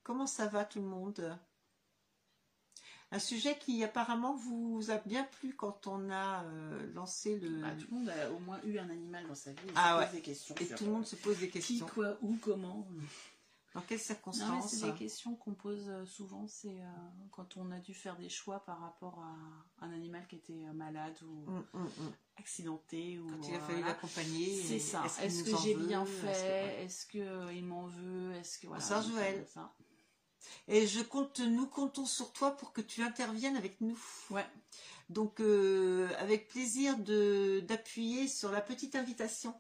Comment ça va tout le monde? Un sujet qui apparemment vous a bien plu quand on a lancé le... Bah, tout le monde a au moins eu un animal dans sa vie et Ah se ouais. pose des questions. Et tout le monde se pose des Qui, questions. quoi, où, comment. Dans quelles Non, mais circonstances? c'est des questions qu'on pose souvent, c'est quand on a dû faire des choix par rapport à un animal qui était malade ou accidenté. Ou, Quand il a fallu l'accompagner. C'est ça. Est-ce que j'ai bien fait? Est-ce qu'il m'en veut? Est-ce que voilà. Ça, Joël. Ça. Et nous comptons sur toi pour que tu interviennes avec nous. Ouais. Donc, avec plaisir d'appuyer sur la petite invitation.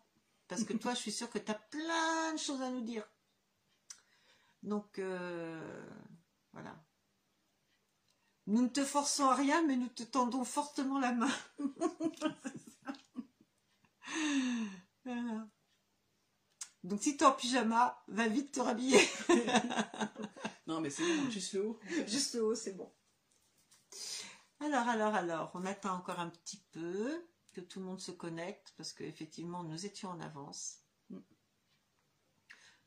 Parce que toi, je suis sûre que tu as plein de choses à nous dire. Donc, voilà. Nous ne te forçons à rien, mais nous te tendons fortement la main. Voilà. Donc, si tu es en pyjama, va vite te rhabiller. Non, mais c'est bon, juste le haut. Juste le haut, c'est bon. Alors, on attend encore un petit peu que tout le monde se connecte, parce qu'effectivement, nous étions en avance.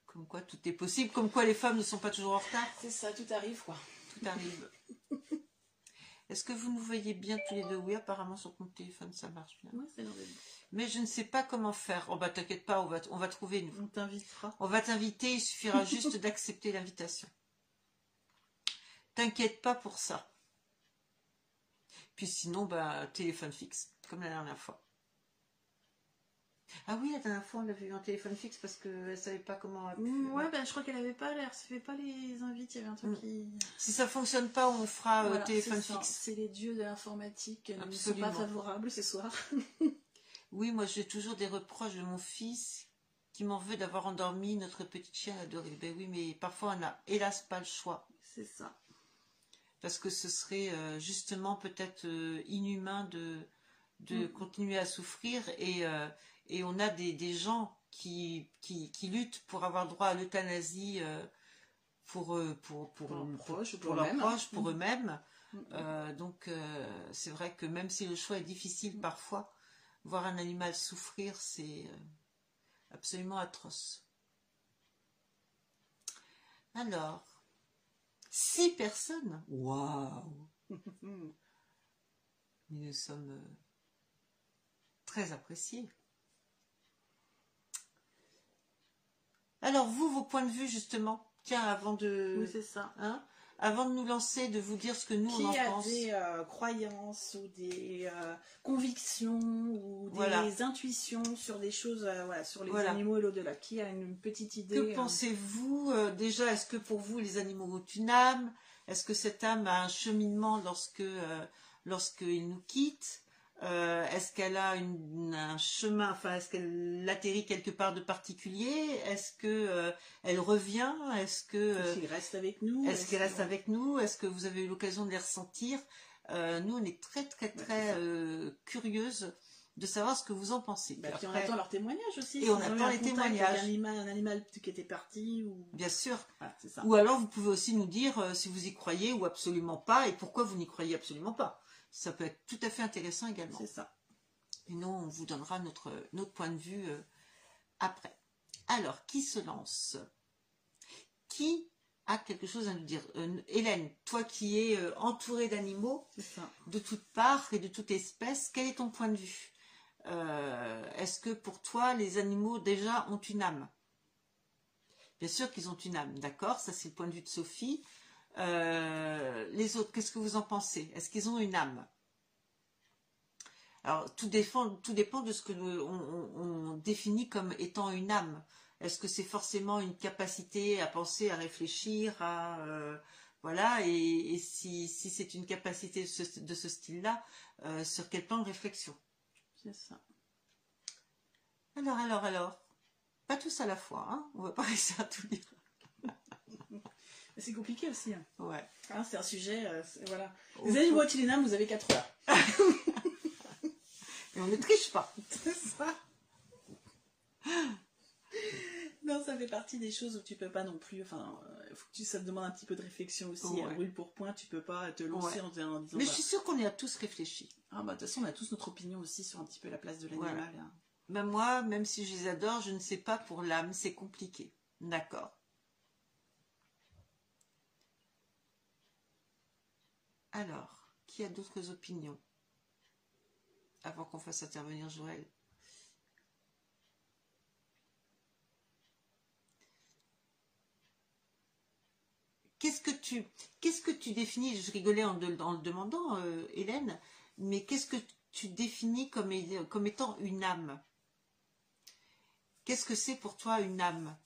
Comme quoi tout est possible, comme quoi les femmes ne sont pas toujours en retard. C'est ça, tout arrive quoi. Tout arrive. Est-ce que vous nous voyez bien tous les deux? Oui, apparemment sur ton téléphone ça marche bien. Ouais, c'est normal. Mais je ne sais pas comment faire. Oh bah t'inquiète pas, on va trouver nous. On t'invitera. On va t'inviter, il suffira juste d'accepter l'invitation. T'inquiète pas pour ça. Puis sinon, bah téléphone fixe, comme la dernière fois. Ah oui, la dernière fois, on l'avait eu en téléphone fixe parce qu'elle ne savait pas comment... Ouais, ben, je crois qu'elle avait pas l'air. Ça fait pas les invites, il y avait un truc qui... Si ça fonctionne pas, on fera voilà, téléphone fixe. C'est les dieux de l'informatique ne sont pas favorables ce soir. Oui, moi j'ai toujours des reproches de mon fils qui m'en veut d'avoir endormi notre petite chienne adorée. Ben oui, mais parfois on n'a hélas pas le choix. C'est ça. Parce que ce serait justement peut-être inhumain de continuer à souffrir et on a des gens qui luttent pour avoir droit à l'euthanasie pour leurs proches, pour eux-mêmes. Donc c'est vrai que même si le choix est difficile parfois, voir un animal souffrir, c'est absolument atroce. Alors, 6 personnes. Waouh! Nous sommes très appréciés. Alors, vous, vos points de vue, justement, tiens, avant de... Oui, c'est ça. Hein, avant de nous lancer, de vous dire ce que nous, on en pense. Qui a des croyances ou des convictions ou des intuitions sur des choses, voilà, sur les animaux et l'au-delà? Qui a une petite idée? Que pensez-vous déjà, est-ce que pour vous, les animaux ont une âme? Est-ce que cette âme a un cheminement lorsqu'ils nous quittent? Est-ce qu'elle a un chemin, enfin, est-ce qu'elle atterrit quelque part de particulier? Est-ce qu'elle revient? Est-ce qu'elle reste avec nous? Est-ce qu'elle reste avec nous? Est-ce que vous avez eu l'occasion de les ressentir? Nous, on est très curieuse de savoir ce que vous en pensez. Bah, puis on attend leurs témoignages aussi. Et on attend les témoignages. Un animal qui était parti. Ou... Bien sûr. Ah, c'est ça. Ou alors, vous pouvez aussi nous dire si vous y croyez ou absolument pas et pourquoi vous n'y croyez absolument pas. Ça peut être tout à fait intéressant également. C'est ça. Et nous, on vous donnera notre point de vue après. Alors, qui se lance? Qui a quelque chose à nous dire? Hélène, toi qui es entourée d'animaux de toutes parts et de toute espèce, quel est ton point de vue? Est-ce que pour toi, les animaux déjà ont une âme? Bien sûr qu'ils ont une âme, d'accord? Ça, c'est le point de vue de Sophie. Les autres, qu'est-ce que vous en pensez? Est-ce qu'ils ont une âme? Alors, tout dépend de ce que on définit comme étant une âme. Est-ce que c'est forcément une capacité à penser, à réfléchir, voilà, et si c'est une capacité de ce style-là, sur quel plan de réflexion? C'est ça. Alors, pas tous à la fois, hein, on va pas réussir à tout dire. C'est compliqué aussi. Hein. Ouais. Hein, c'est un sujet, voilà. Les animaux ont-ils une âme? Vous avez 4 heures. Et on ne triche pas. C'est ça. Non, ça fait partie des choses où tu peux pas non plus. Enfin, ça te demande un petit peu de réflexion aussi. Ouais. Brûle pour point, tu peux pas te lancer en disant. Mais je suis sûre qu'on y a tous réfléchi. Ah bah de toute façon, on a tous notre opinion aussi sur un petit peu la place de l'animal. Voilà. Ben moi, même si je les adore, je ne sais pas pour l'âme, c'est compliqué. D'accord. Alors, qui a d'autres opinions? Avant qu'on fasse intervenir Joël. Qu'est-ce que tu définis, je rigolais en le demandant, Hélène, mais qu'est-ce que tu définis comme étant une âme? Qu'est-ce que c'est pour toi une âme?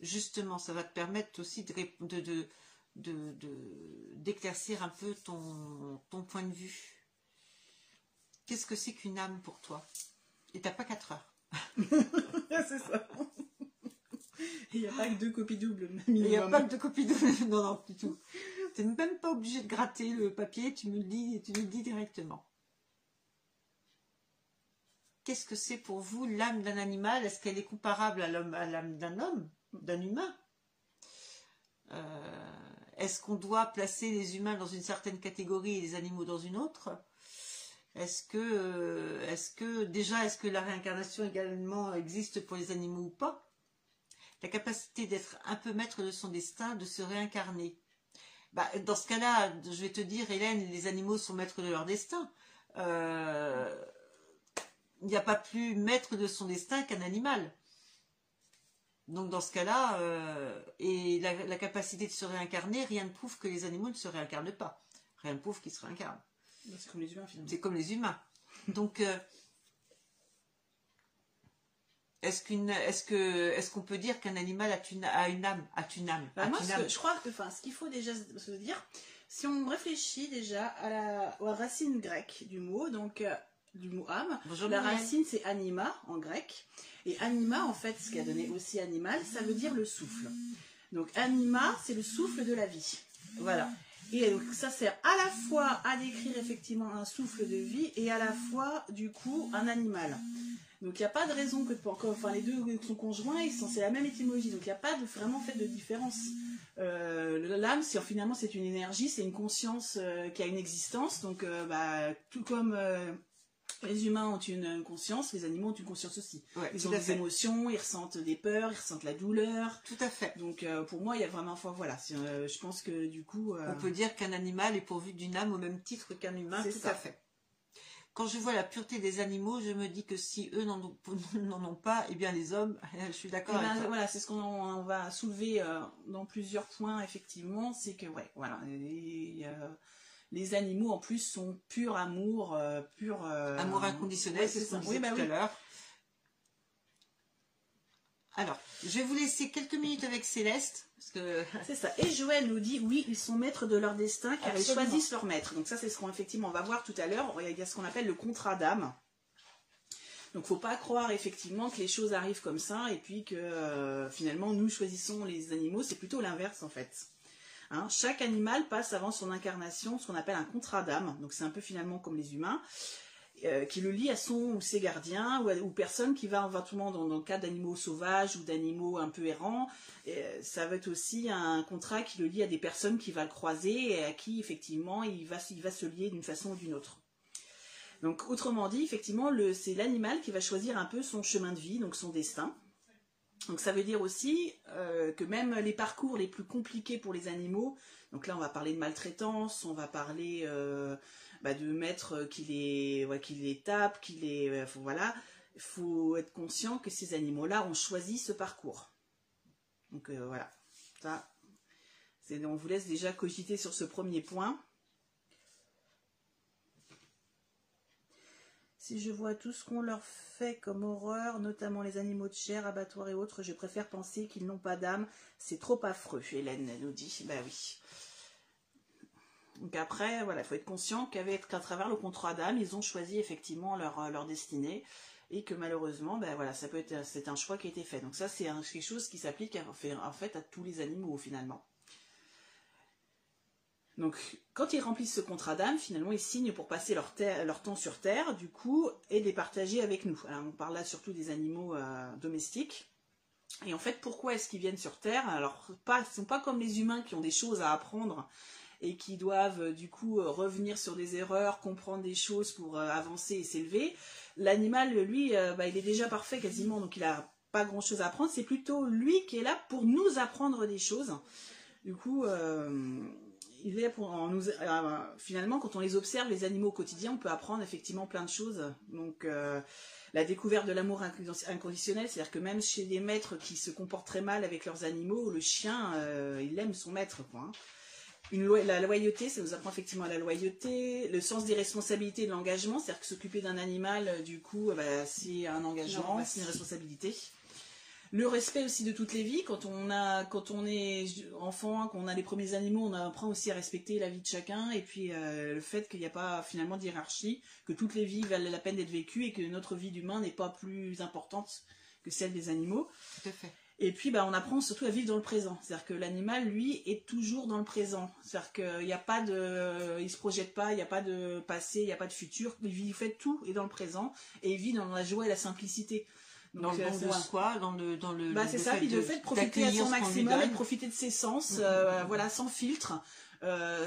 Justement, ça va te permettre aussi d'éclaircir un peu ton point de vue. Qu'est-ce que c'est qu'une âme pour toi? Et t'as pas 4 heures. C'est ça. Il n'y a pas que 2 copies doubles. Il n'y a pas que 2 copies doubles. Non, non, du tout. Tu n'es même pas obligé de gratter le papier, tu me le dis directement. Qu'est-ce que c'est pour vous l'âme d'un animal? Est-ce qu'elle est comparable à l'âme d'un homme, d'un humain? Est-ce qu'on doit placer les humains dans une certaine catégorie et les animaux dans une autre? Est-ce que la réincarnation également existe pour les animaux ou pas? La capacité d'être un peu maître de son destin, de se réincarner. Bah, dans ce cas-là, je vais te dire, Hélène, les animaux sont maîtres de leur destin. Il n'y a pas plus maître de son destin qu'un animal. Donc dans ce cas-là, et la capacité de se réincarner, rien ne prouve que les animaux ne se réincarnent pas. Rien ne prouve qu'ils se réincarnent. C'est comme les humains finalement. C'est comme les humains. Donc est-ce qu'on peut dire qu'un animal a une âme? Bah moi, je crois que ce qu'il faut déjà se dire, si on réfléchit déjà aux racines grecques du mot, donc du mot âme, la racine c'est anima en grec, et anima en fait, ce qui a donné aussi animal, ça veut dire le souffle. Donc anima, c'est le souffle de la vie. Voilà. Et donc ça sert à la fois à décrire effectivement un souffle de vie et à la fois du coup un animal. Donc il n'y a pas de raison que les deux sont conjoints, c'est la même étymologie, donc il n'y a pas vraiment fait de différence. L'âme, finalement c'est une énergie, c'est une conscience qui a une existence, donc tout comme les humains ont une conscience, les animaux ont une conscience aussi. Ouais, ils ont des émotions, ils ressentent des peurs, ils ressentent la douleur. Tout à fait. Donc pour moi il y a vraiment, voilà, je pense que du coup... On peut dire qu'un animal est pourvu d'une âme au même titre qu'un humain, tout à fait. Quand je vois la pureté des animaux, je me dis que si eux n'en ont pas, eh bien les hommes, je suis d'accord avec toi. Voilà, c'est ce qu'on va soulever dans plusieurs points, effectivement, c'est que, ouais, voilà, les animaux, en plus, sont pur amour, amour inconditionnel, c'est ce qu'on disait tout à l'heure. Alors, je vais vous laisser quelques minutes avec Céleste. C'est ça. Et Joël nous dit, oui, ils sont maîtres de leur destin car ils choisissent leur maître. Donc ça, c'est ce qu'on effectivement on va voir tout à l'heure. Il y a ce qu'on appelle le contrat d'âme. Donc faut pas croire effectivement que les choses arrivent comme ça et puis que finalement nous choisissons les animaux. C'est plutôt l'inverse en fait. Hein, chaque animal passe avant son incarnation ce qu'on appelle un contrat d'âme. Donc c'est un peu finalement comme les humains. Qui le lie à son ou ses gardiens ou personne qui va éventuellement dans le cas d'animaux sauvages ou d'animaux un peu errants. Ça va être aussi un contrat qui le lie à des personnes qui va le croiser et à qui effectivement il va se lier d'une façon ou d'une autre. Donc autrement dit, effectivement, c'est l'animal qui va choisir un peu son chemin de vie, donc son destin. Donc ça veut dire aussi que même les parcours les plus compliqués pour les animaux, donc là on va parler de maltraitance, on va parler de maîtres qui les tapent, voilà, il faut être conscient que ces animaux-là ont choisi ce parcours. Donc voilà, ça, on vous laisse déjà cogiter sur ce premier point. Si je vois tout ce qu'on leur fait comme horreur, notamment les animaux de chair, abattoirs et autres, je préfère penser qu'ils n'ont pas d'âme. C'est trop affreux, Hélène nous dit. Ben oui. Donc après, voilà, il faut être conscient qu'à travers le contrat d'âme, ils ont choisi effectivement leur destinée. Et que malheureusement, ben voilà, c'est un choix qui a été fait. Donc ça, c'est quelque chose qui s'applique en fait à tous les animaux finalement. Donc, quand ils remplissent ce contrat d'âme, finalement, ils signent pour passer leur temps sur Terre, du coup, et les partager avec nous. Alors, on parle là surtout des animaux domestiques. Et en fait, pourquoi est-ce qu'ils viennent sur Terre? Alors, ils ne sont pas comme les humains qui ont des choses à apprendre et qui doivent, du coup, revenir sur des erreurs, comprendre des choses pour avancer et s'élever. L'animal, lui, il est déjà parfait quasiment, donc il a pas grand-chose à apprendre. C'est plutôt lui qui est là pour nous apprendre des choses. Du coup, il est pour nous. Finalement, quand on les observe, les animaux au quotidien, on peut apprendre effectivement plein de choses. Donc, la découverte de l'amour inconditionnel, c'est-à-dire que même chez des maîtres qui se comportent très mal avec leurs animaux, le chien, il aime son maître, quoi. Hein. La loyauté, ça nous apprend effectivement la loyauté, le sens des responsabilités et de l'engagement, c'est-à-dire que s'occuper d'un animal, du coup, c'est un engagement, c'est une responsabilité. Le respect aussi de toutes les vies, quand on est enfant, quand on a les premiers animaux, on apprend aussi à respecter la vie de chacun, et puis le fait qu'il n'y a pas finalement de hiérarchie, que toutes les vies valent la peine d'être vécues, et que notre vie d'humain n'est pas plus importante que celle des animaux. Tout à fait. Et puis, on apprend surtout à vivre dans le présent. C'est-à-dire que l'animal, lui, est toujours dans le présent. C'est-à-dire qu'il n'y a pas de... Il se projette pas, il n'y a pas de passé, il n'y a pas de futur. Il fait tout et dans le présent. Et il vit dans la joie et la simplicité. Donc, dans le don de soi, dans le c'est ça, puis le fait de profiter à son maximum et de profiter de ses sens, voilà, sans filtre.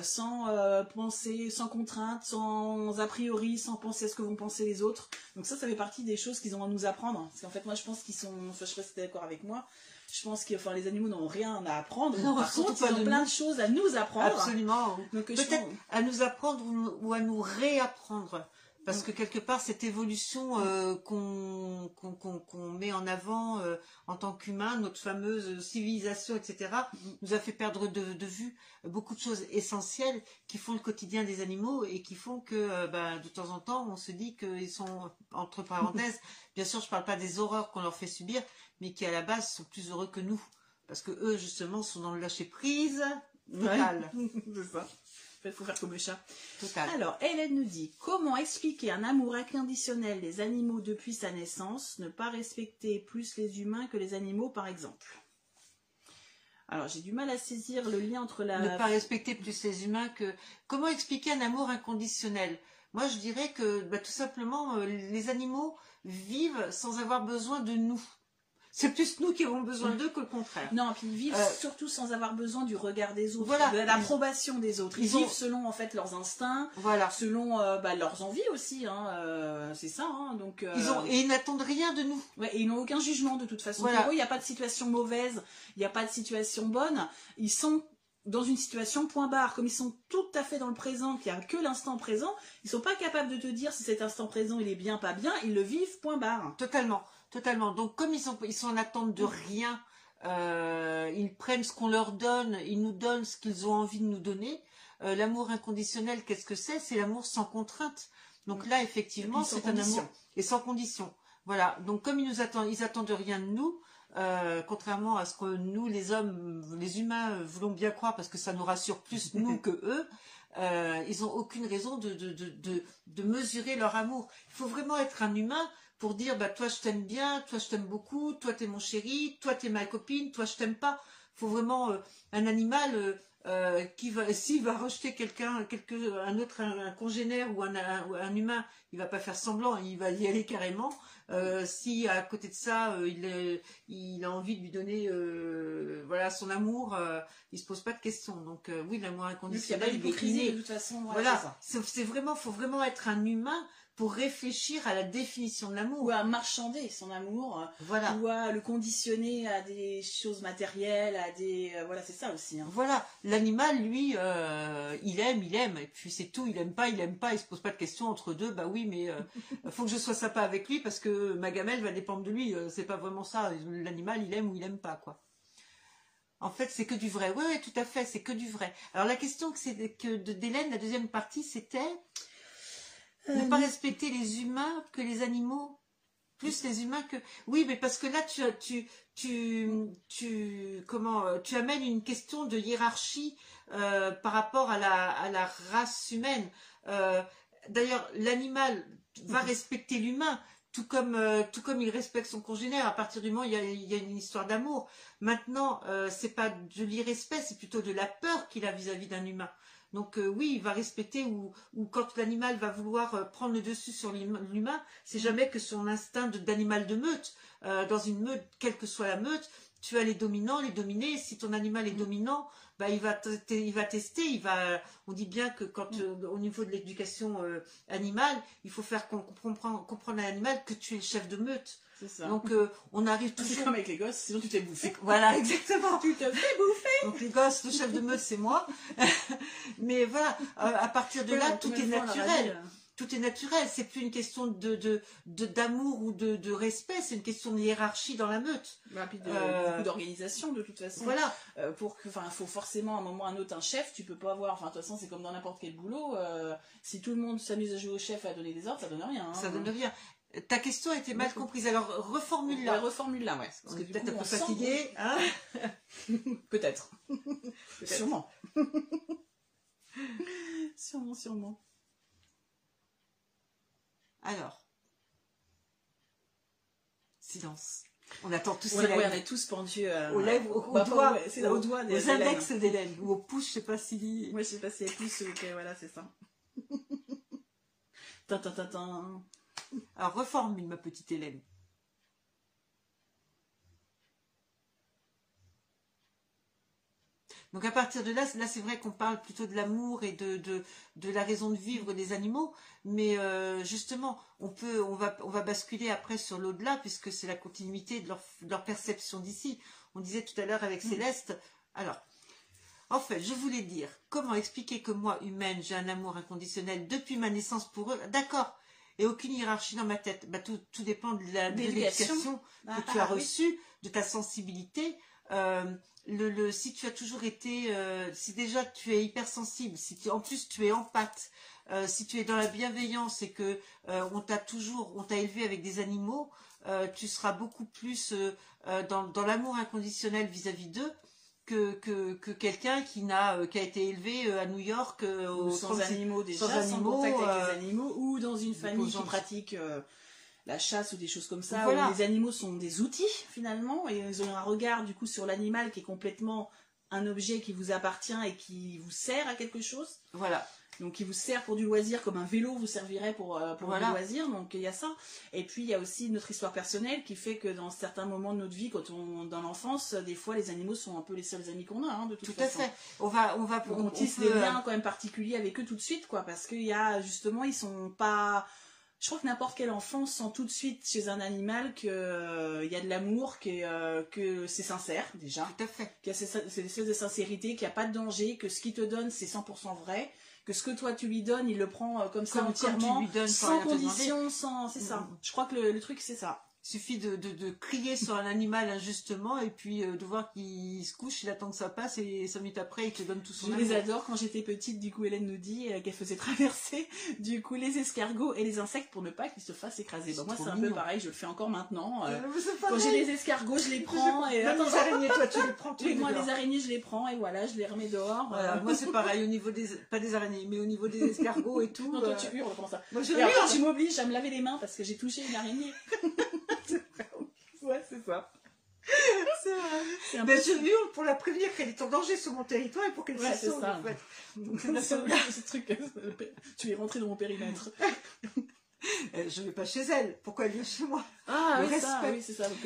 Sans penser, sans contrainte, sans a priori, sans penser à ce que vont penser les autres. Donc ça fait partie des choses qu'ils ont à nous apprendre. Parce qu'en fait, moi, je pense qu'ils sont... Enfin, je sais pas si tu es d'accord avec moi. Je pense que les animaux n'ont rien à apprendre. Non, par contre, ils ont plein de choses à nous apprendre. Absolument. Peut-être à nous apprendre ou à nous réapprendre. Parce que quelque part, cette évolution qu'on met en avant en tant qu'humain, notre fameuse civilisation, etc., nous a fait perdre de vue beaucoup de choses essentielles qui font le quotidien des animaux et qui font que de temps en temps, on se dit qu'ils sont, entre parenthèses, bien sûr, je ne parle pas des horreurs qu'on leur fait subir, mais qui à la base sont plus heureux que nous. Parce que eux, justement, sont dans le lâcher-prise total. Ouais. C'est ça. Il faut faire comme le chat. Total. Alors, Hélène nous dit, comment expliquer un amour inconditionnel des animaux depuis sa naissance, ne pas respecter plus les humains que les animaux, par exemple? Alors, j'ai du mal à saisir le lien entre la... Ne pas respecter plus les humains que... Comment expliquer un amour inconditionnel? Moi, je dirais que, tout simplement, les animaux vivent sans avoir besoin de nous. C'est plus nous qui avons besoin d'eux que le contraire. Non, puis ils vivent surtout sans avoir besoin du regard des autres, voilà, de l'approbation des autres. Ils vivent selon en fait leurs instincts, voilà, selon leurs envies aussi. Hein, c'est ça. Hein, donc et ils n'attendent rien de nous. Ouais, et ils n'ont aucun jugement de toute façon. Voilà. Pour eux, il n'y a pas de situation mauvaise, il n'y a pas de situation bonne. Ils sont dans une situation point barre, comme ils sont tout à fait dans le présent, qu'il n'y a que l'instant présent, ils ne sont pas capables de te dire si cet instant présent il est bien, pas bien, ils le vivent point barre. Totalement. Totalement. Donc, comme ils sont en attente de rien, ils prennent ce qu'on leur donne, ils nous donnent ce qu'ils ont envie de nous donner. L'amour inconditionnel, qu'est-ce que c'est? C'est l'amour sans contrainte. Donc là, effectivement, c'est un amour et sans condition. Voilà. Donc, comme ils attendent rien de nous, contrairement à ce que nous, les hommes, les humains, voulons bien croire, parce que ça nous rassure plus nous que eux. Ils n'ont aucune raison de mesurer leur amour. Il faut vraiment être un humain pour dire, toi je t'aime bien, toi je t'aime beaucoup, toi t'es mon chéri, toi t'es ma copine, toi je t'aime pas. Il faut vraiment un animal s'il va rejeter un congénère ou un humain, il va pas faire semblant, il va y aller carrément. Si à côté de ça, il a envie de lui donner son amour, il se pose pas de questions. Donc oui, l'amour inconditionnel, il y a pas d'hypocrisie de toute façon. Voilà, faut vraiment être un humain pour réfléchir à la définition de l'amour. Ou à marchander son amour, voilà. Ou à le conditionner à des choses matérielles, à des... voilà, c'est ça aussi. Hein. Voilà, l'animal, lui, il aime, et puis c'est tout, il aime pas, il se pose pas de questions entre deux, oui, mais faut que je sois sympa avec lui parce que ma gamelle va dépendre de lui, c'est pas vraiment ça, l'animal, il aime ou il aime pas, quoi. En fait, c'est que du vrai. Oui, tout à fait, c'est que du vrai. Alors la question d'Hélène, la deuxième partie, c'était... Ne pas respecter les humains que les animaux, plus les humains que... Oui, mais parce que là, tu amènes une question de hiérarchie par rapport à la race humaine. D'ailleurs, l'animal va respecter l'humain, tout comme il respecte son congénère. À partir du moment où il y a une histoire d'amour. Maintenant, c'est pas de l'irrespect, c'est plutôt de la peur qu'il a vis-à-vis d'un humain. Donc oui, il va respecter ou quand l'animal va vouloir prendre le dessus sur l'humain, c'est jamais que son instinct d'animal de meute. Dans une meute, quelle que soit la meute, tu as les dominants, les dominés. Si ton animal est dominant, bah, il va tester. On dit bien que quand au niveau de l'éducation animale, il faut faire comprendre à l'animal que tu es le chef de meute. C'est ça. Donc on arrive toujours. C'est comme avec les gosses, sinon tu t'es bouffé. Voilà, exactement. Tu te fais bouffer. Donc les gosses, le chef de meute, c'est moi. Mais voilà, à partir de là, tout est naturel. Tout est naturel. C'est plus une question d'amour ou de respect. C'est une question de hiérarchie dans la meute. Puis beaucoup d'organisation de toute façon. Voilà. Faut forcément à un moment ou à un autre un chef. Tu peux pas avoir. Enfin, de toute façon, c'est comme dans n'importe quel boulot. Si tout le monde s'amuse à jouer au chef et à donner des ordres, ça donne rien. Hein. Ça donne rien. Ta question a été mal comprise. Alors reformule-la. Ouais, reformule-la, ouais. Parce que peut-être un peu fatigué. Hein. Peut-être. Sûrement. Sûrement. Alors, silence. On attend tous on est tous pendus aux lèvres, aux doigts, aux doigts aux index d'Hélène, ou aux pouces, je sais pas si... Moi, je sais pas si c'est plus, voilà, c'est ça. Alors, reformule, ma petite Hélène. Donc à partir de là c'est vrai qu'on parle plutôt de l'amour et de la raison de vivre des animaux, mais justement, on va basculer après sur l'au-delà, puisque c'est la continuité de leur perception d'ici. On disait tout à l'heure avec Céleste. Alors, en fait, je voulais dire, comment expliquer que moi, humaine, j'ai un amour inconditionnel depuis ma naissance pour eux, d'accord, et aucune hiérarchie dans ma tête. Bah, tout dépend de l'éducation que tu as reçue, de ta sensibilité. Si tu as toujours été, si déjà tu es hypersensible, en plus tu es empathe, si tu es dans la bienveillance et que on t'a élevé avec des animaux, tu seras beaucoup plus dans l'amour inconditionnel vis-à-vis d'eux que quelqu'un qui a été élevé à New York sans animaux déjà, sans contact avec les animaux, ou dans une famille qui pratique la chasse ou des choses comme ça, voilà. Où les animaux sont des outils finalement, et ils ont un regard du coup sur l'animal qui est complètement un objet qui vous appartient et qui vous sert à quelque chose. Voilà. Donc qui vous sert pour du loisir, comme un vélo vous servirait pour voilà. Du loisir, donc il y a ça. Et puis il y a aussi notre histoire personnelle qui fait que dans certains moments de notre vie, dans l'enfance, des fois les animaux sont un peu les seuls amis qu'on a, hein, de toute façon. Tout à fait. On tisse des liens quand même particuliers avec eux tout de suite, quoi, parce qu'il y a justement, ils sont pas... Je crois que n'importe quel enfant sent tout de suite chez un animal qu'il y a de l'amour, que c'est sincère déjà. Tout à fait. Qu'il y a cette espèce de sincérité, qu'il n'y a pas de danger, que ce qu'il te donne c'est 100% vrai, que ce que toi tu lui donnes, il le prend comme ça entièrement, comme tu lui donnes, sans condition, sans... C'est ça. Je crois que le truc c'est ça. Il suffit de crier sur un animal injustement et puis de voir qu'il se couche, il attend que ça passe et 5 minutes après il te donne tout son amour. Je les adore. Quand j'étais petite, du coup Hélène nous dit qu'elle faisait traverser du coup les escargots et les insectes pour ne pas qu'ils se fassent écraser. Bon, moi c'est un peu pareil, je le fais encore maintenant. Quand j'ai les escargots, je les prends. Et les araignées, toi tu les prends. Moi les araignées, je les prends et voilà, je les remets dehors. Voilà, moi c'est pareil au niveau pas des araignées, mais au niveau des escargots et tout. Non, toi tu hurles comme ça. Moi, et après tu m'obliges à me laver les mains parce que j'ai touché une araignée. Ouais, c'est ça. C'est vrai. Mais je hurle pour la prévenir qu'elle est en danger sur mon territoire et pour qu'elle se sauve, en fait. Donc, ce truc, tu es rentré dans mon périmètre. Je ne vais pas chez elle. Pourquoi elle vient chez moi? Ah, oui, c'est ça. Donc,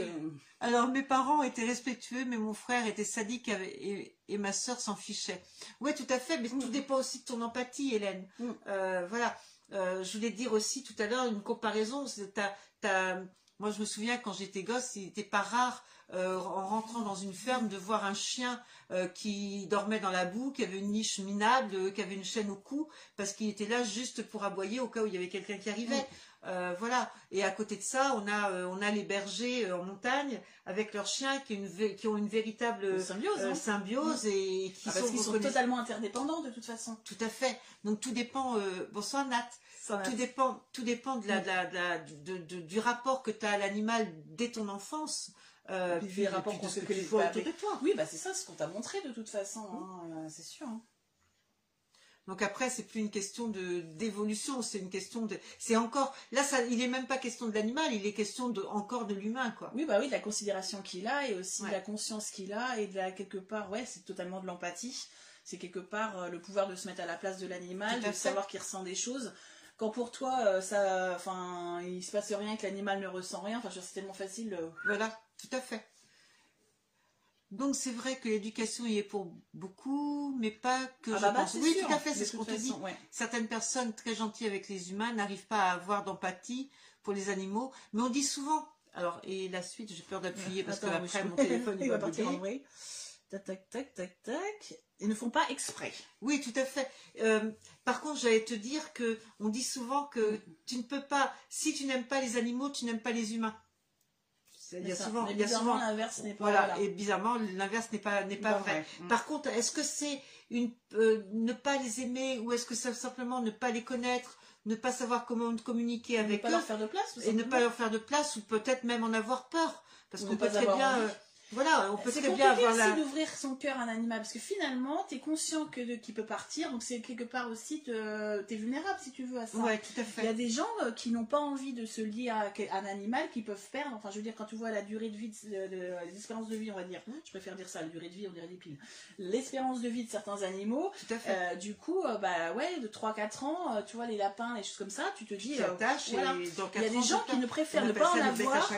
Alors, mes parents étaient respectueux, mais mon frère était sadique et ma sœur s'en fichait. Oui, tout à fait, mais tout dépend aussi de ton empathie, Hélène. Voilà. Je voulais dire aussi tout à l'heure une comparaison. Moi, je me souviens, quand j'étais gosse, il n'était pas rare, en rentrant dans une ferme, de voir un chien qui dormait dans la boue, qui avait une niche minable, qui avait une chaîne au cou, parce qu'il était là juste pour aboyer au cas où il y avait quelqu'un qui arrivait. Voilà. Et à côté de ça, on a les bergers en montagne, avec leurs chiens qui ont une véritable symbiose et qui parce qu'ils sont totalement interdépendants de toute façon. Tout à fait. Donc tout dépend. Bonsoir Nat. Tout dépend du rapport que tu as à l'animal dès ton enfance. Puis les rapports qu'on se fait autour de toi. Oui, bah c'est ça, ce qu'on t'a montré de toute façon, hein, c'est sûr. Hein. Donc après, c'est plus une question d'évolution, c'est une question de... C'est encore... Là, il n'est même pas question de l'animal, il est question encore de l'humain, quoi. Oui, bah oui, de la considération qu'il a et aussi de la conscience qu'il a et quelque part, c'est totalement de l'empathie. C'est quelque part le pouvoir de se mettre à la place de l'animal, de savoir qu'il ressent des choses. Quand pour toi, il se passe rien et que l'animal ne ressent rien, c'est tellement facile. Voilà, tout à fait. Donc c'est vrai que l'éducation y est pour beaucoup, mais pas que Ah je pense. c'est Oui, sûr, tout à fait, c'est de ce qu'on toute te dit. façon, ouais. Certaines personnes très gentilles avec les humains n'arrivent pas à avoir d'empathie pour les animaux, mais on dit souvent. Alors, et la suite, j'ai peur d'appuyer parce que Attends, après mon téléphone il va va partir en bugger. vrai. Tac, tac, tac, tac, tac. Ils ne font pas exprès. Oui, tout à fait. Par contre, j'allais te dire que on dit souvent que tu ne peux pas, si tu n'aimes pas les animaux, tu n'aimes pas les humains. Il y a souvent, mais il y a bizarrement, souvent, l'inverse n'est pas voilà, et bizarrement, l'inverse n'est pas vrai. vrai. Par contre, est-ce que c'est ne pas les aimer ou est-ce que c'est simplement ne pas les connaître, ne pas savoir comment communiquer avec ne pas eux leur faire de place, tout et ne simplement. pas leur faire de place ou peut-être même en avoir peur parce Ou qu'on ne peut pas très avoir bien, envie. voilà, on peut C'est très bien compliqué avoir aussi la. d'ouvrir son cœur à un animal parce que finalement, tu es conscient qu'il peut partir, donc c'est quelque part aussi, tu es vulnérable si tu veux à ça. Ouais, tout à fait. Il y a des gens qui n'ont pas envie de se lier à un animal, qui peuvent perdre, enfin je veux dire, quand tu vois la durée de vie, l'espérance de vie, on va dire, je préfère dire ça, la durée de vie, on dirait des piles, l'espérance de vie de certains animaux, Tout à fait. du coup, bah ouais, de 3-4 ans, tu vois, les lapins, les choses comme ça, tu te dis, Voilà. Il y a des gens qui ne préfèrent ne pas en avoir.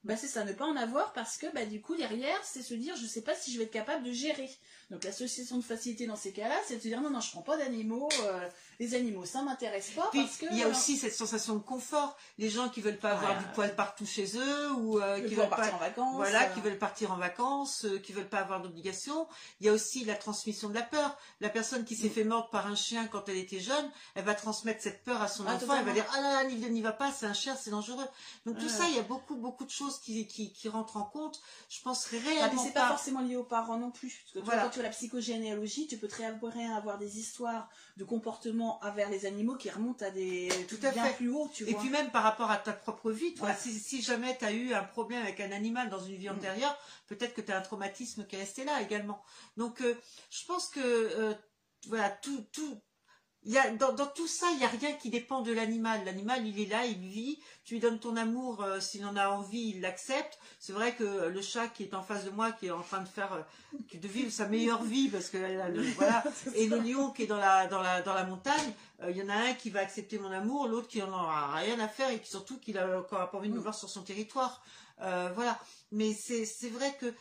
Bah c'est ça, ne pas en avoir parce que bah, du coup derrière c'est se dire je sais pas si je vais être capable de gérer. Donc l'association de facilité dans ces cas-là c'est de se dire non je prends pas d'animaux, les animaux ça m'intéresse pas. Puis, parce que il y a aussi cette sensation de confort, les gens qui veulent pas avoir du poil partout chez eux ou qui veulent partir en vacances, voilà, qui veulent partir en vacances, qui veulent pas avoir d'obligation. Il y a aussi la transmission de la peur. La personne qui s'est fait mordre par un chien quand elle était jeune, elle va transmettre cette peur à son enfant, totalement. elle va dire ah là là n'y va pas, c'est un chien, c'est dangereux. Donc tout ça, il y a beaucoup de choses qui rentrent en compte. Je pense réellement c'est pas forcément lié aux parents non plus. Parce que voilà. Quand tu as la psychogénéalogie, tu peux très bien avoir des histoires de comportement envers les animaux qui remontent à des bien plus haut, tu vois. Et puis même par rapport à ta propre vie, toi, si jamais tu as eu un problème avec un animal dans une vie antérieure, peut-être que tu as un traumatisme qui est resté là également. Donc je pense que voilà, dans tout ça, il n'y a rien qui dépend de l'animal. L'animal, il est là, il vit. Tu lui donnes ton amour, s'il en a envie, il l'accepte. C'est vrai que le chat qui est en face de moi, qui est en train de vivre sa meilleure vie, parce que voilà, et le lion qui est dans la montagne, il y en a un qui va accepter mon amour, l'autre qui en aura rien à faire et qui surtout qu'il a encore pas envie de me voir sur son territoire. Voilà. Mais c'est vrai que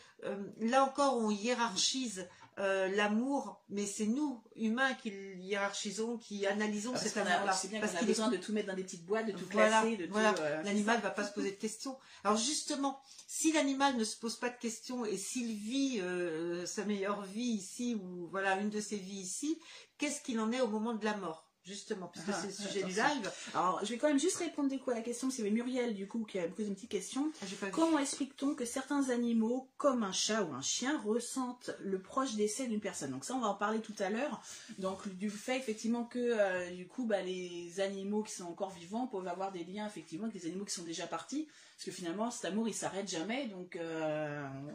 là encore, on hiérarchise. L'amour, mais c'est nous, humains, qui hiérarchisons, qui analysons cet amour-là. C'est bien qu'on a besoin de tout mettre dans des petites boîtes, de tout classer, de tout... L'animal ne va pas se poser de questions. Alors justement, si l'animal ne se pose pas de questions et s'il vit sa meilleure vie ici, ou voilà, une de ses vies ici, qu'est-ce qu'il en est au moment de la mort ? Justement, puisque c'est le sujet du live. Alors, je vais quand même juste répondre à la question, c'est Muriel, du coup, qui a posé une petite question. Comment explique-t-on que certains animaux, comme un chat ou un chien, ressentent le proche décès d'une personne? Donc ça, on va en parler tout à l'heure. Donc, du fait, effectivement, que, du coup, les animaux qui sont encore vivants peuvent avoir des liens, effectivement, avec les animaux qui sont déjà partis. Parce que finalement, cet amour, il s'arrête jamais. Donc,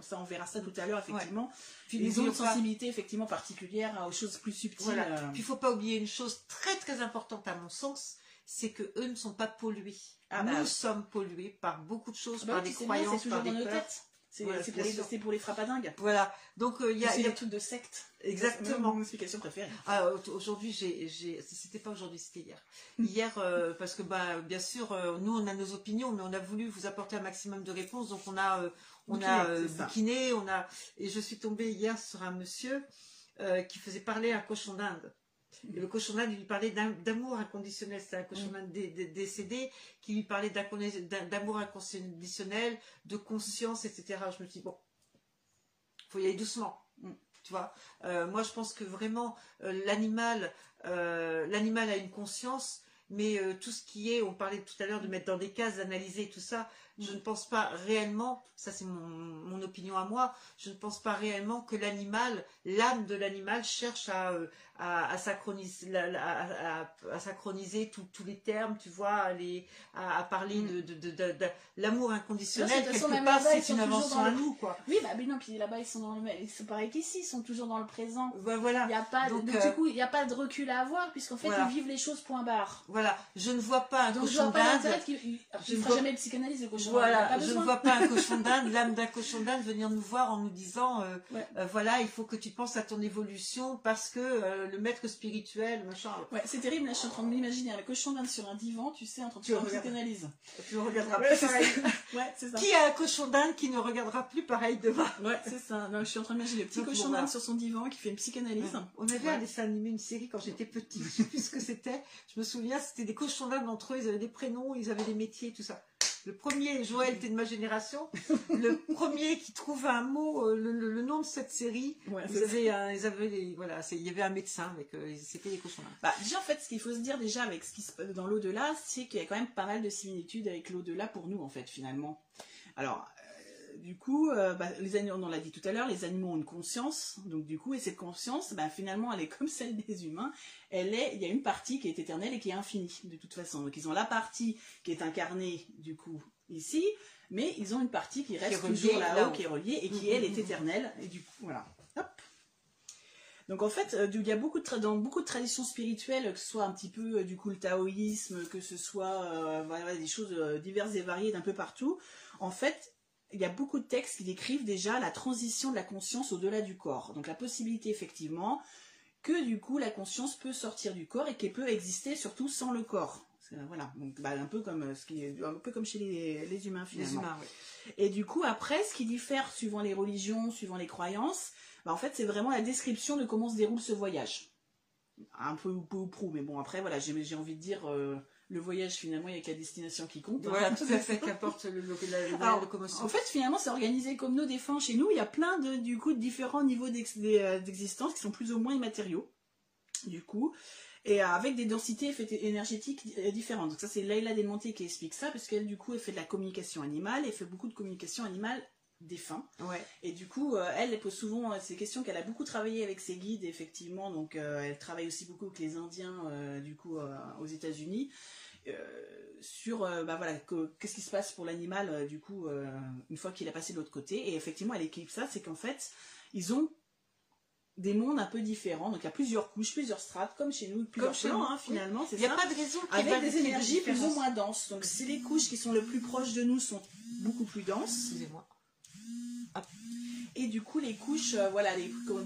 ça, on verra ça tout à l'heure, effectivement. Puis, ils ont une sensibilité, effectivement, particulière aux choses plus subtiles. Voilà. Puis, il ne faut pas oublier une chose très importante à mon sens, c'est que eux ne sont pas pollués. Nous sommes pollués par beaucoup de choses, par des croyances, par des peurs. C'est pour les frappadingues. Voilà. Donc il y a des trucs de secte. Exactement. Mon explication préférée. Aujourd'hui, c'était pas aujourd'hui, c'était hier. Hier, parce que bien sûr, nous on a nos opinions, mais on a voulu vous apporter un maximum de réponses, donc on a bouquiné, et je suis tombée hier sur un monsieur qui faisait parler un cochon d'Inde. Et le cochon d'Inde, il lui parlait d'amour inconditionnel. C'est un cochon d'Inde décédé qui lui parlait d'amour inconditionnel, de conscience, etc. Je me dis, bon, il faut y aller doucement. Tu vois, moi, je pense que vraiment, l'animal a une conscience, mais tout ce qui est, on parlait tout à l'heure de mettre dans des cases, d'analyser tout ça, je ne pense pas réellement, ça c'est mon opinion à moi, je ne pense pas réellement que l'âme de l'animal cherche à synchroniser tous les termes, tu vois, à parler de l'amour inconditionnel, quelque part c'est une invention à nous, quoi. Oui, mais non, puis là-bas ils sont pareil qu'ici, ils sont toujours dans le présent. Voilà. Il n'y a pas donc, du coup, il n'y a pas de recul à avoir, puisqu'en fait ils vivent les choses point barre. Voilà, je ne vois pas un cochon d'Inde. Il ne fera jamais de psychanalyse, le cochon cochon. Voilà, je ne vois pas un cochon d'Inde, l'âme d'un cochon d'Inde venir nous voir en nous disant voilà, il faut que tu penses à ton évolution parce que le maître spirituel, machin. Ouais, c'est terrible, là je suis en train de m'imaginer un cochon d'Inde sur un divan, tu sais, en train de faire une psychanalyse. Tu ne regarderas Ouais, plus c'est pareil. Ouais, c'est ça. Qui a un cochon d'Inde qui ne regardera plus pareil demain? Ouais, c'est ça. Non, je suis en train d'imaginer le petit Donc, cochon bon, d'Inde sur son divan qui fait une psychanalyse. On avait un dessin animé, une série quand j'étais petite, je sais plus ce que c'était. Je me souviens, c'était des cochons d'Inde entre eux, ils avaient des prénoms, ils avaient des métiers, tout ça. Le premier, Joël était de ma génération, le premier qui trouve un mot, le nom de cette série, Ouais, il y avait un médecin avec, c'était les cochons d'Inde. Bah, déjà, en fait, ce qu'il faut se dire déjà avec ce qui se passe dans l'au-delà, c'est qu'il y a quand même pas mal de similitudes avec l'au-delà pour nous, en fait, finalement. Alors, du coup, les animaux, on l'a dit tout à l'heure, les animaux ont une conscience, donc du coup, et cette conscience, finalement, elle est comme celle des humains. Il y a une partie qui est éternelle et qui est infinie, de toute façon. Donc, ils ont la partie qui est incarnée, du coup, ici, mais ils ont une partie qui reste toujours là-haut, qui est reliée et qui, elle, est éternelle. Et du coup, voilà. Hop. Donc en fait, il y a dans beaucoup de traditions spirituelles, que ce soit un petit peu du coup le taoïsme, que ce soit des choses diverses et variées d'un peu partout, en fait, il y a beaucoup de textes qui décrivent déjà la transition de la conscience au-delà du corps. Donc la possibilité effectivement que du coup la conscience peut sortir du corps et qu'elle peut exister surtout sans le corps. Voilà, donc un peu comme chez les humains finalement. Les humains, oui. Et du coup après, ce qui diffère suivant les religions, suivant les croyances, en fait c'est vraiment la description de comment se déroule ce voyage. Un peu ou prou, mais bon après voilà, j'ai envie de dire le voyage finalement il n'y a qu'à destination qui compte. Voilà, tout à fait, qu'importe la locomotion. En fait finalement c'est organisé comme nos défunts chez nous, il y a plein de différents niveaux d'existence qui sont plus ou moins immatériaux. Du coup, et avec des densités énergétiques différentes. Donc ça c'est Leïla Delmonté qui explique ça, parce qu'elle du coup elle fait de la communication animale, elle fait beaucoup de communication animale défunts. Ouais. Et du coup elle pose souvent ces questions, qu'elle a beaucoup travaillé avec ses guides effectivement, donc elle travaille aussi beaucoup avec les Indiens du coup aux États-Unis sur voilà, qu'est-ce qui se passe pour l'animal du coup une fois qu'il a passé de l'autre côté. Et effectivement elle équipe ça, c'est qu'en fait ils ont des mondes un peu différents, donc il y a plusieurs couches, plusieurs strates, comme chez nous, plusieurs plans, finalement, c'est ça. Il n'y a pas de raison avec des énergies plus ou moins denses. Donc si les couches qui sont le plus proches de nous sont beaucoup plus denses, excusez-moi. Et du coup les couches,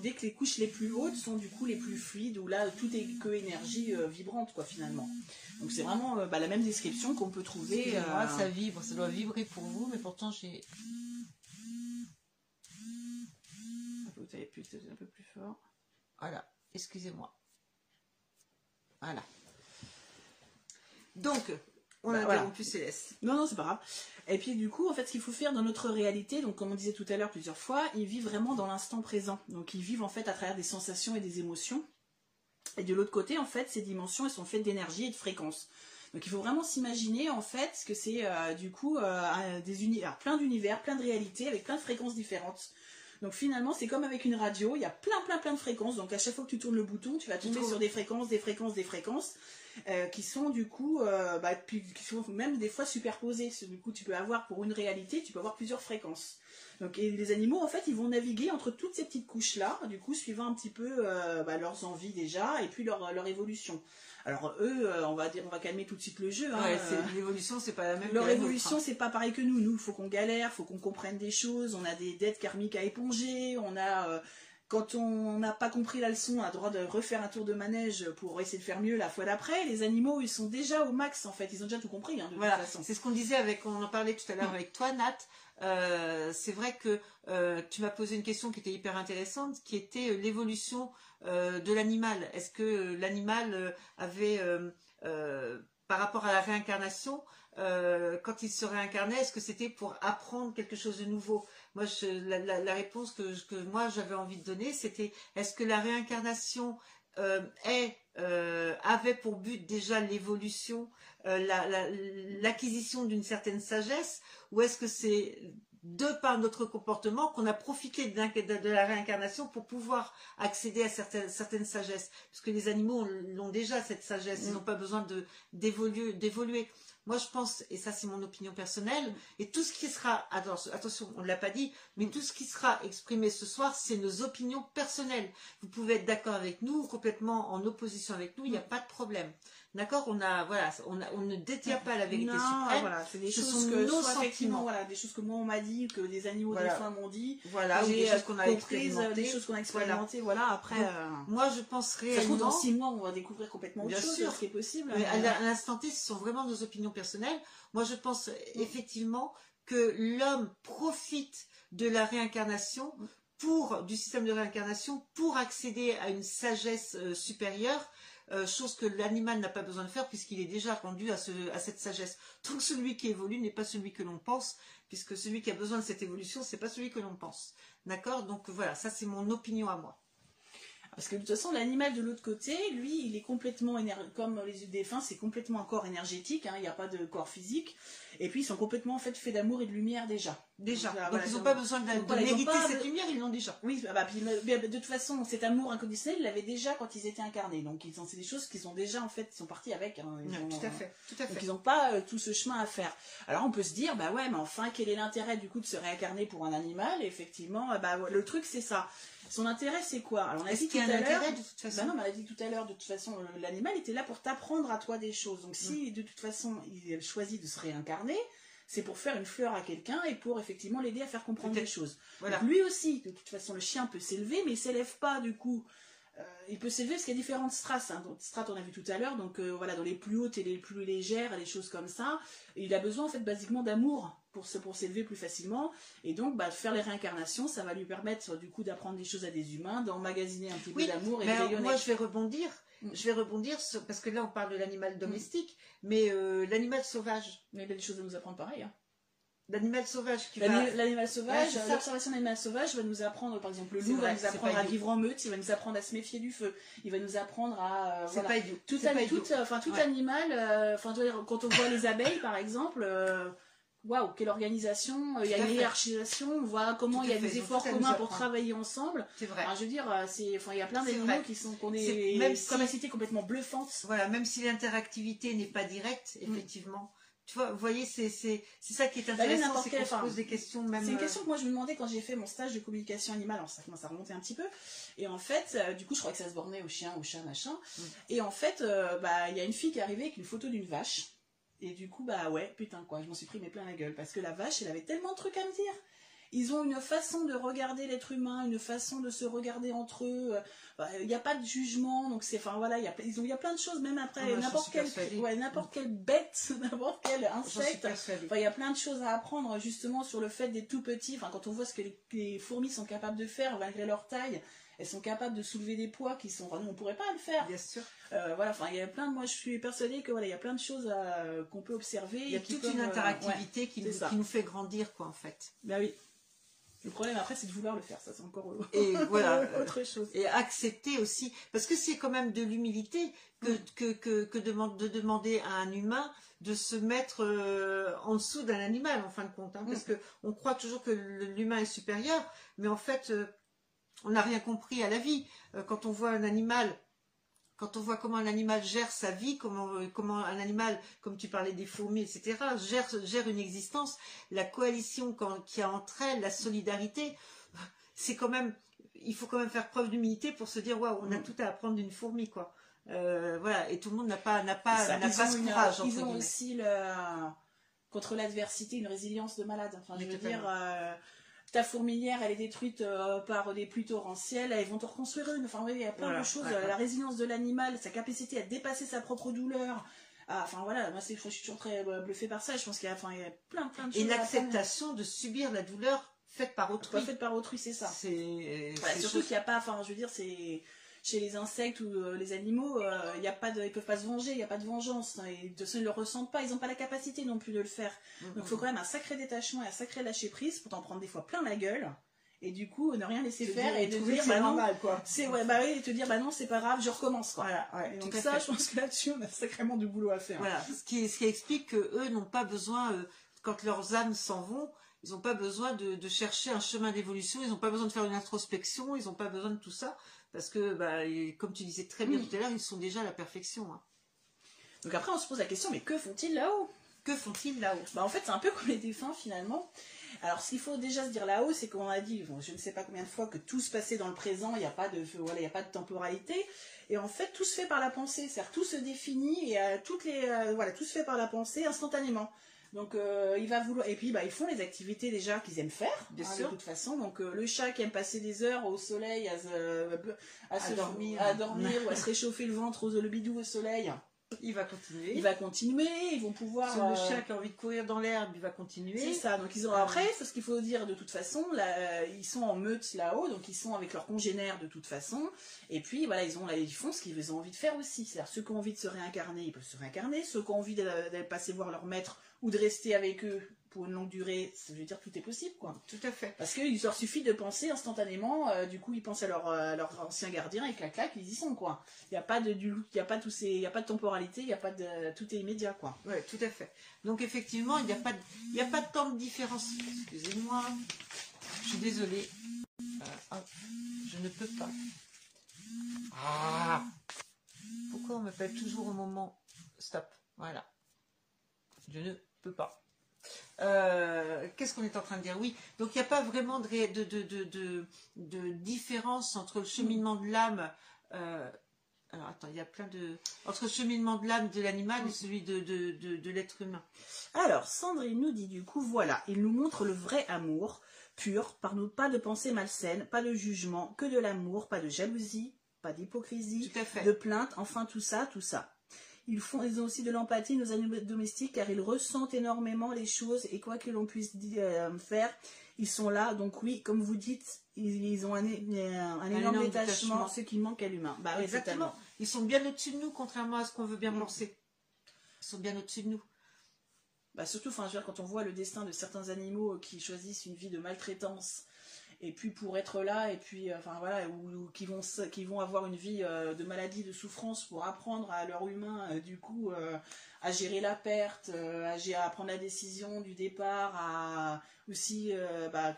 dès que les couches les plus hautes sont du coup les plus fluides, où là tout est que énergie vibrante quoi finalement. Donc c'est vraiment la même description qu'on peut trouver. Ça vibre, ça doit vibrer pour vous, mais pourtant j'ai... Vous avez pu un peu plus fort. Voilà, excusez-moi. Voilà. Donc, on a interrompu Céleste. Non, c'est pas grave. Et puis du coup, en fait, ce qu'il faut faire dans notre réalité, donc comme on disait tout à l'heure plusieurs fois, ils vivent vraiment dans l'instant présent. Donc ils vivent en fait à travers des sensations et des émotions. Et de l'autre côté, en fait, ces dimensions, elles sont faites d'énergie et de fréquence. Donc il faut vraiment s'imaginer en fait que c'est du coup plein d'univers, plein de réalités avec plein de fréquences différentes. Donc finalement, c'est comme avec une radio, il y a plein de fréquences. Donc à chaque fois que tu tournes le bouton, tu vas tomber sur des fréquences, qui sont du coup, qui sont même des fois superposées. Du coup, tu peux avoir pour une réalité, tu peux avoir plusieurs fréquences. Donc et les animaux, en fait, ils vont naviguer entre toutes ces petites couches-là, du coup, suivant un petit peu leurs envies déjà, et puis leur évolution. Alors eux, on va calmer tout de suite le jeu. L'évolution, c'est pas la même. Leur évolution, c'est pas pareil que nous. Nous, il faut qu'on galère, faut qu'on comprenne des choses. On a des dettes karmiques à éponger. On a, quand on n'a pas compris la leçon, on a le droit de refaire un tour de manège pour essayer de faire mieux la fois d'après. Les animaux, ils sont déjà au max en fait. Ils ont déjà tout compris. De toute façon. C'est ce qu'on disait on en parlait tout à l'heure avec toi, Nat. C'est vrai que tu m'as posé une question qui était hyper intéressante, qui était l'évolution de l'animal. Est-ce que l'animal avait, par rapport à la réincarnation, quand il se réincarnait, est-ce que c'était pour apprendre quelque chose de nouveau? Moi, la réponse que moi j'avais envie de donner, c'était est-ce que la réincarnation avait pour but déjà l'évolution, l'acquisition d'une certaine sagesse, ou est-ce que c'est de par notre comportement qu'on a profité de la réincarnation pour pouvoir accéder à certaines sagesses, parce que les animaux l'ont déjà cette sagesse, ils n'ont pas besoin d'évoluer. Moi je pense, et ça c'est mon opinion personnelle, et tout ce qui sera, attention on ne l'a pas dit, mais tout ce qui sera exprimé ce soir, c'est nos opinions personnelles. Vous pouvez être d'accord avec nous, ou complètement en opposition avec nous, il n'y a pas de problème. D'accord, on ne détient pas la vérité suprême. Voilà, c'est des choses sont que nos soit effectivement, sentiments. voilà, des choses que moi on m'a dit, que des animaux défunts m'ont dit, voilà, ou des choses qu'on a expérimentées, des choses qu'on a expérimentées, voilà. Après, donc, moi je pense ça réellement. se trouve dans 6 mois on va découvrir complètement autre chose, sûr, ce qui est possible. Mais à l'instant T, ce sont vraiment nos opinions personnelles. Moi je pense effectivement que l'homme profite de la réincarnation du système de réincarnation pour accéder à une sagesse supérieure. Chose que l'animal n'a pas besoin de faire puisqu'il est déjà rendu à cette sagesse. Donc celui qui évolue n'est pas celui que l'on pense, puisque celui qui a besoin de cette évolution, c'est pas celui que l'on pense. D'accord? Donc voilà, ça c'est mon opinion à moi. Parce que de toute façon, l'animal de l'autre côté, lui, il est complètement comme les défunts, c'est complètement un corps énergétique, hein, il n'y a pas de corps physique. Et puis ils sont complètement en fait faits d'amour et de lumière déjà. Donc ils n'ont pas besoin de mériter cette lumière, ils l'ont déjà. Oui, puis, de toute façon, cet amour inconditionnel, ils l'avaient déjà quand ils étaient incarnés. Donc c'est des choses qu'ils ont déjà en fait, ils sont partis avec. Hein, tout à fait. Donc ils n'ont pas tout ce chemin à faire. Alors on peut se dire, bah ouais, mais enfin, quel est l'intérêt du coup de se réincarner pour un animal? Et effectivement, le truc c'est ça. Son intérêt, c'est quoi? Alors, on a dit tout à l'heure. De toute façon. Non, mais on a dit tout à l'heure, de toute façon, l'animal était là pour t'apprendre à toi des choses. Donc, si de toute façon, il choisit de se réincarner, c'est pour faire une fleur à quelqu'un et pour effectivement l'aider à faire comprendre des choses. Voilà. Donc, lui aussi, de toute façon, le chien peut s'élever, mais il ne s'élève pas du coup. Il peut s'élever parce qu'il y a différentes strates. Hein. Donc, strates, on a vu tout à l'heure. Donc, voilà, dans les plus hautes et les plus légères, les choses comme ça. Et il a besoin, en fait, basiquement d'amour pour s'élever plus facilement. Et donc, faire les réincarnations, ça va lui permettre, du coup, d'apprendre des choses à des humains, d'emmagasiner un petit peu d'amour et de rayonner. Moi, je vais rebondir. Parce que là, on parle de l'animal domestique, mais l'animal sauvage. Mais il y a des choses à nous apprendre pareil. Hein. L'animal sauvage l'animal sauvage, l'observation de l'animal sauvage va nous apprendre, par exemple, le loup va nous apprendre à vivre en meute, il va nous apprendre à se méfier du feu, il va nous apprendre à tout animal, quand on voit les abeilles par exemple, waouh, quelle organisation, il y a une hiérarchisation, on voit comment il y a des efforts communs pour travailler ensemble. C'est vrai. Enfin, je veux dire, il y a plein d'animaux qui ont des capacités complètement bluffantes. Voilà, même si l'interactivité n'est pas directe, effectivement. Tu vois, vous voyez, c'est ça qui est intéressant, c'est qu'on se pose des questions même... C'est une question que moi je me demandais quand j'ai fait mon stage de communication animale, alors ça commence à remonter un petit peu, et en fait, du coup je crois que ça se bornait aux chiens, aux chats, machin, et en fait, il y a une fille qui est arrivée avec une photo d'une vache, et du coup, ouais, putain quoi, je m'en suis pris mais plein la gueule, parce que la vache, elle avait tellement de trucs à me dire. Ils ont une façon de regarder l'être humain, une façon de se regarder entre eux. Il n'y a pas de jugement, donc c'est, il y a plein de choses, même après n'importe quelle bête, n'importe quel insecte. Il y a plein de choses à apprendre justement sur le fait des tout petits. Quand on voit ce que les fourmis sont capables de faire malgré leur taille, elles sont capables de soulever des poids qui sont, nous on pourrait pas le faire. Bien sûr. Il y a plein de, moi je suis persuadée que il y a plein de choses qu'on peut observer. Il y a toute une interactivité qui nous fait grandir quoi en fait. Ben oui. Le problème après c'est de vouloir le faire, ça c'est encore et voilà, autre chose. Et accepter aussi, parce que c'est quand même de l'humilité que de demander à un humain de se mettre en dessous d'un animal en fin de compte, hein, parce qu'on croit toujours que l'humain est supérieur, mais en fait on n'a rien compris à la vie. Quand on voit un animal, quand on voit comment un animal gère sa vie, comment un animal, comme tu parlais des fourmis, etc., gère une existence, la coalition qu'il y a entre elles, la solidarité, c'est quand même, il faut quand même faire preuve d'humilité pour se dire, waouh, on a tout à apprendre d'une fourmi, quoi. Voilà, et tout le monde n'a pas ce courage. Ils ont aussi contre l'adversité une résilience de malade. Enfin, je veux dire. Ta fourmilière, elle est détruite par des pluies torrentielles, elles vont te reconstruire une. Enfin, il y a plein de choses. La résilience de l'animal, sa capacité à dépasser sa propre douleur. Moi, je suis toujours très bluffée par ça. Je pense qu'il y a plein de choses. Et l'acceptation de subir la douleur faite par autrui. Faite par autrui, c'est ça. Surtout qu'il n'y a pas, je veux dire, c'est... Chez les insectes ou les animaux, ils peuvent pas se venger, il n'y a pas de vengeance. Et de toute façon, ils ne le ressentent pas, ils n'ont pas la capacité non plus de le faire. Donc il faut quand même un sacré détachement et un sacré lâcher prise pour t'en prendre des fois plein la gueule. Et du coup, ne rien laisser faire et de dire c'est normal, quoi. Et te dire non, c'est pas grave, je recommence, quoi. Voilà, donc ça, je pense que là-dessus, on a sacrément du boulot à faire. Voilà, ce qui explique qu'eux n'ont pas besoin, quand leurs âmes s'en vont, ils n'ont pas besoin de chercher un chemin d'évolution, ils n'ont pas besoin de faire une introspection, ils n'ont pas besoin de tout ça. Parce que, comme tu disais très bien tout à l'heure, ils sont déjà à la perfection. Hein. Donc après, on se pose la question, mais que font-ils là-haut? Que font-ils là-haut? En fait, c'est un peu comme les défunts, finalement. Alors, ce qu'il faut déjà se dire là-haut, c'est qu'on a dit, bon, je ne sais pas combien de fois, que tout se passait dans le présent, il n'y a pas de, voilà, il n'y a pas de temporalité. Et en fait, tout se fait par la pensée, c'est-à-dire tout se définit et voilà, tout se fait par la pensée instantanément. Donc il va vouloir, et puis ils font les activités déjà qu'ils aiment faire, Bien sûr. de toute façon. Donc le chat qui aime passer des heures au soleil À dormir. ou à se réchauffer le ventre, le bidou au soleil, Il va continuer. il va continuer. Ils vont pouvoir. Sur le chat qui a envie de courir dans l'herbe, il va continuer. C'est ça. Donc ils ont après, c'est ce qu'il faut dire de toute façon. Là, ils sont en meute là-haut, donc ils sont avec leurs congénères de toute façon. Et puis voilà, ils font ce qu'ils ont envie de faire aussi. C'est-à-dire ceux qui ont envie de se réincarner, ils peuvent se réincarner. Ceux qui ont envie d'aller passer voir leur maître ou de rester avec eux pour une longue durée, je veux dire, tout est possible, quoi. Tout à fait. Parce qu'il leur suffit de penser instantanément, du coup, ils pensent à leur ancien gardien, et clac, clac, ils y sont, quoi. Il n'y a pas de temporalité, il n'y a pas de, tout est immédiat, quoi. Oui, tout à fait. Donc, effectivement, il n'y a pas de temps de différence. Excusez-moi. Je suis désolée. Je ne peux pas. Pourquoi on m'appelle toujours au moment... Stop. Voilà. Je ne peux pas. Qu'est-ce qu'on est en train de dire? Oui, donc il n'y a pas vraiment de différence entre le cheminement de l'âme. Alors attends, il y a plein de... Entre le cheminement de l'âme de l'animal et celui de l'être humain. Alors, Sandrine nous dit du coup, voilà, il nous montre le vrai amour, pur, par nous, pas de pensée malsaine, pas de jugement, que de l'amour, pas de jalousie, pas d'hypocrisie, de plainte, enfin tout ça, tout ça. Ils ont aussi de l'empathie, nos animaux domestiques, car ils ressentent énormément les choses et quoi que l'on puisse faire, ils sont là. Donc oui, comme vous dites, ils ont un énorme détachement, ce qui manque à l'humain. Bah, exactement. Ils sont bien au-dessus de nous, contrairement à ce qu'on veut bien penser. Ils sont bien au-dessus de nous. Bah, surtout, je veux dire, quand on voit le destin de certains animaux qui choisissent une vie de maltraitance, et puis pour être là, et puis voilà, ou qui vont avoir une vie de maladie, de souffrance pour apprendre à leur humain, du coup, à gérer la perte, à prendre la décision du départ, à aussi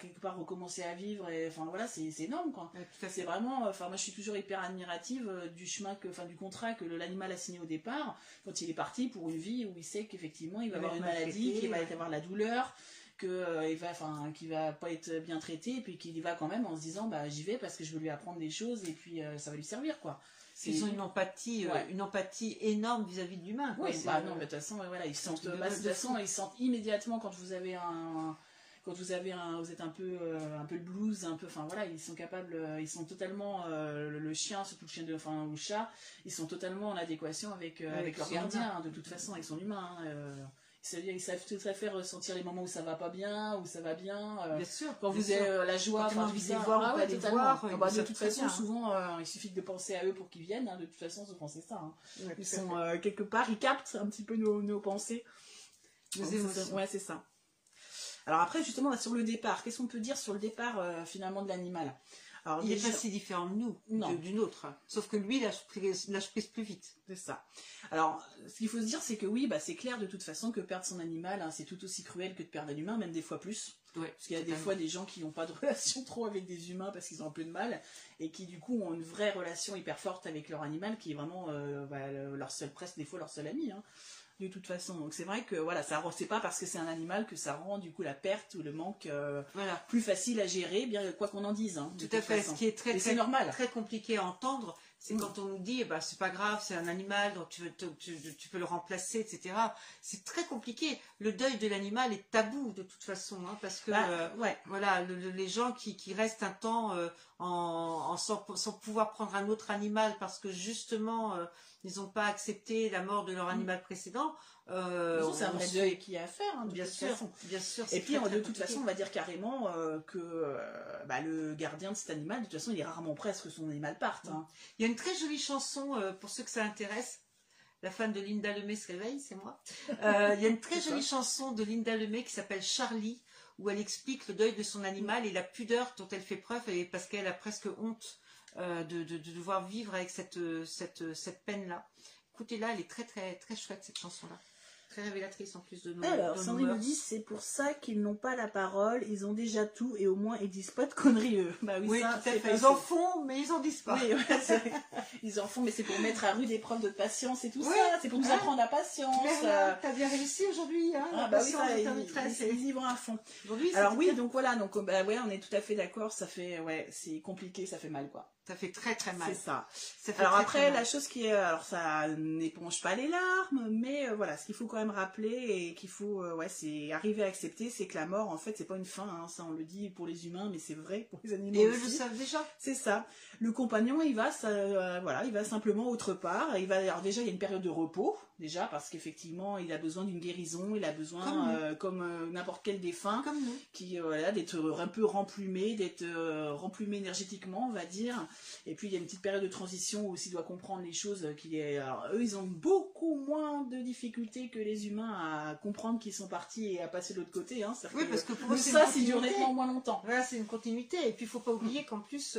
quelque part recommencer à vivre, et voilà, c'est énorme, quoi. Ouais, c'est vraiment, moi je suis toujours hyper admirative du chemin du contrat que l'animal a signé au départ, quand il est parti pour une vie où il sait qu'effectivement il va avoir une maladie, qu'il va avoir la douleur, qu'il va pas être bien traité, et puis qu'il y va quand même en se disant j'y vais parce que je veux lui apprendre des choses, et puis ça va lui servir, quoi. Ils ont une empathie énorme vis-à-vis de l'humain. Oui, non, mais de toute façon, voilà, ils sentent immédiatement quand vous avez vous êtes un peu le blues, un peu, voilà, ils sont capables, ils sont totalement, le chien, surtout le chien ou le chat, ils sont totalement en adéquation avec leur gardien, de toute façon, avec son humain. C'est-à-dire qu'ils savent tout à fait ressentir les moments où ça va pas bien, où ça va bien. Bien sûr. Quand vous avez la joie, quand vous allez voir, ou pas les voir. De toute façon, souvent, il suffit de penser à eux pour qu'ils viennent. De toute façon, souvent c'est ça. Ouais, ils sont quelque part, ils captent un petit peu nos pensées. Nos émotions. Ouais, c'est ça. Alors après, justement, sur le départ, qu'est-ce qu'on peut dire sur le départ finalement de l'animal? Alors, il n'est pas si différent de nous, d'une autre. Sauf que lui, lâche prise plus vite. C'est ça. Alors, ce qu'il faut se dire, c'est que oui, c'est clair de toute façon que perdre son animal, c'est tout aussi cruel que de perdre un humain, même des fois plus. Ouais, parce qu'il y a des fois des gens qui n'ont pas de relation trop avec des humains parce qu'ils ont un peu de mal, et qui du coup ont une vraie relation hyper forte avec leur animal, qui est vraiment leur seul, presque des fois leur seul ami. De toute façon, donc c'est vrai que voilà, c'est pas parce que c'est un animal que ça rend du coup la perte ou le manque plus facile à gérer, bien quoi qu'on en dise. Tout à fait. Ce qui est très normal, très compliqué à entendre, c'est quand on nous dit c'est pas grave, c'est un animal, donc tu peux le remplacer, etc. C'est très compliqué. Le deuil de l'animal est tabou de toute façon, parce que voilà, les gens qui restent un temps sans pouvoir prendre un autre animal parce que justement ils n'ont pas accepté la mort de leur animal précédent. C'est un vrai deuil qu'il y a à faire, bien sûr. Et puis de toute façon, on va dire carrément que le gardien de cet animal, de toute façon, il est rarement prêt à ce que son animal parte. Il y a une très jolie chanson pour ceux que ça intéresse. La fan de Linda Lemay se réveille, c'est moi. Il y a une très jolie chanson de Linda Lemay qui s'appelle Charlie, où elle explique le deuil de son animal et la pudeur dont elle fait preuve, parce qu'elle a presque honte de devoir vivre avec cette peine-là. Écoutez-la, elle est très très très chouette, cette chanson-là. très révélatrice en plus de nos. Alors, Sandrine nous dit, c'est pour ça qu'ils n'ont pas la parole, ils ont déjà tout et au moins ils disent pas de conneries eux. Bah oui, ça, tout à fait. Ils en font, mais ils en disent pas. Oui, ouais, ils en font, mais c'est pour mettre à rude épreuve de patience et tout ça. C'est pour nous apprendre la patience. T'as bien réussi aujourd'hui, hein. Ah bah oui, ils y vont à fond. Alors oui, donc voilà, donc bah ouais, on est tout à fait d'accord. Ça fait, ouais, c'est compliqué, ça fait mal quoi. Ça fait très très mal. C'est ça. Alors très, après, très la chose qui est, alors ça n'éponge pas les larmes, mais voilà, ce qu'il faut quand même rappeler et qu'il faut, ouais, c'est arriver à accepter, c'est que la mort, en fait, c'est pas une fin. Hein, ça, on le dit pour les humains, mais c'est vrai pour les animaux. Et eux aussi. le savent déjà. C'est ça. Le compagnon, il va, voilà, il va simplement autre part. Il va, alors déjà, il y a une période de repos, déjà, parce qu'effectivement, il a besoin d'une guérison, il a besoin, comme n'importe quel défunt, comme nous, qui, voilà, d'être un peu remplumé, d'être remplumé énergétiquement, on va dire. Et puis il y a une petite période de transition où il doit comprendre les choses alors, eux ils ont beaucoup moins de difficultés que les humains à comprendre qu'ils sont partis et à passer de l'autre côté. Hein. Oui, parce que pour eux ça dure nettement moins longtemps. Voilà, c'est une continuité. Et puis il faut pas oublier qu'en plus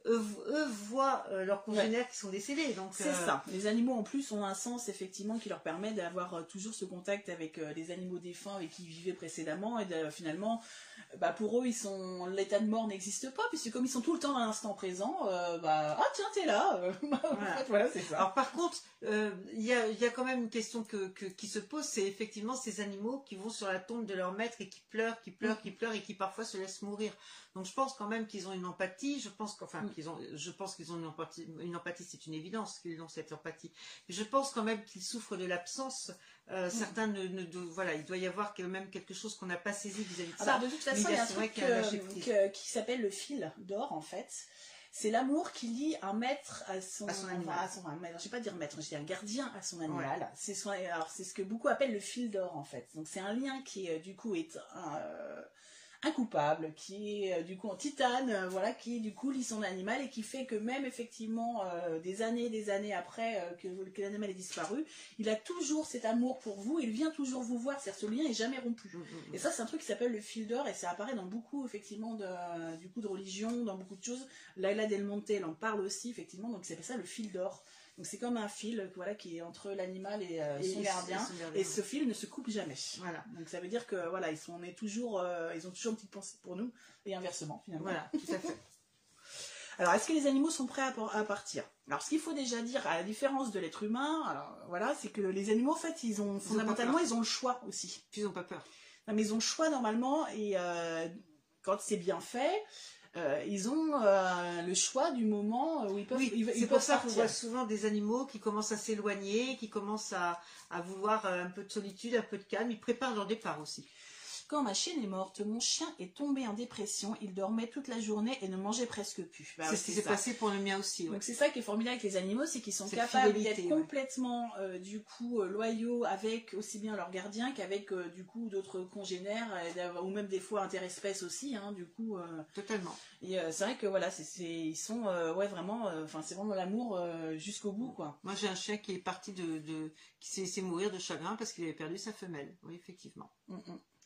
eux voient leurs congénères qui sont décédés. Donc c'est ça. Les animaux en plus ont un sens effectivement qui leur permet d'avoir toujours ce contact avec les animaux défunts avec qui ils vivaient précédemment et finalement bah pour eux l'état de mort n'existe pas puisque comme ils sont tout le temps à l'instant présent ah tiens t'es là voilà c'est ça. Alors par contre il y a quand même une question qui se pose, c'est effectivement ces animaux qui vont sur la tombe de leur maître et qui pleurent et qui parfois se laissent mourir. Donc je pense quand même qu'ils ont une empathie, je pense qu'ils ont une empathie, c'est une évidence qu'ils ont cette empathie. Mais je pense quand même qu'ils souffrent de l'absence. Certains voilà, il doit y avoir quand même quelque chose qu'on n'a pas saisi vis-à-vis de ça. Alors, de toute façon, il y a un truc qui s'appelle le fil d'or en fait. C'est l'amour qui lie un maître à son animal. Je vais pas dire maître, je dis un gardien à son animal. Ouais. Alors c'est ce que beaucoup appellent le fil d'or en fait. Donc c'est un lien qui du coup est incoupable, qui est du coup en titane, voilà, qui du coup lie son animal et qui fait que même effectivement des années après que l'animal est disparu, il a toujours cet amour pour vous, il vient toujours vous voir, c'est-à-dire ce lien est jamais rompu. Et ça c'est un truc qui s'appelle le fil d'or et ça apparaît dans beaucoup effectivement de religions, dans beaucoup de choses. Laila Del Monte elle en parle aussi effectivement, donc c'est ça le fil d'or. Donc c'est comme un fil voilà, qui est entre l'animal et son gardien. Et ce fil ne se coupe jamais. Voilà. Donc ça veut dire que voilà, ils ont toujours une petite pensée pour nous et inversement finalement. Voilà, tout à fait. Alors est-ce que les animaux sont prêts à partir? Alors ce qu'il faut déjà dire, à la différence de l'être humain, alors voilà, c'est que les animaux en fait fondamentalement ils ont le choix aussi. Ils n'ont pas peur. Non, mais ils ont le choix normalement et quand c'est bien fait. Ils ont le choix du moment où ils peuvent. Oui, c'est pour ça qu'on voit souvent des animaux qui commencent à s'éloigner, qui commencent à vouloir un peu de solitude, un peu de calme. Ils préparent leur départ aussi. Quand ma chienne est morte, mon chien est tombé en dépression. Il dormait toute la journée et ne mangeait presque plus. C'est ce qui s'est passé pour le mien aussi. Ouais. Donc c'est ça qui est formidable avec les animaux, c'est qu'ils sont capables d'être complètement du coup loyaux avec aussi bien leurs gardiens qu'avec du coup d'autres congénères ou même des fois interespèces aussi. Hein, du coup. Totalement. Et c'est vrai que voilà, ils sont vraiment, c'est vraiment l'amour jusqu'au bout quoi. Moi j'ai un chien qui est parti qui s'est laissé mourir de chagrin parce qu'il avait perdu sa femelle. Oui effectivement.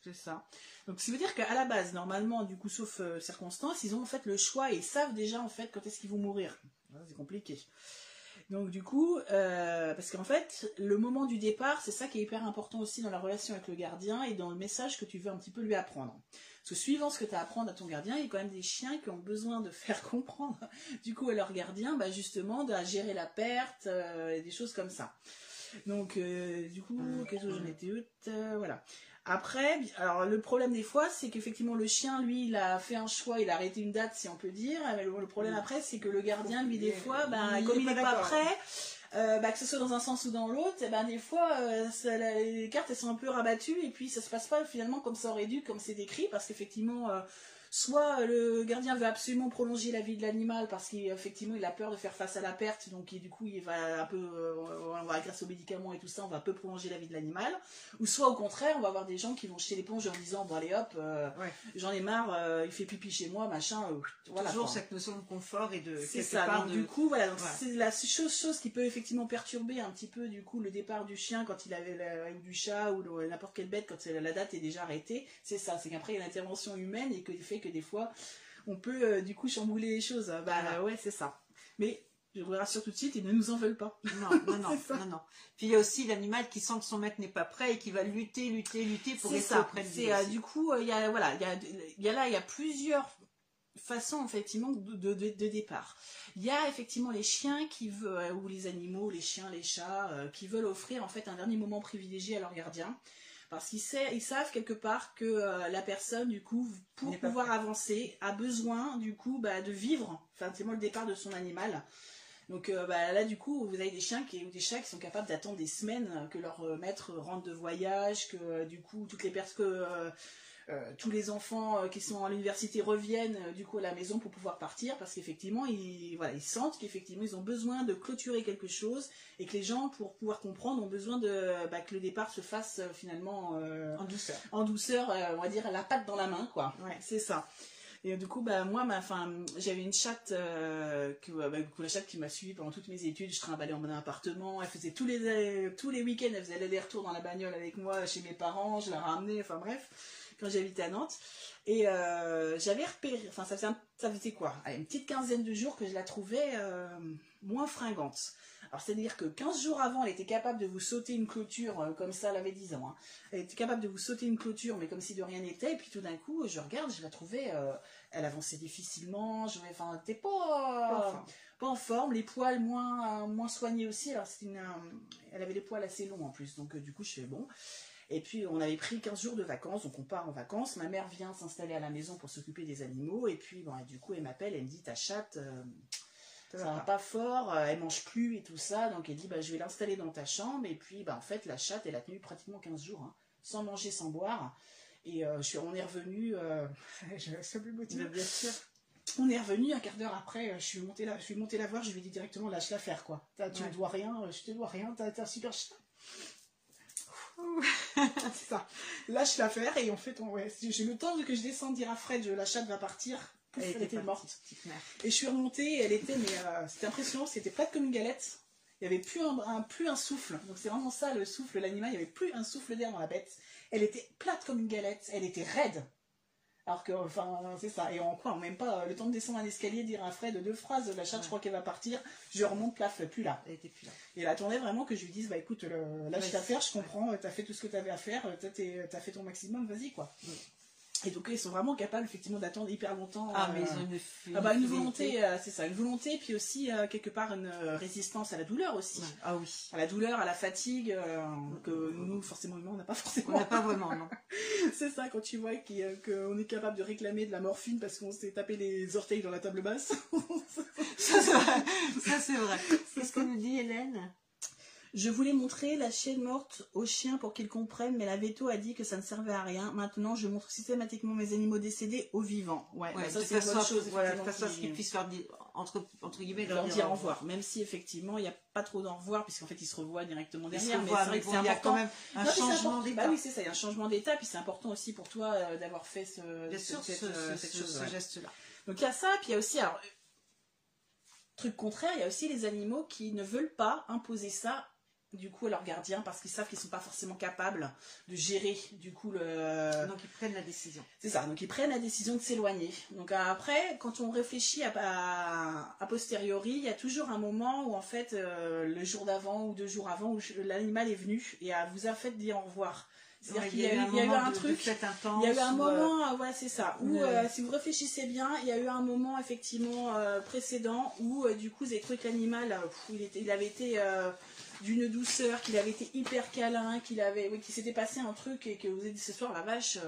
C'est ça. Donc, ça veut dire qu'à la base, normalement, du coup, sauf circonstances, ils ont en fait le choix et ils savent déjà en fait quand est-ce qu'ils vont mourir. C'est compliqué. Donc, du coup, parce qu'en fait, le moment du départ, c'est ça qui est hyper important aussi dans la relation avec le gardien et dans le message que tu veux un petit peu lui apprendre. Parce que suivant ce que tu as à apprendre à ton gardien, il y a quand même des chiens qui ont besoin de faire comprendre, du coup, à leur gardien, justement, de gérer la perte, et des choses comme ça. Donc, du coup, qu'est-ce que j'en étais voilà. Après, alors le problème des fois, c'est qu'effectivement le chien, lui, il a fait un choix, il a arrêté une date, si on peut dire. Mais le problème après, c'est que le gardien, lui, des fois, comme il n'est pas prêt, que ce soit dans un sens ou dans l'autre, des fois, les cartes, elles sont un peu rabattues et puis ça se passe pas finalement comme ça aurait dû, comme c'est décrit, parce qu'effectivement... soit le gardien veut absolument prolonger la vie de l'animal parce qu'effectivement il a peur de faire face à la perte, donc du coup il va un peu, grâce aux médicaments et tout ça, on va un peu prolonger la vie de l'animal, ou soit au contraire on va avoir des gens qui vont jeter l'éponge en disant bon allez hop, j'en ai marre, il fait pipi chez moi, machin, voilà. Toujours cette notion de confort et de c'est ça, donc du coup voilà, donc c'est la chose qui peut effectivement perturber un petit peu du coup le départ du chien quand il avait ou du chat ou n'importe quelle bête quand la date est déjà arrêtée, c'est ça, c'est qu'après il y a l'intervention humaine et que fait que des fois on peut du coup chambouler les choses. Ouais, c'est ça. Mais Je vous rassure tout de suite, ils ne nous en veulent pas. Non, non, non, non, non. Puis il y a aussi l'animal qui sent que son maître n'est pas prêt et qui va lutter, lutter, lutter pour rester auprès de lui. Du coup, il y a plusieurs façons effectivement de départ. Il y a effectivement les chiens qui veulent, ou les animaux, les chiens, les chats, qui veulent offrir en fait un dernier moment privilégié à leur gardien. Parce qu'ils savent quelque part que la personne, du coup, pour pouvoir avancer, a besoin, du coup, de vivre, enfin, c'est moi le départ de son animal. Donc là, du coup, vous avez des chiens ou des chats qui sont capables d'attendre des semaines que leur maître rentre de voyage, que du coup, tous les enfants qui sont à l'université reviennent du coup à la maison pour pouvoir partir, parce qu'effectivement, ils sentent qu'effectivement, ils ont besoin de clôturer quelque chose, et que les gens, pour pouvoir comprendre, ont besoin que le départ se fasse finalement en douceur. En douceur, on va dire la patte dans la main, quoi. Ouais. C'est ça. Et du coup, moi, j'avais une chatte, la chatte qui m'a suivie pendant toutes mes études. Je trimballais en mon appartement. Elle faisait tous les week-ends, elle faisait l'aller-retour dans la bagnole avec moi chez mes parents. Je la ramenais, enfin bref, quand j'habitais à Nantes. Et j'avais repéré, enfin ça faisait quoi? Une petite quinzaine de jours que je la trouvais moins fringante. Alors c'est-à-dire que 15 jours avant, elle était capable de vous sauter une clôture, comme ça, elle avait 10 ans. Hein. Elle était capable de vous sauter une clôture, mais comme si de rien n'était. Et puis tout d'un coup, je regarde, je la trouvais, elle avançait difficilement. Elle n'était pas en forme, les poils moins soignés aussi. Alors elle avait les poils assez longs en plus, donc du coup je fais bon. Et puis on avait pris 15 jours de vacances, donc on part en vacances. Ma mère vient s'installer à la maison pour s'occuper des animaux. Et puis du coup elle m'appelle, elle me dit ta chatte... ça va pas fort, elle mange plus et tout ça, donc elle dit je vais l'installer dans ta chambre. Et puis en fait la chatte elle a tenu pratiquement 15 jours, hein, sans manger, sans boire. Et on est revenu, je suis plus motivée. Bien sûr. On est revenu un quart d'heure après, je suis montée la voir, je lui ai dit directement lâche-la faire quoi. Tu ne dois rien, je te dois rien, t'as un super chat. C'est ça, lâche-la faire. Et en fait j'ai le temps que je descende dire à Fred la chatte va partir. Elle était morte. Et je suis remontée, elle était, c'était impressionnant, c'était plate comme une galette. Il n'y avait plus un souffle. Donc c'est vraiment ça le souffle, l'animal, il n'y avait plus un souffle d'air dans la bête. Elle était plate comme une galette, elle était raide. Alors que, c'est ça. Et en même pas le temps de descendre un escalier, dire à Fred 2 phrases, la chatte, je crois qu'elle va partir, je remonte, plaf, plus là. Elle était plus là. Et elle attendait vraiment que je lui dise, écoute, lâche la faire, je comprends, t'as fait tout ce que t'avais à faire, t'as fait ton maximum, vas-y, quoi. Et donc ils sont vraiment capables effectivement d'attendre hyper longtemps. Mais ils ont une volonté, c'est ça, une volonté, puis aussi quelque part une résistance à la douleur aussi. Ah oui. À la douleur, à la fatigue, que nous forcément on n'a pas forcément. On n'a pas vraiment, non. C'est ça, quand tu vois qu'on est capable de réclamer de la morphine parce qu'on s'est tapé les orteils dans la table basse. Ça c'est vrai. Ça c'est vrai. Qu'est-ce que nous dit Hélène? Je voulais montrer la chienne morte aux chiens pour qu'ils comprennent, mais la veto a dit que ça ne servait à rien. Maintenant, je montre systématiquement mes animaux décédés aux vivants. Ouais, ça c'est une bonne chose. Voilà, de façon à ce qu'ils puissent faire entre guillemets leur dire au revoir. Même si effectivement il n'y a pas trop d'au revoir, puisqu'en fait ils se revoient directement derrière. Mais c'est vrai qu'il y a quand même un changement d'état. Oui, c'est ça, il y a un changement d'état, puis c'est important aussi pour toi d'avoir fait ce geste-là. Donc il y a ça, puis il y a aussi, alors, truc contraire, il y a aussi les animaux qui ne veulent pas imposer ça du coup à leurs gardiens parce qu'ils savent qu'ils ne sont pas forcément capables de gérer du coup donc ils prennent la décision. C'est ça, donc ils prennent la décision de s'éloigner. Donc après, quand on réfléchit a posteriori, il y a toujours un moment où en fait le jour d'avant ou 2 jours avant où l'animal est venu et vous a fait dire au revoir. C'est-à-dire qu'il y a eu un truc, il y a eu un moment, c'est ça, où si vous réfléchissez bien, il y a eu un moment effectivement précédent où du coup vous avez trouvé que l'animal, il avait été d'une douceur, qu'il avait été hyper câlin, qu'il s'était passé un truc et que vous avez dit ce soir la vache.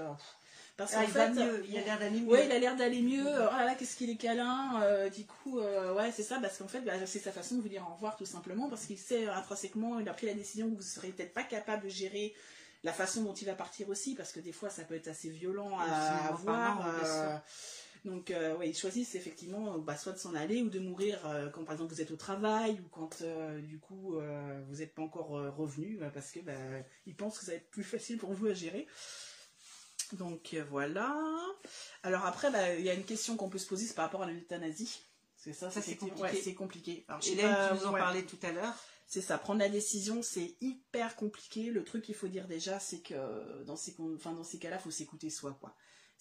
Parce qu'en fait, il a l'air d'aller mieux. Ouais, il a l'air d'aller mieux. Oh là là, qu'est-ce qu'il est câlin. Du coup, c'est ça, parce qu'en fait, c'est sa façon de vous dire au revoir tout simplement, parce qu'il sait intrinsèquement, il a pris la décision que vous ne serez peut-être pas capable de gérer la façon dont il va partir aussi, parce que des fois ça peut être assez violent à voir. Donc ils choisissent effectivement soit de s'en aller ou de mourir quand par exemple vous êtes au travail ou quand du coup vous n'êtes pas encore revenu parce que ils pensent que ça va être plus facile pour vous à gérer. Donc voilà. Alors après il y a une question qu'on peut se poser, c'est par rapport à l'euthanasie. C'est ça c'est compliqué. Ouais, c'est compliqué. Alors, Hélène, tu nous en parlais tout à l'heure. C'est ça, prendre la décision, c'est hyper compliqué. Le truc qu'il faut dire déjà, c'est que dans ces cas-là, il faut s'écouter soi, quoi.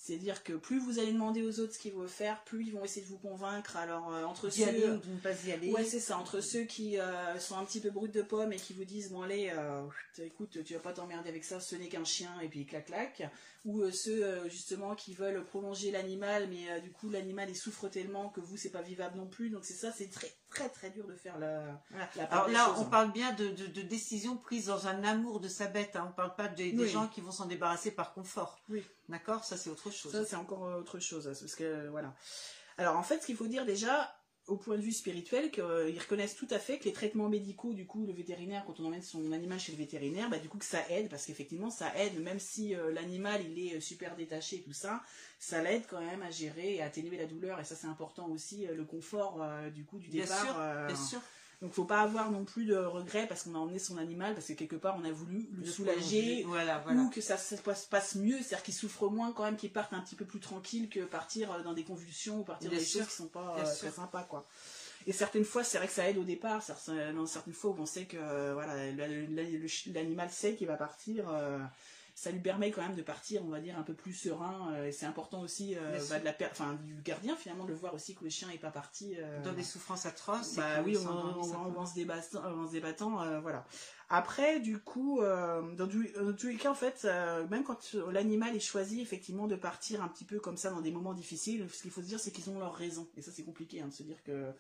C'est-à-dire que plus vous allez demander aux autres ce qu'ils vont faire, plus ils vont essayer de vous convaincre. Alors, entre d'y aller ou de ne pas y aller. Ouais, c'est ça. Entre ceux qui sont un petit peu bruts de pommes et qui vous disent, bon allez, écoute, tu vas pas t'emmerder avec ça, ce n'est qu'un chien, et puis clac clac. Ou ceux, justement, qui veulent prolonger l'animal, mais du coup, l'animal, il souffre tellement que vous, c'est pas vivable non plus. Donc c'est ça, c'est très, très, très dur de faire la part Alors des là, choses. on parle bien de décisions prises dans un amour de sa bête. Hein. On parle pas des gens qui vont s'en débarrasser par confort. Oui. D'accord, ça c'est autre chose. Ça c'est encore autre chose, parce que voilà. Alors en fait, ce qu'il faut dire déjà, au point de vue spirituel, qu'ils reconnaissent tout à fait que les traitements médicaux, du coup, le vétérinaire, quand on emmène son animal chez le vétérinaire, bah, du coup que ça aide, parce qu'effectivement ça aide, même si l'animal il est super détaché et tout ça, ça l'aide quand même à gérer et à atténuer la douleur, et ça c'est important aussi, le confort du coup du départ. Bien sûr. Donc faut pas avoir non plus de regrets parce qu'on a emmené son animal, parce que quelque part on a voulu le soulager, voilà. ou que ça se passe mieux, c'est-à-dire qu'il souffre moins quand même, qu'il parte un petit peu plus tranquille que partir dans des convulsions ou partir dans des choses qui sont pas très sympas, quoi. Et certaines fois c'est vrai que ça aide au départ, dans certaines fois où on sait que voilà, l'animal sait qu'il va partir, ça lui permet quand même de partir, on va dire, un peu plus serein, et c'est important aussi du gardien finalement de le voir aussi que le chien n'est pas parti dans des souffrances atroces. Bah oui, en se débattant, voilà. Après, du coup, dans tous les cas, en fait, même quand l'animal est choisi effectivement de partir un petit peu comme ça dans des moments difficiles, ce qu'il faut se dire, c'est qu'ils ont leur raison. Et ça, c'est compliqué, hein, de se dire que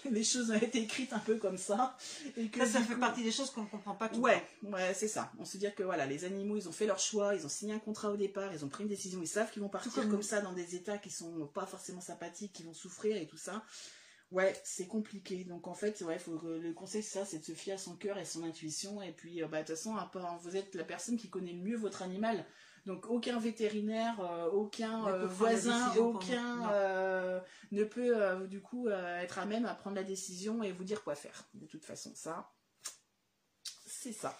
les choses ont été écrites un peu comme ça. Et que ça fait partie des choses qu'on ne comprend pas tout le temps. Ouais, c'est ça. On se dit que voilà, les animaux, ils ont fait leur choix, ils ont signé un contrat au départ, ils ont pris une décision, ils savent qu'ils vont partir comme ça dans des états qui sont pas forcément sympathiques, qui vont souffrir et tout ça. Ouais, c'est compliqué. Donc en fait, le conseil c'est ça, c'est de se fier à son cœur et son intuition. Et puis, de toute façon, vous êtes la personne qui connaît le mieux votre animal. Donc aucun vétérinaire, aucun voisin, aucun ne peut du coup être à même à prendre la décision et vous dire quoi faire. De toute façon, ça, c'est ça.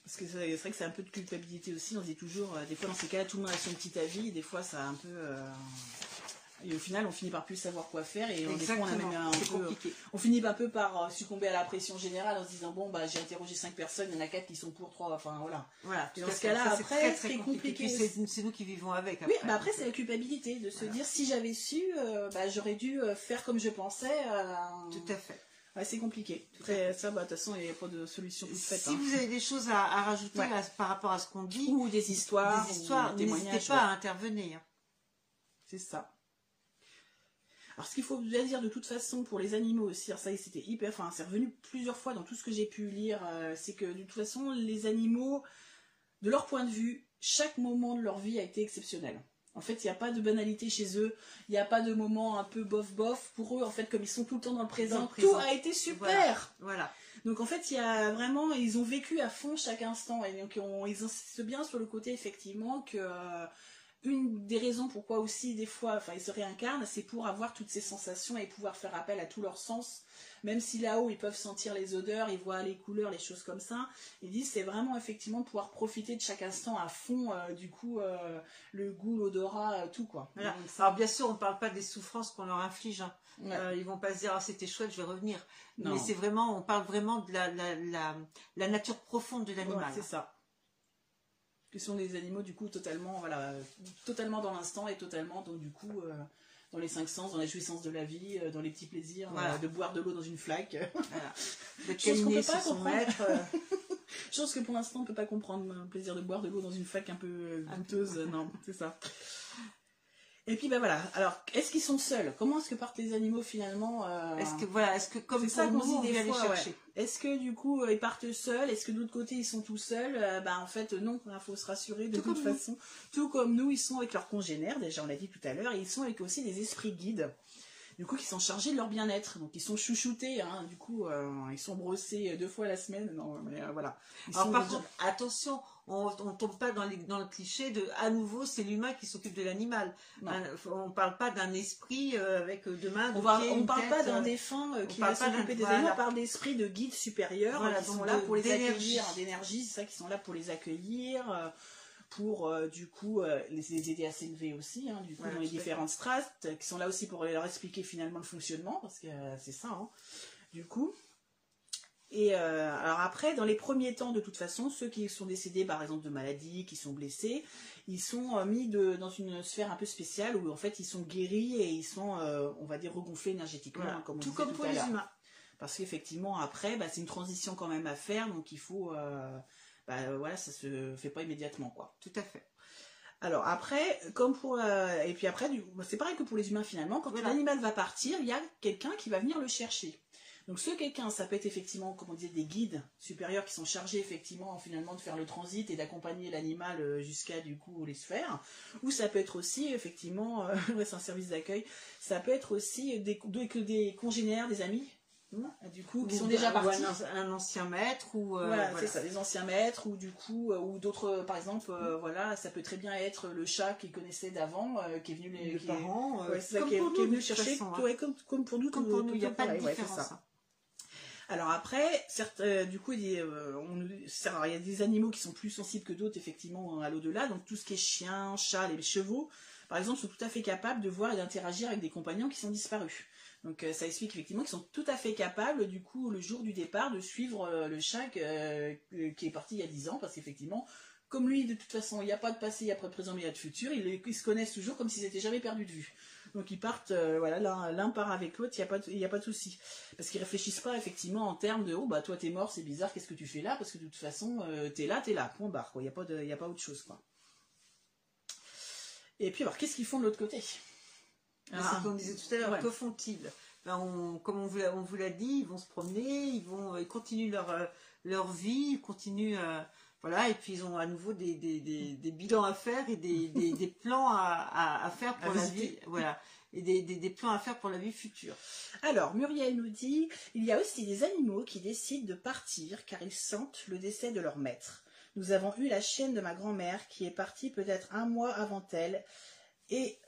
Parce que c'est vrai que c'est un peu de culpabilité aussi. On se dit toujours, des fois dans ces cas-là, tout le monde a son petit avis. Et des fois, ça a un peu... Et au final, on finit par plus savoir quoi faire, et des fois, on finit un peu par succomber à la pression générale en se disant bon bah j'ai interrogé 5 personnes, il y en a 4 qui sont pour, 3, enfin voilà. Et dans ce cas-là, après, c'est compliqué. C'est nous qui vivons avec. Après. Oui, bah après c'est la culpabilité de se dire si j'avais su, j'aurais dû faire comme je pensais. Tout à fait. Ouais, c'est compliqué. Ça, de toute façon, il n'y a pas de solution toute faite. Si vous avez des choses à rajouter par rapport à ce qu'on dit, ou des histoires, n'hésitez pas à intervenir. C'est ça. Alors ce qu'il faut bien dire de toute façon pour les animaux aussi, alors ça c'était c'est revenu plusieurs fois dans tout ce que j'ai pu lire, c'est que de toute façon les animaux, de leur point de vue, chaque moment de leur vie a été exceptionnel. En fait, il n'y a pas de banalité chez eux, il n'y a pas de moment un peu bof. Pour eux, en fait, comme ils sont tout le temps dans le présent, tout a été super. Voilà. Donc en fait, il y a vraiment, ils ont vécu à fond chaque instant, et donc ils insistent bien sur le côté effectivement que... une des raisons pourquoi aussi des fois ils se réincarnent, c'est pour avoir toutes ces sensations et pouvoir faire appel à tous leurs sens, même si là-haut ils peuvent sentir les odeurs, ils voient les couleurs, les choses comme ça. Ils disent c'est vraiment effectivement de pouvoir profiter de chaque instant à fond, le goût, l'odorat, tout quoi. Voilà. Donc, alors bien sûr on ne parle pas des souffrances qu'on leur inflige, hein. Ils vont pas se dire ah, c'était chouette je vais revenir, mais c'est vraiment, on parle vraiment de la nature profonde de l'animal. C'est ça. Ce sont des animaux du coup totalement dans l'instant, et totalement donc du coup dans les 5 sens, dans la jouissance de la vie, dans les petits plaisirs, de boire de l'eau dans une flaque, de câliner sur son maître. Chose que pour l'instant on peut pas comprendre, le plaisir de boire de l'eau dans une flaque un peu goûteuse. Non, c'est ça. Et puis voilà. Alors, est-ce qu'ils sont seuls? Comment est-ce que partent les animaux finalement? Est-ce que comme ça nous on vient les chercher? Est-ce que du coup ils partent seuls? Est-ce que de l'autre côté ils sont tout seuls? En fait non, il faut se rassurer de toute façon. Tout comme nous, ils sont avec leurs congénères, déjà on l'a dit tout à l'heure, et ils sont avec aussi des esprits guides. Du coup, qui sont chargés de leur bien-être, donc ils sont chouchoutés, hein, du coup, ils sont brossés 2 fois la semaine, non, mais voilà. Alors par contre, attention, on tombe pas dans le cliché de, à nouveau, c'est l'humain qui s'occupe de l'animal. On parle pas d'un esprit avec 2 mains, 2 pieds, on parle pas d'un défunt qui va s'occuper des animaux, on parle d'esprits de guides supérieurs qui sont là pour les accueillir, d'énergie, c'est ça, qui sont là pour les accueillir, pour du coup les aider à s'élever aussi, hein, du coup dans les différentes strates, qui sont là aussi pour leur expliquer finalement le fonctionnement, parce que c'est ça, hein, du coup. Et alors après, dans les premiers temps, de toute façon, ceux qui sont décédés, par exemple, de maladies, qui sont blessés, ils sont mis dans une sphère un peu spéciale où en fait ils sont guéris et ils sont, on va dire, regonflés énergétiquement, Voilà. hein, comme on Tout disait comme tout pour à les l'heure. humains. Parce qu'effectivement, après, c'est une transition quand même à faire, donc il faut, voilà, ça se fait pas immédiatement, quoi. Tout à fait. Alors après, et puis après, c'est pareil que pour les humains finalement, quand l'animal va partir, il y a quelqu'un qui va venir le chercher. Donc ce quelqu'un, ça peut être effectivement, comme on disait, des guides supérieurs qui sont chargés effectivement finalement de faire le transit et d'accompagner l'animal jusqu'à du coup les sphères, ou ça peut être aussi effectivement, c'est un service d'accueil, ça peut être aussi des congénères, des amis, du coup, qui sont déjà partis. Un ancien maître ou voilà, c'est ça, des anciens maîtres ou du coup ou d'autres, par exemple, voilà, ça peut très bien être le chat qu'ils connaissaient d'avant, qui est venu les parents, qui est venu chercher, comme pour nous, il n'y a pas de différence. Alors après, certes, du coup, il y a des animaux qui sont plus sensibles que d'autres, effectivement, à l'au-delà. Donc tout ce qui est chien, chat, les chevaux, par exemple, sont tout à fait capables de voir et d'interagir avec des compagnons qui sont disparus. Donc ça explique effectivement qu'ils sont tout à fait capables, du coup, le jour du départ, de suivre le chat qui est parti il y a 10 ans, parce qu'effectivement, comme lui, de toute façon, il n'y a pas de passé, il n'y a pas de présent, mais il y a de futur, ils se connaissent toujours comme s'ils n'étaient jamais perdus de vue. Donc ils partent, voilà, l'un part avec l'autre, il n'y a pas de souci. Parce qu'ils réfléchissent pas effectivement en termes de, oh bah toi t'es mort, c'est bizarre, qu'est-ce que tu fais là? Parce que de toute façon, t'es là, point barre, quoi. Il n'y a pas autre chose, quoi. Et puis alors, qu'est-ce qu'ils font de l'autre côté? C'est ce qu'on disait tout à l'heure, que font-ils? Comme on vous l'a dit, ils vont se promener, ils continuent leur vie, ils continuent, voilà, et puis ils ont à nouveau des bilans à faire et des plans à faire pour la vie, voilà, et des plans à faire pour la vie future. Alors, Muriel nous dit, il y a aussi des animaux qui décident de partir car ils sentent le décès de leur maître. Nous avons eu la chienne de ma grand-mère qui est partie peut-être 1 mois avant elle, et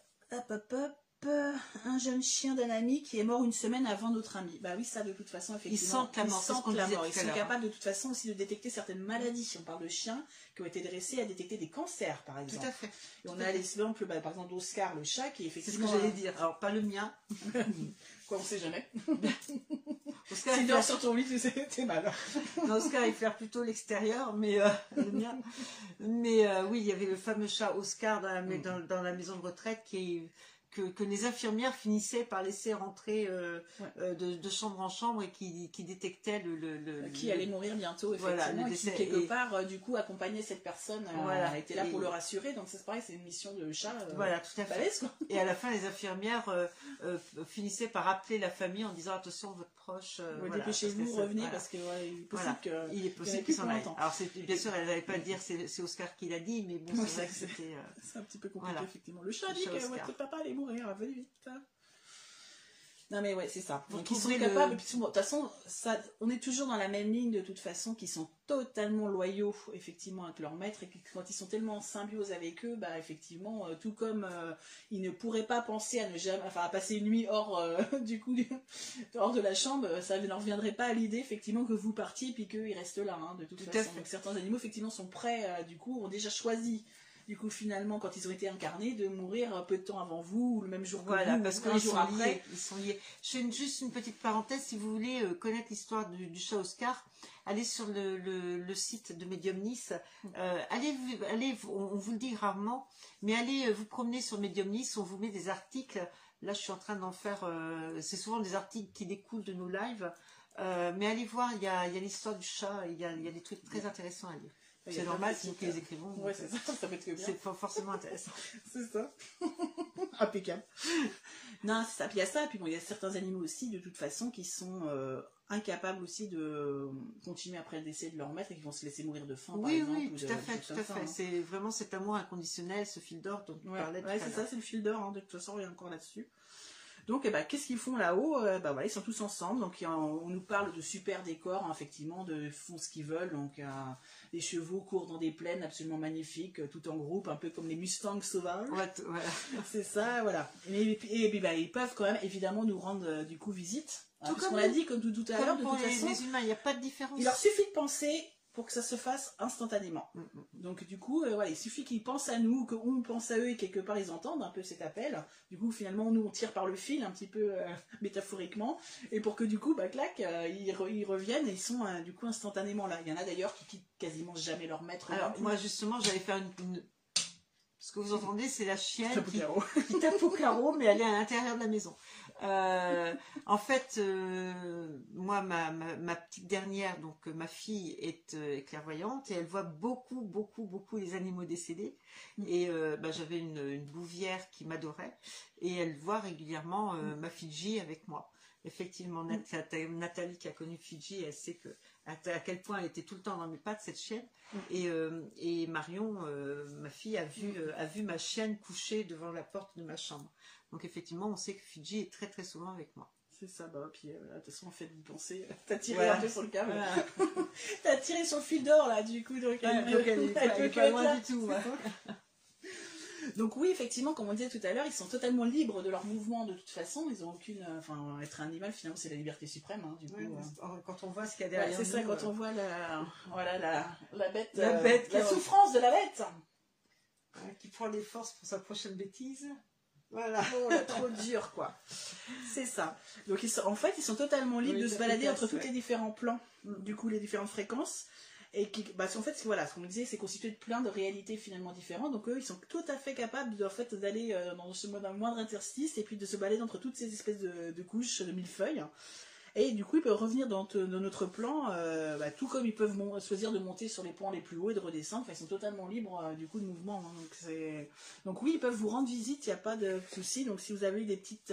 un jeune chien d'un ami qui est mort 1 semaine avant notre ami. Bah oui, ça de toute façon, effectivement. Ils sentent la mort. Ils sont capables de toute façon aussi de détecter certaines maladies. On parle de chiens qui ont été dressés à détecter des cancers, par exemple. Tout à fait. Et on a l'exemple, par exemple, d'Oscar le chat, qui est effectivement... C'est ce que j'allais dire. Alors, pas le mien. Quoi, on sait jamais. Oscar, s'il dort sur ton lit, t'es mal. Non, Oscar, il flaire plutôt l'extérieur, mais le mien. Mais oui, il y avait le fameux chat Oscar dans la maison de retraite que les infirmières finissaient par laisser rentrer de chambre en chambre et qui détectait qui allait mourir bientôt, effectivement, voilà, et qui quelque part du coup accompagnait cette personne, voilà, était là pour le rassurer, donc c'est pareil, c'est une mission de chat, voilà, tout à fait. Balèze, quoi. Et à la fin, les infirmières finissaient par appeler la famille en disant attention, votre proche, voilà, dépêchez-vous, revenez, voilà, parce que il est possible qu'il s'en aille. Alors bien sûr, elle n'allait pas dire c'est Oscar qui l'a dit, mais bon, c'est vrai que c'était c'est un petit peu compliqué, effectivement. Le chat dit que votre papa allait mourir, venez vite. Non mais ouais, c'est ça. Donc ils sont capables, et puis de toute façon, on est toujours dans la même ligne de toute façon, qui sont totalement loyaux effectivement avec leur maître, et puis quand ils sont tellement en symbiose avec eux, bah effectivement, tout comme ils ne pourraient pas penser à passer une nuit hors hors de la chambre, ça ne leur viendrait pas à l'idée effectivement que vous partiez puis qu'ils restent là, de toute façon. Donc certains animaux effectivement sont prêts, ont déjà choisi. Du coup, finalement, quand ils ont été incarnés, de mourir peu de temps avant vous, ou le même jour que vous, parce qu'un jour après. Ils sont liés. Je fais juste une petite parenthèse, si vous voulez connaître l'histoire du chat Oscar, allez sur le site de Mediumnis, allez, on vous le dit rarement, mais allez vous promener sur Mediumnis, on vous met des articles, là je suis en train d'en faire, c'est souvent des articles qui découlent de nos lives, mais allez voir, il y a l'histoire du chat, il y a des trucs très intéressants à lire. C'est normal, c'est nous qui les écrivons. Ouais, c'est ça peut être que bien. C'est forcément intéressant. C'est ça. Impeccable. Non, c'est ça. Puis il y a ça, puis bon, il y a certains animaux aussi, de toute façon, qui sont incapables aussi de continuer après le décès de leur maître et qui vont se laisser mourir de faim, par exemple. Oui, tout à fait. C'est vraiment cet amour inconditionnel, ce fil d'or dont tu parlais tout à l'heure. C'est ça, c'est le fil d'or, de toute façon, on est encore là-dessus. Donc, qu'est-ce qu'ils font là-haut? Voilà, ils sont tous ensemble. Donc, on nous parle de super décors, effectivement, de font ce qu'ils veulent. Donc, les chevaux courent dans des plaines absolument magnifiques, tout en groupe, un peu comme les Mustangs sauvages. Ouais. C'est ça, voilà. Et puis, ils peuvent quand même, évidemment, nous rendre du coup visite. Tout comme on l'a dit, comme tout à l'heure, de toute façon. Les humains, il n'y a pas de différence. Il leur suffit de penser. pour que ça se fasse instantanément. Donc du coup, voilà, il suffit qu'ils pensent à nous, qu'on pense à eux et quelque part ils entendent un peu cet appel. Du coup, finalement, nous on tire par le fil un petit peu métaphoriquement, et pour que du coup, bah clac, ils reviennent et ils sont du coup instantanément là. Il y en a d'ailleurs qui quittent quasiment jamais leur maître. Alors moi justement, j'allais faire ce que vous entendez, c'est la chienne qui qui tape au carreau, mais elle est à l'intérieur de la maison. En fait, moi, ma petite dernière, donc ma fille est clairvoyante et elle voit beaucoup les animaux décédés. Et j'avais une bouvière qui m'adorait et elle voit régulièrement ma Fidji avec moi. Effectivement, Nathalie qui a connu Fidji, elle sait à quel point elle était tout le temps dans mes pattes, cette chienne. Et Marion, ma fille, a vu ma chienne couchée devant la porte de ma chambre. Donc effectivement, on sait que Fidji est très souvent avec moi. C'est ça, puis de toute façon, en fait, vous pensez, t'as tiré un peu sur le câble. Voilà. T'as tiré sur le fil d'or, là, du coup, donc elle peut pas loin du tout. Donc oui, effectivement, comme on disait tout à l'heure, ils sont totalement libres de leur mouvement de toute façon. Ils ont aucune... Enfin, être un animal, finalement, c'est la liberté suprême. Hein, du coup, quand on voit ce qu'il y a derrière c'est ça, quand on voit la bête, la souffrance de la bête. Qui prend les forces pour sa prochaine bêtise. Voilà. Oh là, trop dur, quoi. C'est ça. Donc, en fait, ils sont totalement libres de se balader entre tous les différents plans, du coup, les différentes fréquences. Et en fait, voilà, ce qu'on disait, c'est constitué de plein de réalités finalement différentes. Donc eux, ils sont tout à fait capables d'aller dans un moindre interstice et puis de se balader entre toutes ces espèces de couches de millefeuilles. Et du coup, ils peuvent revenir dans notre plan, tout comme ils peuvent choisir de monter sur les points les plus hauts et de redescendre. Enfin, ils sont totalement libres du coup de mouvement. Hein. Donc oui, ils peuvent vous rendre visite, il n'y a pas de souci. Donc si vous avez des petites...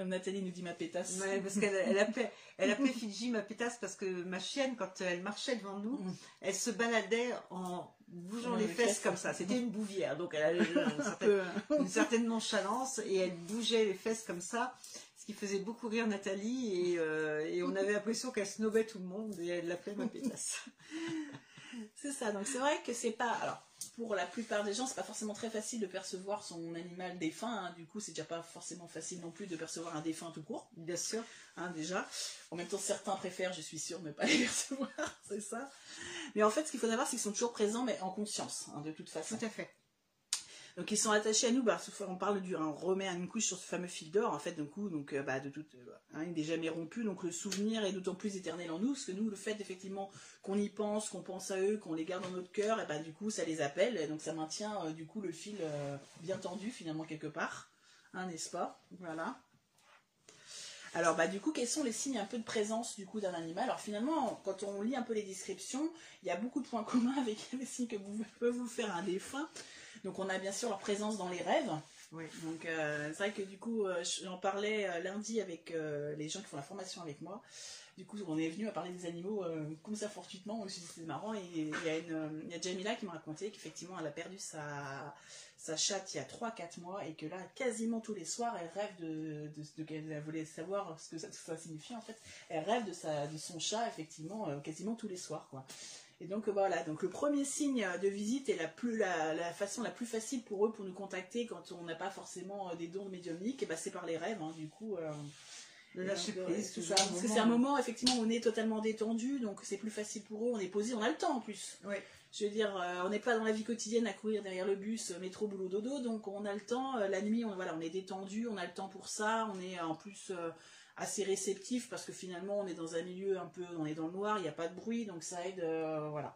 Nathalie nous dit ma pétasse. Ouais, parce qu'elle appelait Fidji ma pétasse parce que ma chienne, quand elle marchait devant nous, elle se baladait en bougeant les fesses comme ça. C'était une bouvière, donc elle avait une certaine nonchalance et elle bougeait les fesses comme ça, ce qui faisait beaucoup rire Nathalie et on avait l'impression qu'elle snobait tout le monde et elle l'appelait ma pétasse. C'est ça, donc c'est vrai que c'est pas... Alors, pour la plupart des gens, c'est pas forcément très facile de percevoir son animal défunt, hein. Du coup, c'est déjà pas forcément facile non plus de percevoir un défunt tout court. Bien sûr. Hein, déjà. En même temps, certains préfèrent, je suis sûre, ne pas les percevoir, c'est ça. Mais en fait, ce qu'il faut savoir, c'est qu'ils sont toujours présents, mais en conscience, hein, de toute façon. Tout à fait. Donc ils sont attachés à nous, on parle on remet une couche sur ce fameux fil d'or, en fait, d'un coup, donc il n'est jamais rompu, donc le souvenir est d'autant plus éternel en nous, parce que nous, le fait effectivement qu'on y pense, qu'on pense à eux, qu'on les garde dans notre cœur, et du coup ça les appelle, et donc ça maintient du coup le fil bien tendu finalement quelque part, hein, n'est-ce pas? Voilà. Alors du coup, quels sont les signes un peu de présence du coup d'un animal? Alors finalement, quand on lit un peu les descriptions, il y a beaucoup de points communs avec les signes que peut vous faire un défunt. Donc on a bien sûr leur présence dans les rêves. Oui. Donc c'est vrai que du coup j'en parlais lundi avec les gens qui font la formation avec moi. Du coup on est venu à parler des animaux comme ça fortuitement. Je me suis dit c'était marrant et il y a Jamila qui me racontait qu'effectivement elle a perdu sa chatte il y a 3-4 mois et que là quasiment tous les soirs elle rêve elle voulait savoir ce que ça signifiait en fait. Elle rêve de son chat effectivement quasiment tous les soirs quoi. Et donc voilà, donc le premier signe de visite est la façon la plus facile pour eux pour nous contacter quand on n'a pas forcément des dons médiumniques, et c'est par les rêves, hein, du coup. Le lâcher prise, tout ça. Parce que c'est un moment effectivement où on est totalement détendu, donc c'est plus facile pour eux, on est posé, on a le temps en plus. Oui. Je veux dire, on n'est pas dans la vie quotidienne à courir derrière le bus, métro, boulot, dodo, donc on a le temps, la nuit, on est détendu, on a le temps pour ça, on est en plus... assez réceptif parce que finalement on est dans un milieu on est dans le noir, il n'y a pas de bruit, donc ça aide, voilà.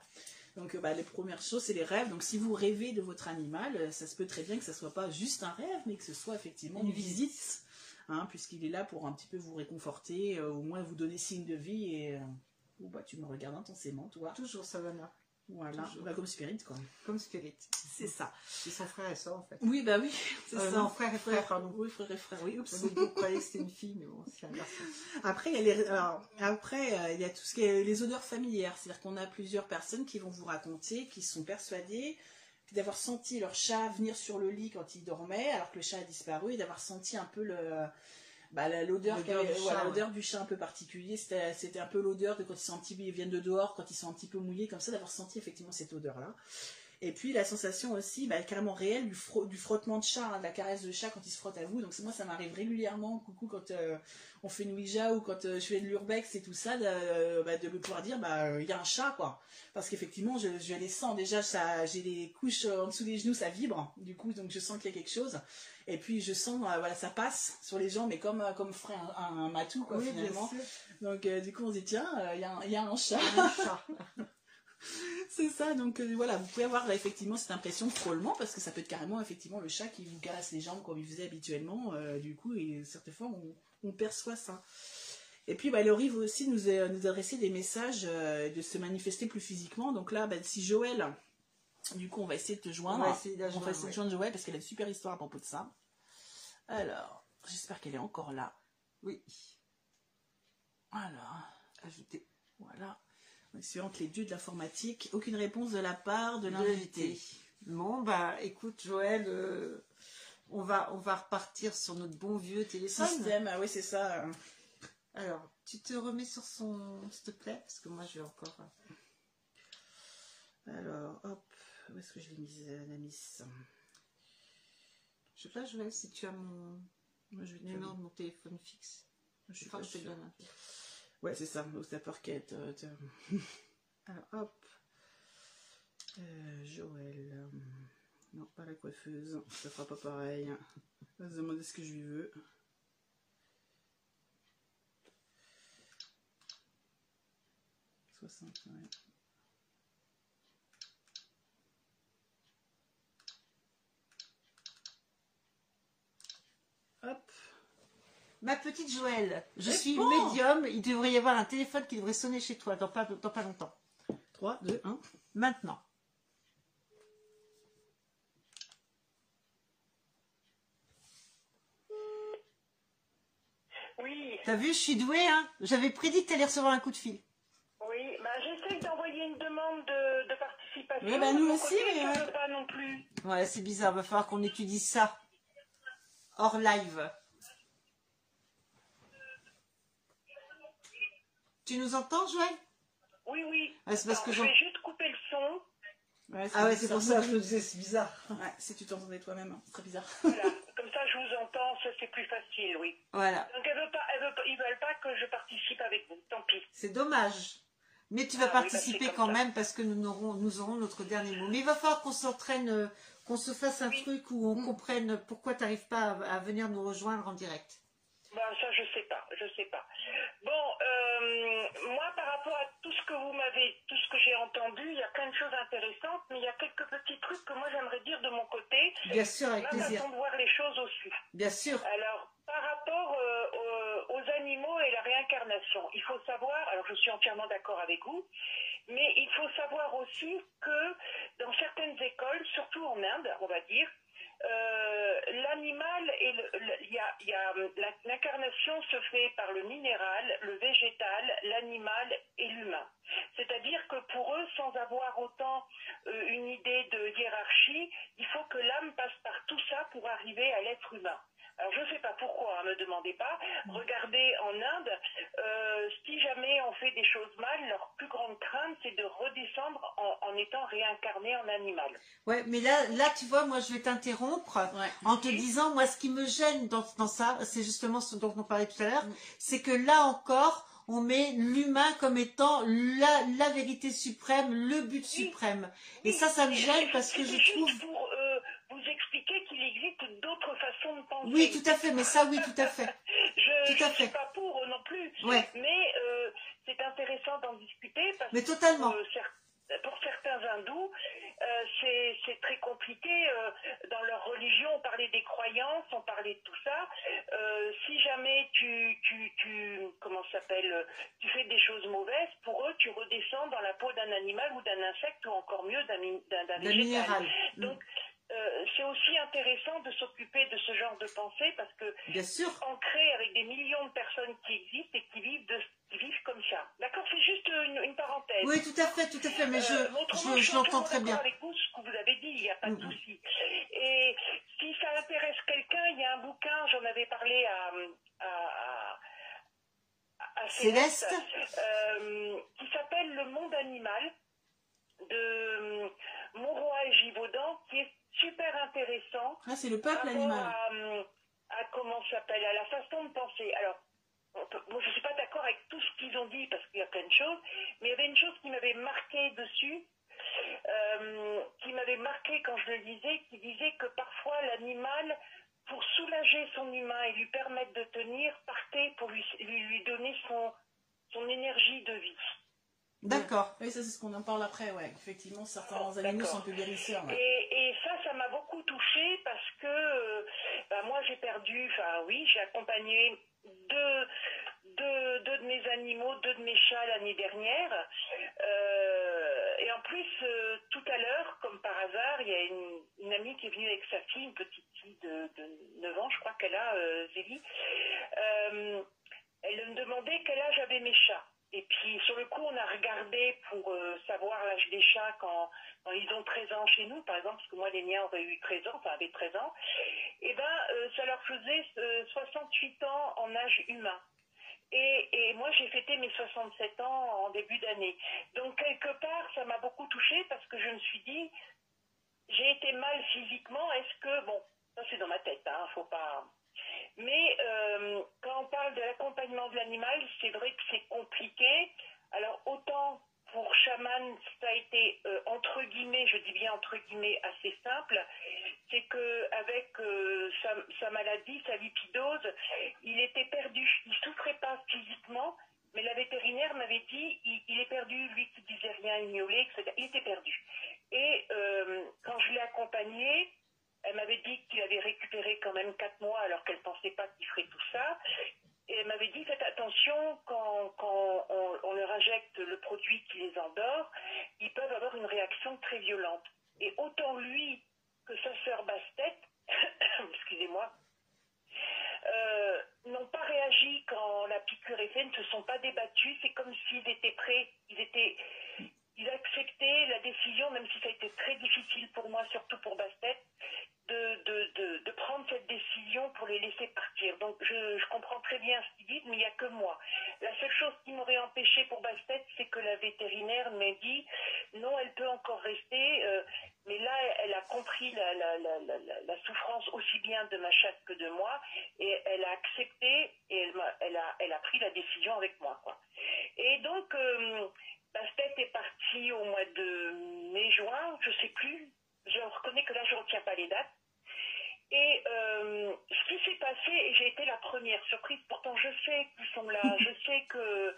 Donc les premières choses c'est les rêves, donc si vous rêvez de votre animal, ça se peut très bien que ça soit pas juste un rêve, mais que ce soit effectivement une visite, hein, puisqu'il est là pour un petit peu vous réconforter, au moins vous donner signe de vie et... tu me regardes intensément, toi. Toujours, Savannah. Voilà, comme Spirit quoi. Comme Spirit. C'est ça. C'est son frère et soeur en fait. Oui, oui, c'est ça. Non, frère et frère, pardon. Oui, frère et frère, oui. Vous croyez que c'était une fille, mais bon, c'est un garçon. Après, il y a tout ce qui est les odeurs familières. C'est-à-dire qu'on a plusieurs personnes qui vont vous raconter, qui sont persuadées d'avoir senti leur chat venir sur le lit quand il dormait, alors que le chat a disparu, et d'avoir senti un peu l'odeur du chat un peu particulier, c'était un peu l'odeur de quand ils viennent de dehors, quand ils sont un petit peu mouillés comme ça, d'avoir senti effectivement cette odeur là. Et puis la sensation aussi, carrément réelle, du frottement de chat, hein, de la caresse de chat quand il se frotte à vous. Donc moi, ça m'arrive régulièrement, coucou, quand on fait une Ouija ou quand je fais de l'urbex et tout ça, de pouvoir dire, il y a un chat, quoi. Parce qu'effectivement, je les sens déjà, j'ai les couches en dessous des genoux, ça vibre, du coup, donc je sens qu'il y a quelque chose. Et puis je sens, voilà, ça passe sur les gens, mais comme ferait un matou, quoi, Oui, finalement. Donc du coup, on se dit, tiens, il y a un chat. Un chat. C'est ça, donc voilà, vous pouvez avoir effectivement cette impression de frôlement, parce que ça peut être carrément effectivement le chat qui vous caresse les jambes comme il faisait habituellement, du coup, et certaines fois on perçoit ça. Et puis il arrive aussi de nous adresser des messages, de se manifester plus physiquement. Donc là, si Joël, du coup on va essayer de te joindre, on va essayer de joindre Joël, parce qu'elle a une super histoire à propos de ça. Alors, j'espère qu'elle est encore là. Oui. Alors, ajouter. Voilà. Suivant les dieux de l'informatique, aucune réponse de la part de l'invité. Bon, écoute, Joël, on va repartir sur notre bon vieux téléphone. Système, oui, c'est ça. Alors, tu te remets sur son, s'il te plaît, parce que moi, je vais encore... Alors, hop, où est-ce que je l'ai mise, Namis? Je sais pas, Joël, si tu as mon numéro de mon téléphone fixe. Je crois que je te donne un peu. Ouais, c'est ça, au Stapperquette. Alors, hop. Joël. Non, pas la coiffeuse. Ça fera pas pareil. On va se demander ce que je lui veux. Ouais. Hop. Ma petite Joël, je suis bon. médium, il devrait y avoir un téléphone qui devrait sonner chez toi dans pas longtemps. 3, 2, 1. Maintenant. Oui. T'as vu, je suis douée, hein. J'avais prédit que t'allais recevoir un coup de fil. Oui, j'essaie d'envoyer une demande de participation. Oui, nous aussi, mais je ne veux pas non plus. Ouais, c'est bizarre, va falloir qu'on étudie ça. Hors live. Tu nous entends, Joël? Oui, oui. Ah, c'est parce que je vais juste couper le son. Ouais, c'est pour ça que je me disais, c'est bizarre. Ouais, si tu t'entendais toi-même, c'est très bizarre. Voilà, comme ça je vous entends, ça c'est plus facile, oui. Voilà. Donc ils veulent pas que je participe avec vous, tant pis. C'est dommage. Mais tu vas participer quand même parce que nous aurons notre dernier mot. Mais il va falloir qu'on s'entraîne, qu'on se fasse un truc où on comprenne pourquoi tu n'arrives pas à venir nous rejoindre en direct. Ça je sais pas. Bon, moi par rapport à tout ce que j'ai entendu, il y a plein de choses intéressantes, mais il y a quelques petits trucs que moi j'aimerais dire de mon côté. Bien sûr, avec plaisir. Ma façon de voir les choses aussi. Bien sûr. Alors, par rapport aux animaux et la réincarnation, il faut savoir, alors je suis entièrement d'accord avec vous, mais il faut savoir aussi que dans certaines écoles, surtout en Inde, on va dire, l'animal et l'incarnation se fait par le minéral, le végétal, l'animal et l'humain. C'est-à-dire que pour eux, sans avoir autant une idée de hiérarchie, il faut que l'âme passe par tout ça pour arriver à l'être humain. Alors je ne sais pas pourquoi, ne me demandez pas. Regardez en Inde, si jamais on fait des choses mal, leur plus grande crainte, c'est de redescendre en étant réincarné en animal. Ouais, mais là, tu vois, moi, je vais t'interrompre en te disant, moi, ce qui me gêne dans ça, c'est justement ce dont on parlait tout à l'heure, c'est que là encore, on met l'humain comme étant la vérité suprême, le but suprême. Et ça me gêne parce que je trouve... Juste pour vous expliquer qu'il existe d'autres façons de penser. Oui, tout à fait, mais ça, oui, tout à fait. Je ne suis pas pour non plus, mais c'est intéressant d'en discuter parce que pour certains hindous, c'est très compliqué. Dans leur religion, on parlait des croyances, on parlait de tout ça. Si jamais tu fais des choses mauvaises, pour eux, tu redescends dans la peau d'un animal ou d'un insecte ou encore mieux d'un végétal. Donc, c'est aussi intéressant de s'occuper de ce genre de pensée parce que c'est ancré avec des millions de personnes qui existent et qui vivent comme ça. D'accord, c'est juste une parenthèse. Oui, tout à fait, mais je l'entends très bien. Avec vous, ce que vous avez dit, il n'y a pas de souci. Et si ça intéresse quelqu'un, il y a un bouquin, j'en avais parlé à Céleste, qui s'appelle Le monde animal de Mauroy et Givaudan, qui est super intéressant. Ah, c'est le peuple par animal. rapport à comment ça s'appelle, à la façon de penser. Alors, moi, je ne suis pas d'accord avec tout ce qu'ils ont dit, parce qu'il y a plein de choses, mais il y avait une chose qui m'avait marqué dessus, qui m'avait marqué quand je le lisais, qui disait que parfois l'animal, pour soulager son humain et lui permettre de tenir, partait pour lui donner son énergie de vie. D'accord. Oui, ça c'est ce qu'on en parle après, ouais. Effectivement, certains Bon, animaux d'accord. sont un peu guérisseurs. Ouais. Et ça m'a beaucoup touchée parce que moi j'ai perdu, enfin oui, j'ai accompagné deux de mes animaux, 2 de mes chats l'année dernière. Et en plus, tout à l'heure, comme par hasard, il y a une amie qui est venue avec sa fille, une petite fille de 9 ans, je crois qu'elle a, Zélie. Elle me demandait quel âge avaient mes chats. Et puis, sur le coup, on a regardé pour savoir l'âge des chats quand ils ont 13 ans chez nous, par exemple, parce que moi, les miens auraient eu 13 ans, enfin, avaient 13 ans. Et ça leur faisait 68 ans en âge humain. Et moi, j'ai fêté mes 67 ans en début d'année. Donc, quelque part, ça m'a beaucoup touchée parce que je me suis dit, j'ai été mal physiquement, est-ce que, bon, ça c'est dans ma tête, hein, faut pas... Mais quand on parle de l'accompagnement de l'animal, c'est vrai que c'est compliqué. Alors, autant pour Shaman, ça a été, entre guillemets, je dis bien entre guillemets, assez simple. C'est qu'avec sa maladie, sa lipidose, il était perdu. Il ne souffrait pas physiquement, mais la vétérinaire m'avait dit, il est perdu, lui qui disait rien, il miaulait, etc. Il était perdu. Et quand je l'ai accompagné, elle m'avait dit qu'il avait récupéré quand même 4 mois alors qu'elle ne pensait pas qu'il ferait tout ça. Et elle m'avait dit, faites attention, quand on leur injecte le produit qui les endort, ils peuvent avoir une réaction très violente. Et autant lui que sa sœur Bastet, excusez-moi, n'ont pas réagi quand la piqûre est faite, ne se sont pas débattus. C'est comme s'ils étaient prêts, ils acceptaient la décision, même si ça a été très difficile pour moi, surtout pour Bastet, de prendre cette décision pour les laisser partir. Donc je comprends très bien ce qu'ils disent, mais il n'y a que moi. La seule chose qui m'aurait empêché pour Bastet, c'est que la vétérinaire m'a dit non, elle peut encore rester, mais là elle a compris la souffrance aussi bien de ma chatte que de moi, et elle a accepté et elle a pris la décision avec moi, quoi. Et donc Bastet est partie au mois de mai-juin, je sais plus. Je reconnais que là, je ne retiens pas les dates. Et ce qui s'est passé, et j'ai été la première surprise, pourtant je sais qu'ils sont là, je sais que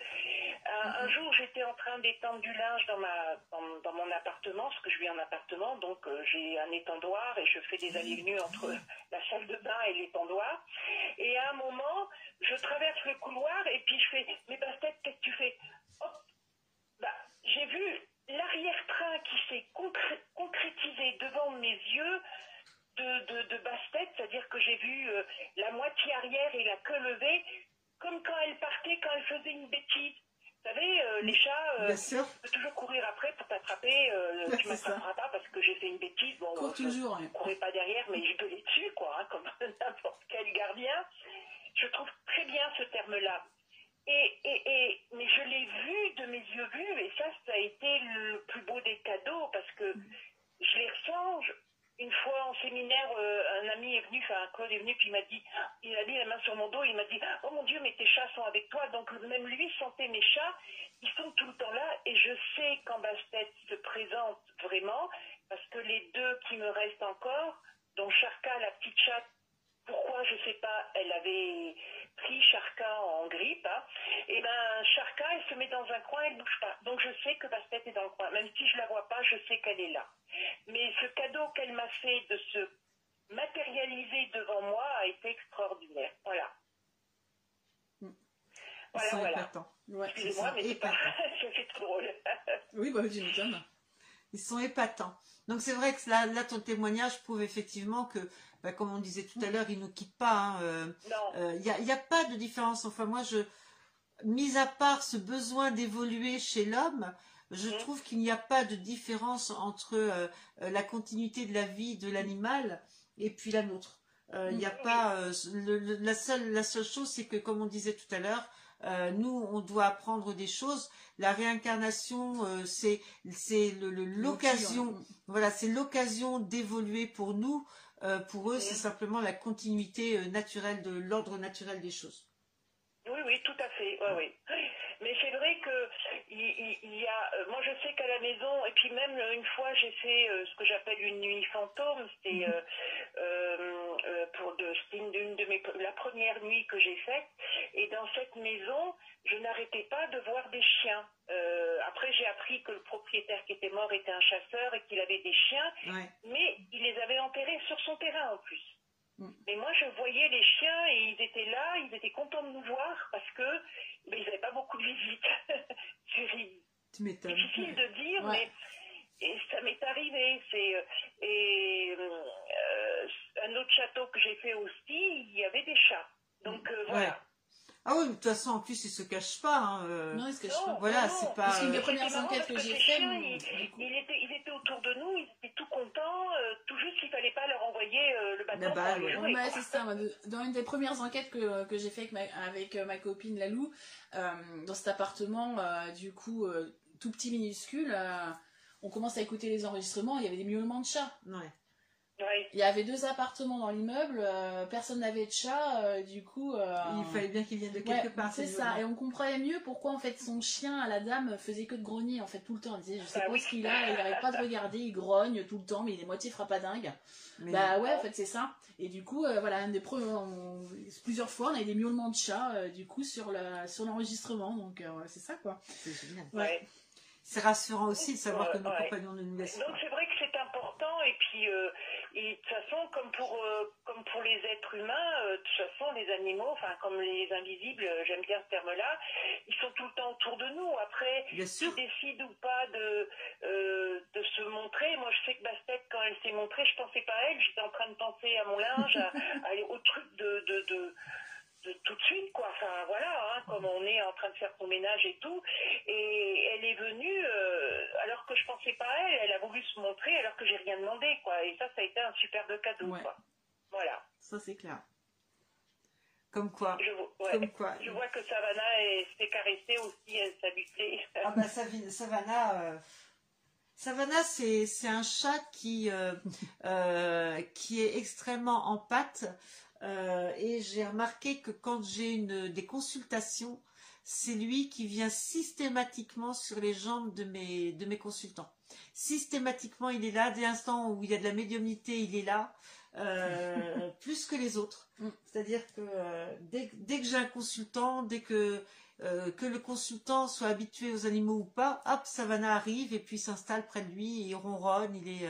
un jour j'étais en train d'étendre du linge dans mon appartement, parce que je vis en appartement, donc j'ai un étendoir et je fais des allées-venues entre la salle de bain et l'étendoir. Et à un moment, je traverse le couloir et puis je fais, mais Bastet, qu'est-ce que tu fais? Hop, j'ai vu l'arrière-train qui s'est concrétisé devant mes yeux de Bastet, c'est-à-dire que j'ai vu la moitié arrière et la queue levée, comme quand elle partait, quand elle faisait une bêtise. Vous savez, les chats, tu peux toujours courir après pour t'attraper, tu ne m'attraperas pas parce que j'ai fait une bêtise. Bon, je ne courais pas derrière, mais je gueulais dessus, quoi, hein, comme n'importe quel gardien. Je trouve très bien ce terme-là. Mais je l'ai vu de mes yeux vus, et ça a été le plus beau des cadeaux, parce que je les ressens. Une fois en séminaire, un ami est venu, enfin un Claude est venu, puis il a mis la main sur mon dos, et il m'a dit « Oh mon Dieu, mais tes chats sont avec toi !» Donc même lui sentait mes chats, ils sont tout le temps là, et je sais quand Bastet se présente vraiment, parce que les 2 qui me restent encore, dont Charka, la petite chatte, pourquoi, je ne sais pas, elle avait pris Charka en grippe, hein, et Charka, elle se met dans un coin, elle ne bouge pas. Donc je sais que Bastet est dans le coin. Même si je ne la vois pas, je sais qu'elle est là. Mais ce cadeau qu'elle m'a fait de se matérialiser devant moi a été extraordinaire. Voilà. Voilà. Ouais, excusez-moi, mais c'est pas... ça fait trop drôle. Oui, tu m'étonnes. Ils sont épatants. Donc c'est vrai que là, ton témoignage prouve effectivement que, comme on disait tout à l'heure, ils ne nous quittent pas. Il n'y a pas de différence. Enfin, moi, mis à part ce besoin d'évoluer chez l'homme, je trouve qu'il n'y a pas de différence entre la continuité de la vie de l'animal et puis la nôtre. Il n'y a pas... la seule chose, c'est que, comme on disait tout à l'heure, Nous, on doit apprendre des choses. La réincarnation, c'est l'occasion. Voilà, c'est l'occasion d'évoluer pour nous. Pour eux, c'est simplement la continuité naturelle de l'ordre naturel des choses. Oui, oui, tout à fait. Ouais, oui. Mais c'est vrai que il y a. Moi, je sais qu'à la maison, et puis même une fois, j'ai fait ce que j'appelle une nuit fantôme. C'était la première nuit que j'ai faite. Et dans cette maison, je n'arrêtais pas de voir des chiens. Après, j'ai appris que le propriétaire qui était mort était un chasseur et qu'il avait des chiens, mais il les avait enterrés sur son terrain en plus. Mais moi, je voyais les chiens et ils étaient là, ils étaient contents de nous voir parce que ils n'avaient pas beaucoup de visites. Tu m'étonnes. Difficile de dire, mais ça m'est arrivé. Un autre château que j'ai fait aussi, il y avait des chats. Donc voilà. Ah oui, mais de toute façon, en plus, ils se cachent pas. Non, ils se cachent pas. Voilà, c'est pas. Parce qu'une des premières enquêtes que j'ai faites, ils étaient autour de nous, ils étaient tout contents. Tout juste, il fallait pas leur envoyer le bâton. C'est ça. Dans une des premières enquêtes que j'ai fait avec ma copine Lalou, dans cet appartement, du coup, tout petit minuscule, on commence à écouter les enregistrements. Il y avait des miaulements de chats. Il y avait 2 appartements dans l'immeuble, personne n'avait de chat, du coup... il fallait bien qu'il vienne de quelque part. C'est ça, et on comprenait mieux pourquoi en fait son chien à la dame faisait que de grogner en fait tout le temps. Il disait, je sais pas ce qu'il a, il n'arrête pas de regarder, il grogne tout le temps, mais il est moitié frappadingue. En fait c'est ça. Et du coup, voilà, plusieurs fois on avait des miaulements de chat, du coup, sur l'enregistrement, donc c'est ça quoi. C'est génial. C'est rassurant aussi de savoir que nos compagnons ne nous laissent pas. Donc c'est vrai que c'est important, et puis de toute façon, comme pour les êtres humains, de toute façon les animaux, enfin comme les invisibles, j'aime bien ce terme-là, ils sont tout le temps autour de nous. Après, ils décident ou pas de se montrer. Moi je sais que Bastet, quand elle s'est montrée, je pensais pas à elle, j'étais en train de penser à mon linge, au truc de tout de suite, quoi. Enfin voilà, comme on est en train de faire son ménage et tout, et elle est venue alors que je pensais pas à elle, elle a voulu se montrer alors que j'ai rien demandé, quoi. Et ça a été un superbe cadeau, quoi. Voilà. Ça c'est clair. Comme quoi. Je vois que Savannah s'est caressée aussi, elle s'habitait. Ah bah Savannah, c'est un chat qui est extrêmement en pâte. Et j'ai remarqué que quand j'ai des consultations, c'est lui qui vient systématiquement sur les jambes de mes consultants. Systématiquement, il est là. Dès l'instant où il y a de la médiumnité, il est là, plus que les autres. C'est-à-dire que dès que j'ai un consultant, dès que le consultant soit habitué aux animaux ou pas, hop, Savannah arrive et puis s'installe près de lui, il ronronne, il est...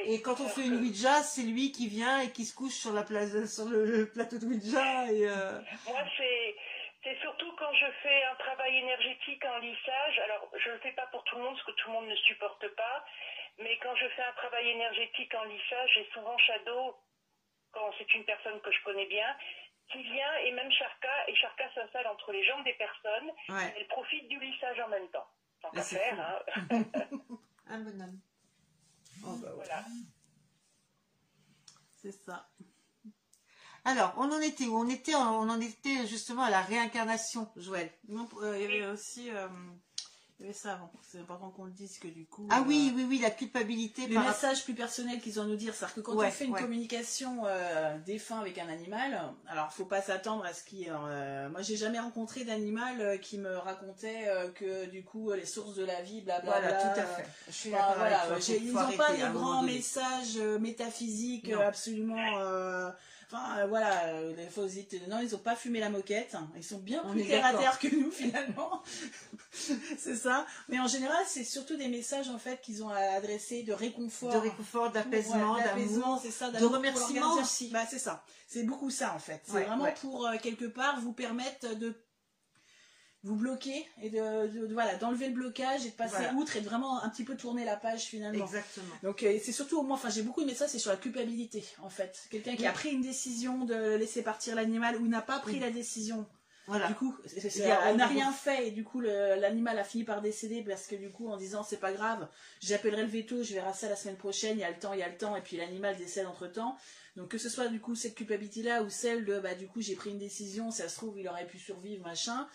Et quand on fait une Ouija, c'est lui qui vient et qui se couche sur le plateau de Ouija. Moi, c'est surtout quand je fais un travail énergétique en lissage. Alors, je ne le fais pas pour tout le monde, parce que tout le monde ne supporte pas. Mais quand je fais un travail énergétique en lissage, j'ai souvent Shadow, quand c'est une personne que je connais bien, qui vient, et même Sharka. Et Sharka s'installe entre les jambes des personnes. Elle profite du lissage en même temps. Tant qu'à faire, Un bonhomme. Voilà. C'est ça. Alors, on en était où? On en était justement à la réincarnation, Joël. Non, il y avait aussi... il y avait ça avant. C'est important qu'on le dise que du coup... Oui, la culpabilité. Les messages plus personnels qu'ils ont à nous dire. C'est-à-dire que quand on fait une communication défunt avec un animal, alors faut pas s'attendre à ce qu'il... moi, j'ai jamais rencontré d'animal qui me racontait que du coup, les sources de la vie, blablabla. Voilà, tout à fait. Je suis d'accord avec toi. Ils n'ont pas de grands messages métaphysiques absolument... les faussetés. Non, ils n'ont pas fumé la moquette. Ils sont bien plus terre à terre que nous, finalement. C'est ça. Mais en général, c'est surtout des messages, en fait, qu'ils ont à adresser de réconfort. De réconfort, d'apaisement, d'amour. C'est ça, de remerciement aussi. C'est ça. C'est beaucoup ça, en fait. C'est vraiment pour, quelque part, vous permettre de vous bloquer et d'enlever le blocage et de passer outre et de vraiment un petit peu tourner la page finalement. Exactement. Donc c'est surtout, moi, j'ai beaucoup aimé ça, c'est sur la culpabilité en fait. Quelqu'un qui a pris une décision de laisser partir l'animal ou n'a pas pris la décision Voilà. Du coup, elle n'a rien fait et du coup l'animal a fini par décéder parce que du coup en disant c'est pas grave, j'appellerai le veto, je verrai ça la semaine prochaine, il y a le temps et puis l'animal décède entre temps. Donc que ce soit du coup cette culpabilité là ou celle de bah du coup j'ai pris une décision, ça se trouve il aurait pu survivre machin.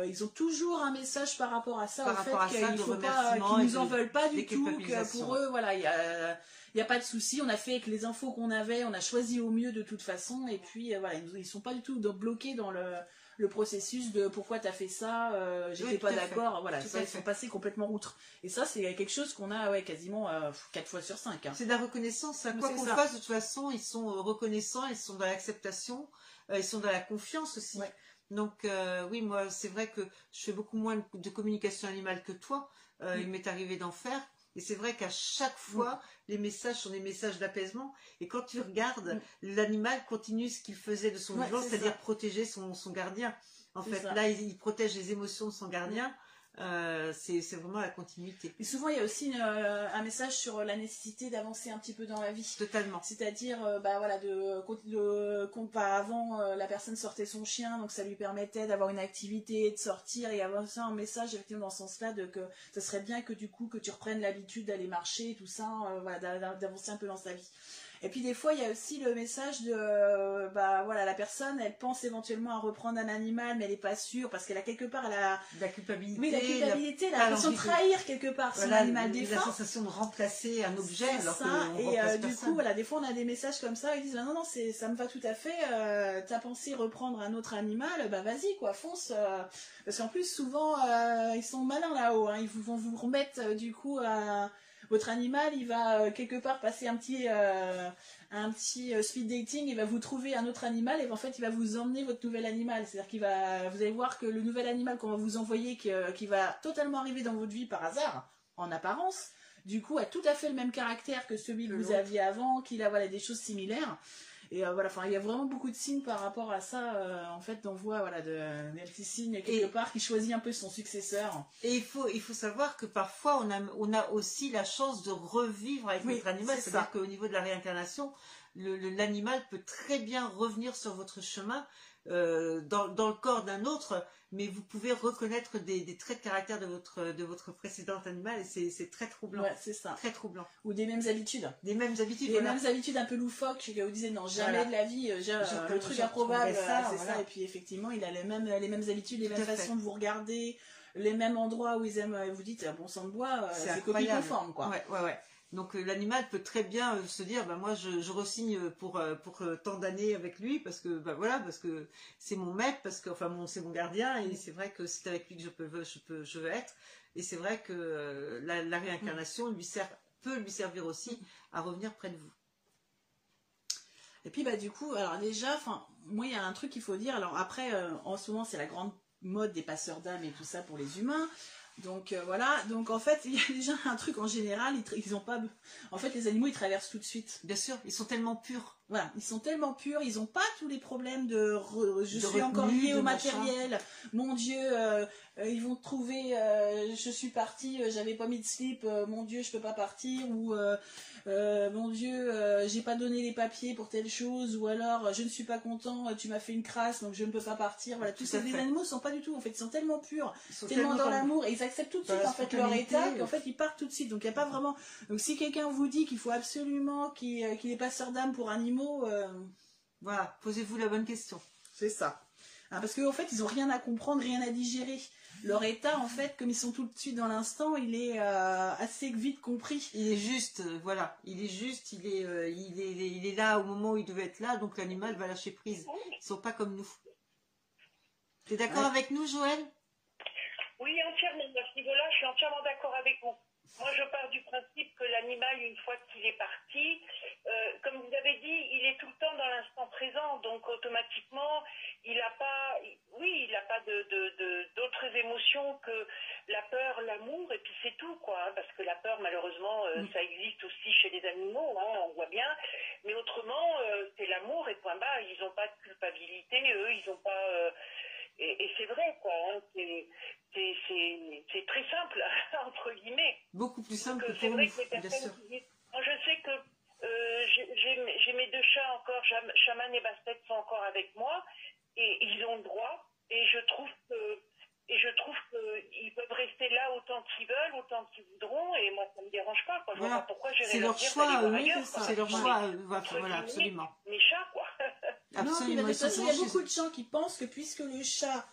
Ils ont toujours un message par rapport à ça, au fait qu'il faut pas, qu'ils nous en veulent pas du tout, que pour eux voilà il y a pas de souci, on a fait avec les infos qu'on avait, on a choisi au mieux de toute façon et puis voilà ils sont pas du tout bloqués dans le processus de pourquoi t'as fait ça, j'étais pas d'accord, voilà, ça, ils sont passés complètement outre. Et ça, c'est quelque chose qu'on a quasiment 4 fois sur 5. Hein. C'est de la reconnaissance, quoi qu'on fasse, de toute façon, ils sont reconnaissants, ils sont dans l'acceptation, ils sont dans la confiance aussi. Ouais. Donc oui, moi, c'est vrai que je fais beaucoup moins de communication animale que toi, il m'est arrivé d'en faire. Et c'est vrai qu'à chaque fois, les messages sont des messages d'apaisement. Et quand tu regardes, l'animal continue ce qu'il faisait de son vivant, c'est-à-dire protéger son gardien. En fait, là, il protège les émotions de son gardien. C'est vraiment la continuité. Et souvent, il y a aussi un message sur la nécessité d'avancer un petit peu dans la vie. Totalement. C'est-à-dire, bah voilà, avant, la personne sortait son chien, donc ça lui permettait d'avoir une activité, de sortir, et avoir ça un message effectivement dans ce sens-là de que ça serait bien que du coup que tu reprennes l'habitude d'aller marcher, tout ça, voilà, d'avancer un peu dans sa vie. Et puis des fois, il y a aussi le message de, bah voilà, la personne, elle pense éventuellement à reprendre un animal, mais elle n'est pas sûre, parce qu'elle a quelque part, elle a... La culpabilité. Oui, la culpabilité, elle a l'impression de trahir quelque part son animal défunt. La sensation de remplacer un objet, alors ça. Et du coup, voilà, des fois, on a des messages comme ça, ils disent, bah, non, ça me va tout à fait, t'as pensé reprendre un autre animal, bah vas-y, quoi, fonce. Parce qu'en plus, souvent, ils sont malins là-haut, hein, ils vont vous remettre, du coup, votre animal, il va quelque part passer un petit speed dating, il va vous trouver un autre animal et en fait il va vous emmener votre nouvel animal. C'est-à-dire vous allez voir que le nouvel animal qu'on va vous envoyer, qui va totalement arriver dans votre vie par hasard, en apparence, du coup a tout à fait le même caractère que celui que vous aviez avant, qu'il a voilà, des choses similaires. Et voilà, enfin, il y a vraiment beaucoup de signes par rapport à ça. En fait, on voit voilà, des petits signes quelque part qui choisit un peu son successeur. Et il faut savoir que parfois, on a aussi la chance de revivre avec notre animal. C'est-à-dire qu'au niveau de la réincarnation, l'animal peut très bien revenir sur votre chemin dans le corps d'un autre, mais vous pouvez reconnaître des traits de caractère de votre précédent animal et c'est très troublant. Ouais, c'est ça. Très troublant. Ou des mêmes habitudes. Des mêmes habitudes. Des mêmes habitudes un peu loufoques. Vous disiez non, jamais de la vie, le truc improbable, c'est ça. Et puis effectivement, il a les mêmes habitudes, les mêmes façons de vous regarder, les mêmes endroits où ils aiment. Vous dites, bon sang de bois, c'est copie conforme, quoi. Ouais. Donc l'animal peut très bien se dire, bah, moi je re-signe pour tant d'années avec lui parce que bah, voilà, parce que c'est mon maître, parce que enfin c'est mon gardien et c'est vrai que c'est avec lui que je veux être. Et c'est vrai que la réincarnation peut lui servir aussi à revenir près de vous. Et puis bah du coup, alors déjà, enfin moi il y a un truc qu'il faut dire. Alors après, en ce moment c'est la grande mode des passeurs d'âme et tout ça pour les humains. Donc voilà, donc en fait il y a déjà un truc en général, ils ont pas, en fait les animaux ils traversent tout de suite. Bien sûr, ils sont tellement purs. Voilà, ils sont tellement purs, ils n'ont pas tous les problèmes de je suis encore lié au matériel, mon Dieu, ils vont trouver, je suis partie, j'avais pas mis de slip, mon Dieu je peux pas partir, ou mon Dieu j'ai pas donné les papiers pour telle chose, ou alors je ne suis pas content, tu m'as fait une crasse donc je ne peux pas partir. Voilà, tous les animaux sont pas du tout, en fait ils sont tellement purs, tellement dans l'amour, et ils acceptent tout de suite en fait leur état, qu'en fait ils partent tout de suite. Donc il n'y a pas vraiment, donc si quelqu'un vous dit qu'il faut absolument qu'il est passeur d'âme pour animaux, voilà, posez-vous la bonne question. C'est ça. Hein, parce qu'en fait, ils n'ont rien à comprendre, rien à digérer. Leur état, en fait, comme ils sont tout de suite dans l'instant, il est assez vite compris. Il est juste, voilà. Il est juste, il est là au moment où il devait être là, donc l'animal va lâcher prise. Ils ne sont pas comme nous. Tu es d'accord avec nous, Joël? Oui, entièrement. À ce niveau-là, je suis entièrement d'accord avec vous. Moi, je pars du principe que l'animal, une fois qu'il est parti, comme vous avez dit, il est tout le temps dans l'instant présent, donc automatiquement, il n'a pas, d'autres émotions que la peur, l'amour, et puis c'est tout, quoi. Hein, parce que la peur, malheureusement, ça existe aussi chez les animaux, hein, on voit bien. Mais autrement, c'est l'amour et point barre. Ils n'ont pas de culpabilité, eux, ils n'ont pas. Et c'est vrai, quoi. Hein, c'est très simple, entre guillemets. Beaucoup plus simple que c'est pour vrai nous, que les bien personnes sûr. qui disent, moi je sais que j'ai mes deux chats encore, Chaman et Bastet sont encore avec moi, et ils ont le droit, Et je trouve qu'ils peuvent rester là autant qu'ils veulent, autant qu'ils voudront, et moi ça me dérange pas, quoi. Je vois pas pourquoi j'irais leur dire d'aller voir ailleurs. C'est leur choix, voilà, absolument. Mes chats, quoi. Absolument. Non, de toute façon, il y a beaucoup de gens qui pensent que puisque le chat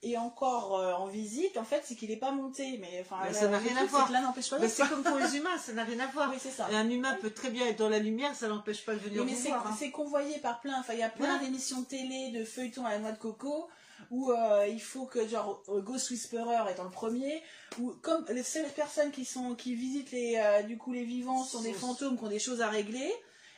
est encore en visite, en fait, c'est qu'il n'est pas monté. Mais enfin, ça n'a rien à voir. C'est comme pour les humains, ça n'a rien à voir. Oui, c'est ça. Un humain peut très bien être dans la lumière, ça n'empêche pas de venir vous voir. Mais c'est convoyé par plein. Enfin, il y a plein d'émissions de télé, de feuilletons à la noix de coco, où il faut que, genre, Ghost Whisperer étant le premier, ou comme les seules personnes qui visitent les vivants sont des fantômes qui ont des choses à régler.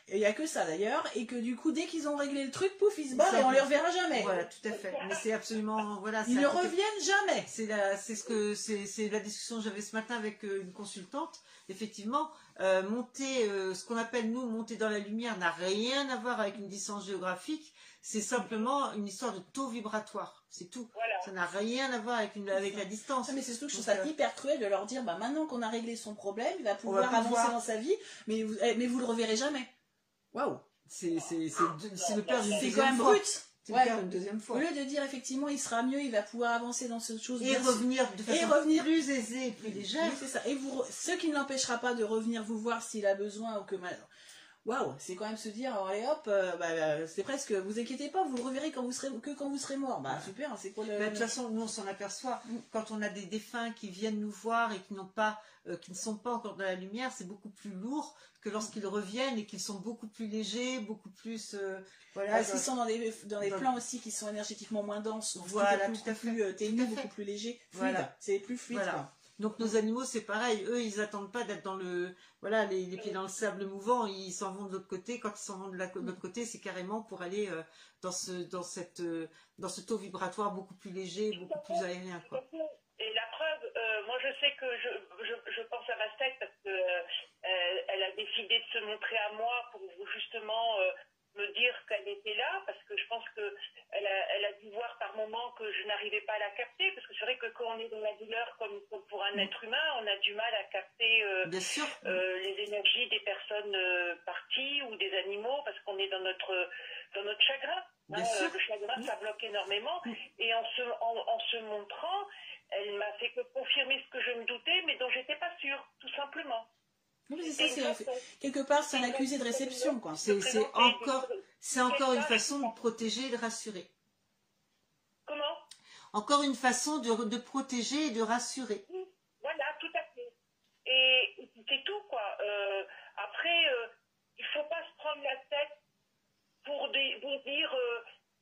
Et il n'y a que ça d'ailleurs, et que du coup, dès qu'ils ont réglé le truc, pouf, ils se barrent et on les reverra jamais. Voilà, tout à fait. Mais c'est absolument, voilà. Ils ne reviennent jamais. C'est la discussion que j'avais ce matin avec une consultante. Effectivement, ce qu'on appelle nous monter dans la lumière n'a rien à voir avec une distance géographique. C'est simplement une histoire de taux vibratoire. C'est tout. Voilà. Ça n'a rien à voir avec la distance. Mais c'est surtout que je trouve ça hyper cruel de leur dire, bah maintenant qu'on a réglé son problème, il va pouvoir avancer dans sa vie, mais vous le reverrez jamais. Waouh! C'est le père d'une deuxième fois. C'est quand même brut. C'est le père une deuxième fois. Au lieu de dire effectivement il sera mieux, il va pouvoir avancer dans cette chose et revenir de façon plus aisée, plus légère. Oui, c'est ça. Et ce qui ne l'empêchera pas de revenir vous voir s'il a besoin ou que waouh, c'est quand même se dire allez hop, c'est presque, vous inquiétez pas, vous le reverrez quand vous serez mort. Bah super, c'est quoi le... De toute façon, nous on s'en aperçoit quand on a des défunts qui viennent nous voir et qui ne sont pas encore dans la lumière, c'est beaucoup plus lourd que lorsqu'ils reviennent et qu'ils sont beaucoup plus légers, beaucoup plus parce qu'ils sont dans des plans aussi qui sont énergétiquement moins denses, donc voilà, beaucoup plus ténu, beaucoup plus léger, fluide. Voilà. C'est plus fluide. Voilà. Quoi. Donc nos animaux c'est pareil, eux ils attendent pas d'être dans les pieds dans le sable mouvant, ils s'en vont de l'autre côté. Quand ils s'en vont de l'autre côté, c'est carrément pour aller dans ce taux vibratoire beaucoup plus léger, beaucoup plus aérien, quoi. Et la preuve, moi je sais que je pense à ma secte parce que elle a décidé de se montrer à moi pour justement me dire qu'elle était là, parce que je pense qu'elle a dû voir par moments que je n'arrivais pas à la capter, parce que c'est vrai que quand on est dans la douleur, comme pour un être humain, on a du mal à capter les énergies des personnes parties ou des animaux, parce qu'on est dans notre chagrin. Le chagrin, ça bloque énormément. Et en se montrant, elle m'a fait que confirmer ce que je me doutais, mais dont j'étais pas sûre, tout simplement. Oui, quelque part, c'est un accusé de réception, quoi. C'est encore une façon de protéger et de rassurer. Comment? Encore une façon de protéger et de rassurer. Voilà, tout à fait. Et c'est tout, quoi. Après, il faut pas se prendre la tête pour dire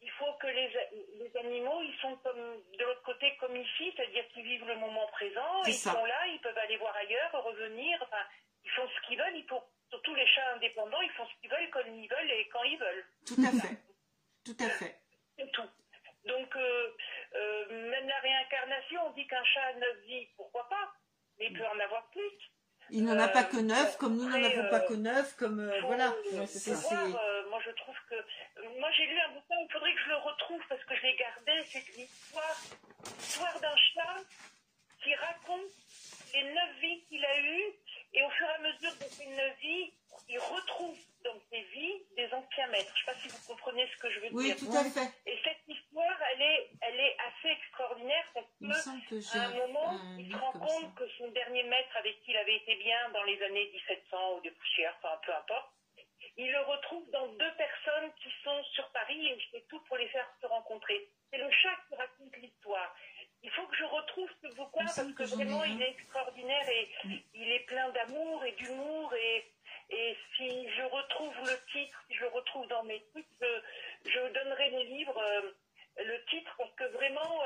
il faut que les animaux, ils sont comme de l'autre côté comme ici, c'est-à-dire qu'ils vivent le moment présent, ils sont là, ils peuvent aller voir ailleurs, revenir, enfin, ils font ce qu'ils veulent, surtout les chats indépendants, ils font ce qu'ils veulent, comme ils veulent et quand ils veulent. Tout à fait. Tout à fait. C'est tout. Donc, même la réincarnation, on dit qu'un chat a 9 vies, pourquoi pas? Mais il peut en avoir plus. Il n'en a pas que 9, comme nous n'en avons pas que 9, comme voilà. Moi je trouve que... Moi j'ai lu un bouquin, il faudrait que je le retrouve parce que je l'ai gardé, c'est l'histoire d'un chat qui raconte les 9 vies qu'il a eues, et au fur et à mesure de ces 9 vies, il retrouve dans ses vies des anciens maîtres. Je ne sais pas si vous comprenez ce que je veux dire. Oui, tout à fait. Et cette histoire, elle est assez extraordinaire parce qu'à un moment, il se rend compte que son dernier maître avec qui il avait été bien dans les années 1700 ou des poussières, enfin peu importe, il le retrouve dans 2 personnes qui sont sur Paris et il fait tout pour les faire se rencontrer. C'est le chat qui raconte l'histoire. Il faut que je retrouve ce bouquin parce que vraiment il est extraordinaire et il est plein d'amour et d'humour et si je retrouve le titre, si je le retrouve dans mes trucs, je donnerai le livre, le titre, parce que vraiment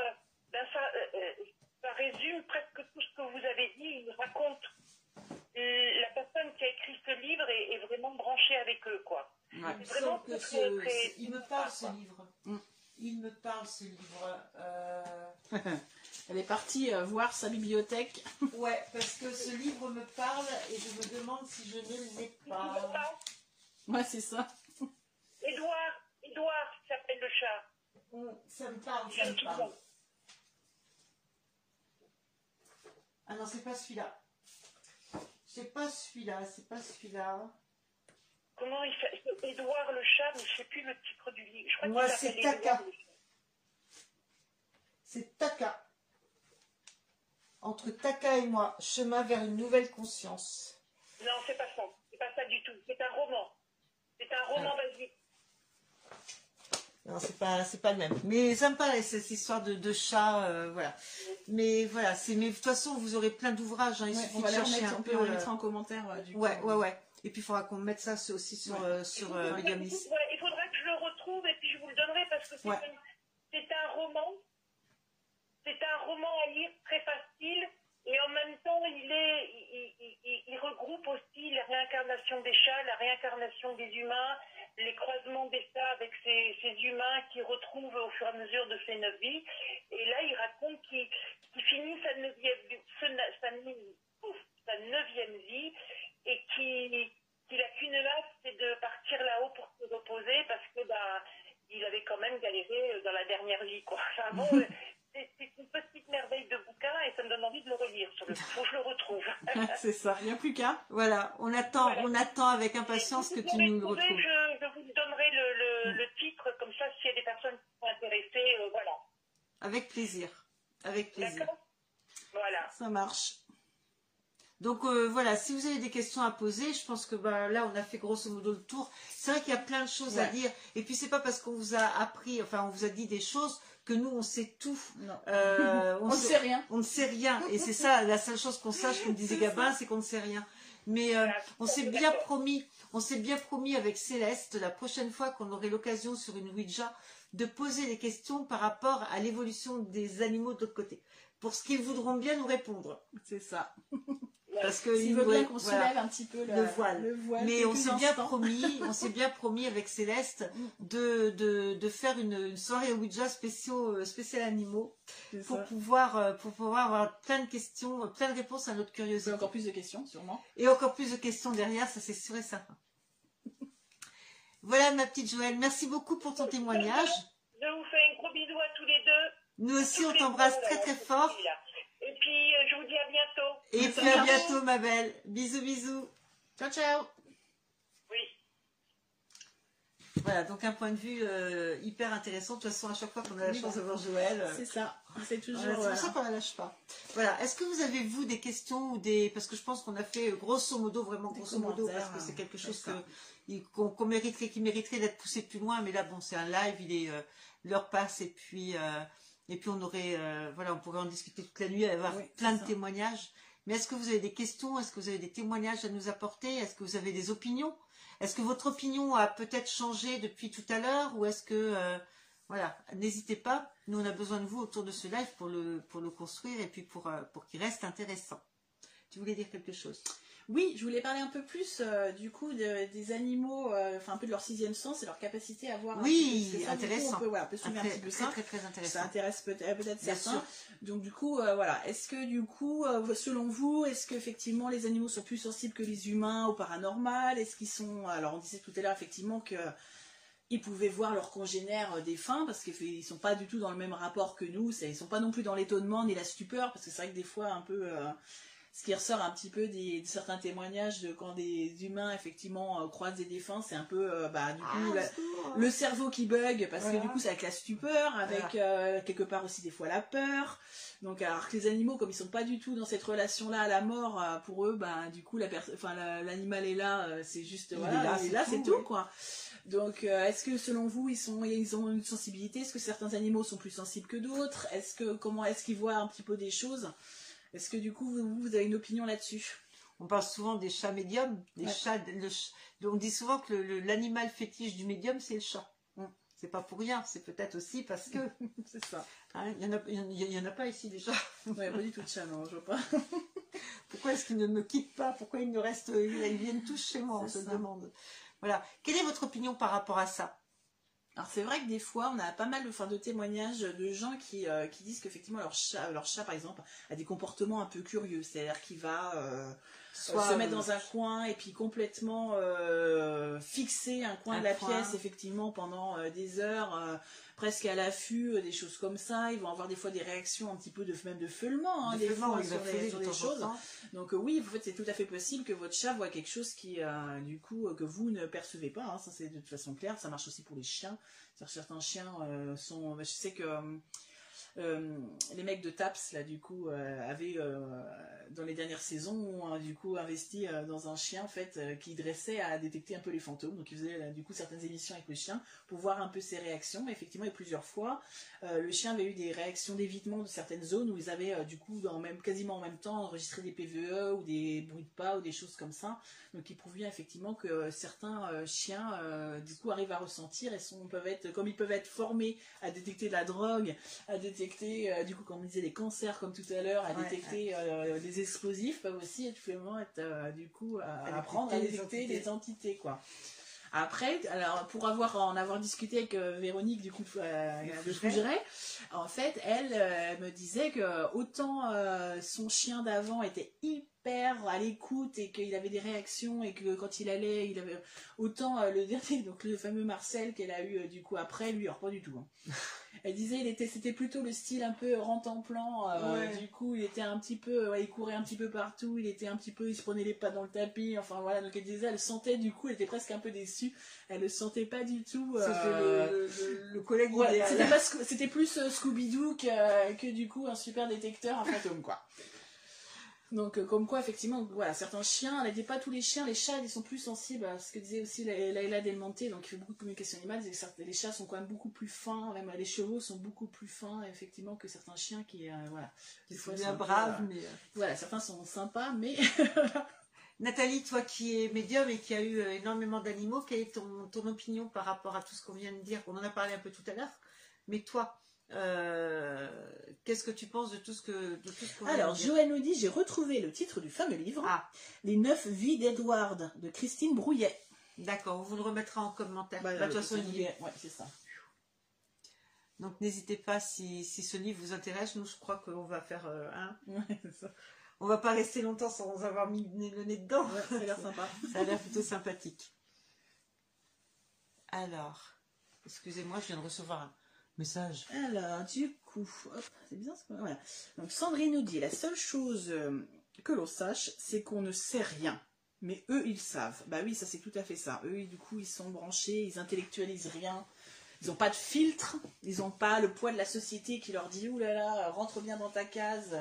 ça résume presque tout ce que vous avez dit. Il raconte la personne qui a écrit ce livre est vraiment branchée avec eux, quoi. Ouais. Vraiment il me parle ce livre. Il me parle ce livre. Elle est partie voir sa bibliothèque. Ouais, parce que ce livre me parle et je me demande si je ne l'ai pas. Ouais, c'est ça. Édouard s'appelle le chat. Ça me parle, ça me parle. Ah non, c'est pas celui-là. C'est pas celui-là. Comment il fait? Édouard le chat, mais je ne sais plus le titre du livre. Je crois moi, c'est Caca. C'est Taka. Entre Taka et moi, chemin vers une nouvelle conscience. Non, c'est pas ça. C'est pas ça du tout. C'est un roman. C'est un roman basique. Non, c'est pas le même. Mais ça me paraît, cette histoire de chat, voilà. Mais voilà, mais de toute façon, vous aurez plein d'ouvrages, hein, il suffit de chercher un peu. On le mettra en commentaire, du coup. Ouais. Et puis, il faudra qu'on mette ça aussi sur Mediumlist. Ouais, il faudra que je le retrouve et puis je vous le donnerai parce que c'est un roman. C'est un roman à lire très facile et en même temps, il regroupe aussi la réincarnation des chats, la réincarnation des humains, les croisements des chats avec ces humains qui retrouvent au fur et à mesure de ces 9 vies. Et là, il raconte qu'il finit sa neuvième vie et qu'il a qu'une hâte, c'est de partir là-haut pour se reposer parce que il avait quand même galéré dans la dernière vie, quoi. Enfin, bon, c'est une petite merveille de bouquin et ça me donne envie de le relire. Il faut que je le retrouve. C'est ça, il n'y a plus qu'à. Voilà, on attend avec impatience que tu nous le retrouves. Je vous donnerai le titre, comme ça, s'il y a des personnes qui sont intéressées, voilà. Avec plaisir. D'accord ? Voilà. Ça marche. Donc voilà, si vous avez des questions à poser, je pense que là on a fait grosso modo le tour. C'est vrai qu'il y a plein de choses à dire. Et puis c'est pas parce qu'on vous a appris, enfin on vous a dit des choses que nous on sait tout. On ne sait rien. On ne sait rien. Et c'est ça, la seule chose qu'on sache, comme disait Gabin, c'est qu'on ne sait rien. Mais on s'est bien promis avec Céleste, la prochaine fois qu'on aurait l'occasion sur une Ouija, de poser des questions par rapport à l'évolution des animaux de l'autre côté. Pour ce qu'ils voudront bien nous répondre. C'est ça. Parce que s'il veut bien qu'on soulève un petit peu le voile. Mais on s'est bien promis avec Céleste de faire une soirée Ouija spéciale animaux pour pouvoir avoir plein de questions, plein de réponses à notre curiosité. Et encore plus de questions, sûrement. Et encore plus de questions derrière, ça c'est sûr et certain. Voilà ma petite Joëlle, merci beaucoup pour ton témoignage. Je vous fais un gros bisou à tous les deux. Nous aussi on t'embrasse très très fort. Et puis je vous dis à bientôt. Et puis à bientôt ma belle. Bisous bisous. Ciao ciao. Oui. Voilà, donc un point de vue hyper intéressant. De toute façon, à chaque fois qu'on a la chance de voir Joël. C'est ça, c'est toujours. C'est pour ça qu'on la lâche pas. Voilà, est-ce que vous avez, vous, des questions ou parce que je pense qu'on a fait grosso modo, vraiment grosso modo, parce que c'est quelque chose qu'on mériterait, qui mériterait d'être poussé plus loin. Mais là, bon, c'est un live, l'heure passe et puis on aurait, on pourrait en discuter toute la nuit, avoir plein de témoignages. Mais est-ce que vous avez des questions? Est-ce que vous avez des témoignages à nous apporter? Est-ce que vous avez des opinions? Est-ce que votre opinion a peut-être changé depuis tout à l'heure? Ou est-ce que... n'hésitez pas. Nous, on a besoin de vous autour de ce live pour le construire et puis pour qu'il reste intéressant. Tu voulais dire quelque chose? Oui, je voulais parler un peu plus du coup des animaux, un peu de leur sixième sens et leur capacité à voir. Oui, intéressant. On peut soulever un petit peu ça. Très intéressant. Ça intéresse peut-être certains. Donc du coup, est-ce que du coup, selon vous, est-ce qu'effectivement les animaux sont plus sensibles que les humains au paranormal? Est-ce qu'ils sont... Alors on disait tout à l'heure effectivement que ils pouvaient voir leurs congénères défunts parce qu'ils sont pas du tout dans le même rapport que nous. Ils sont pas non plus dans l'étonnement ni la stupeur parce que c'est vrai que des fois un peu... ce qui ressort un petit peu de certains témoignages de quand des humains effectivement croisent des défunts, c'est un peu le cerveau qui bug parce que du coup c'est avec la stupeur, avec quelque part aussi des fois la peur. Donc alors que les animaux, comme ils sont pas du tout dans cette relation-là à la mort, pour eux, du coup l'animal est là, c'est juste c'est tout quoi. Donc, est-ce que selon vous, ils ont une sensibilité? Est-ce que certains animaux sont plus sensibles que d'autres? Comment est-ce qu'ils voient un petit peu des choses? Est-ce que du coup, vous avez une opinion là-dessus? On parle souvent des chats médiums, chats. On dit souvent que l'animal fétiche du médium, c'est le chat. C'est pas pour rien, c'est peut-être aussi parce que... c'est ça. Il y en a pas ici déjà. Ouais, pas du tout de chat, non, je vois pas. Pourquoi est-ce qu'ils ne me quittent pas? Pourquoi ils viennent tous chez moi? On se demande. Voilà. Quelle est votre opinion par rapport à ça? Alors c'est vrai que des fois on a pas mal de témoignages de gens qui disent qu'effectivement leur chat par exemple a des comportements un peu curieux, c'est-à-dire qu'il va se mettre dans un coin et puis complètement fixer un coin de la pièce effectivement pendant des heures, presque à l'affût, des choses comme ça. Ils vont avoir des fois des réactions un petit peu même de feulement, des fois sur des choses. Donc oui, en fait c'est tout à fait possible que votre chat voit quelque chose qui du coup que vous ne percevez pas, ça c'est de toute façon clair. Ça marche aussi pour les chiens. Certains chiens sont... Je sais que les mecs de TAPS, là, du coup, avaient, dans les dernières saisons, du coup, investi dans un chien, en fait, qui dressait à détecter un peu les fantômes. Donc, ils faisaient, du coup, certaines émissions avec le chien pour voir un peu ses réactions. Et effectivement, et plusieurs fois, le chien avait eu des réactions d'évitement de certaines zones où ils avaient, du coup, quasiment en même temps, enregistré des PVE ou des bruits de pas ou des choses comme ça. Donc, il prouve bien, effectivement, que certains chiens, du coup, arrivent à ressentir et comme ils peuvent être formés à détecter de la drogue, à détecter, du coup, comme on disait, les cancers, comme tout à l'heure, à détecter les explosifs, peuvent aussi effectivement être, du coup, à apprendre à détecter les entités, quoi. Après, alors pour en avoir discuté avec Véronique du coup de Fougeret, en fait, elle me disait que autant son chien d'avant était hyper à l'écoute et qu'il avait des réactions et que quand il allait, il avait autant le dernier, donc le fameux Marcel qu'elle a eu du coup après, lui, alors pas du tout. Hein. Elle disait c'était plutôt le style un peu rentemplant, du coup il était un petit peu, il courait un petit peu partout, il se prenait les pas dans le tapis, enfin voilà, donc elle disait, elle sentait du coup, elle était presque un peu déçue, elle le sentait pas du tout. C'était le collègue idéal. C'était plus Scooby-Doo que du coup un super détecteur, un fantôme quoi. Donc, comme quoi, effectivement, voilà, certains chiens, elle n'était pas tous les chiens, les chats, ils sont plus sensibles à ce que disait aussi Laila Del Monte, donc il fait beaucoup de communication animale, les chats sont quand même beaucoup plus fins, même les chevaux sont beaucoup plus fins, effectivement, que certains chiens qui, voilà. Des fois, bien braves, mais... Voilà, certains sont sympas, mais... Nathalie, toi qui es médium et qui a eu énormément d'animaux, quelle est ton opinion par rapport à tout ce qu'on vient de dire? On en a parlé un peu tout à l'heure, mais toi... qu'est-ce que tu penses de tout ce qu'on vient de dire? Alors, Joël nous dit, j'ai retrouvé le titre du fameux livre, Les 9 vies d'Edward, de Christine Brouillet. D'accord, on vous le remettra en commentaire. De toute façon, ouais, c'est ça. Donc, n'hésitez pas si ce livre vous intéresse. Nous, je crois qu'on va faire un. Ouais, c'est ça. On va pas rester longtemps sans avoir mis le nez dedans. Ouais, ça a l'air sympa. Ça a l'air plutôt sympathique. Alors, excusez-moi, je viens de recevoir un message. Alors, du coup, hop, c'est bien ce que... Voilà. Donc, Sandrine nous dit, la seule chose que l'on sache, c'est qu'on ne sait rien. Mais eux, ils savent. Bah oui, ça c'est tout à fait ça. Eux, du coup, ils sont branchés, ils intellectualisent rien. Ils n'ont pas de filtre. Ils n'ont pas le poids de la société qui leur dit, ouh là là, rentre bien dans ta case.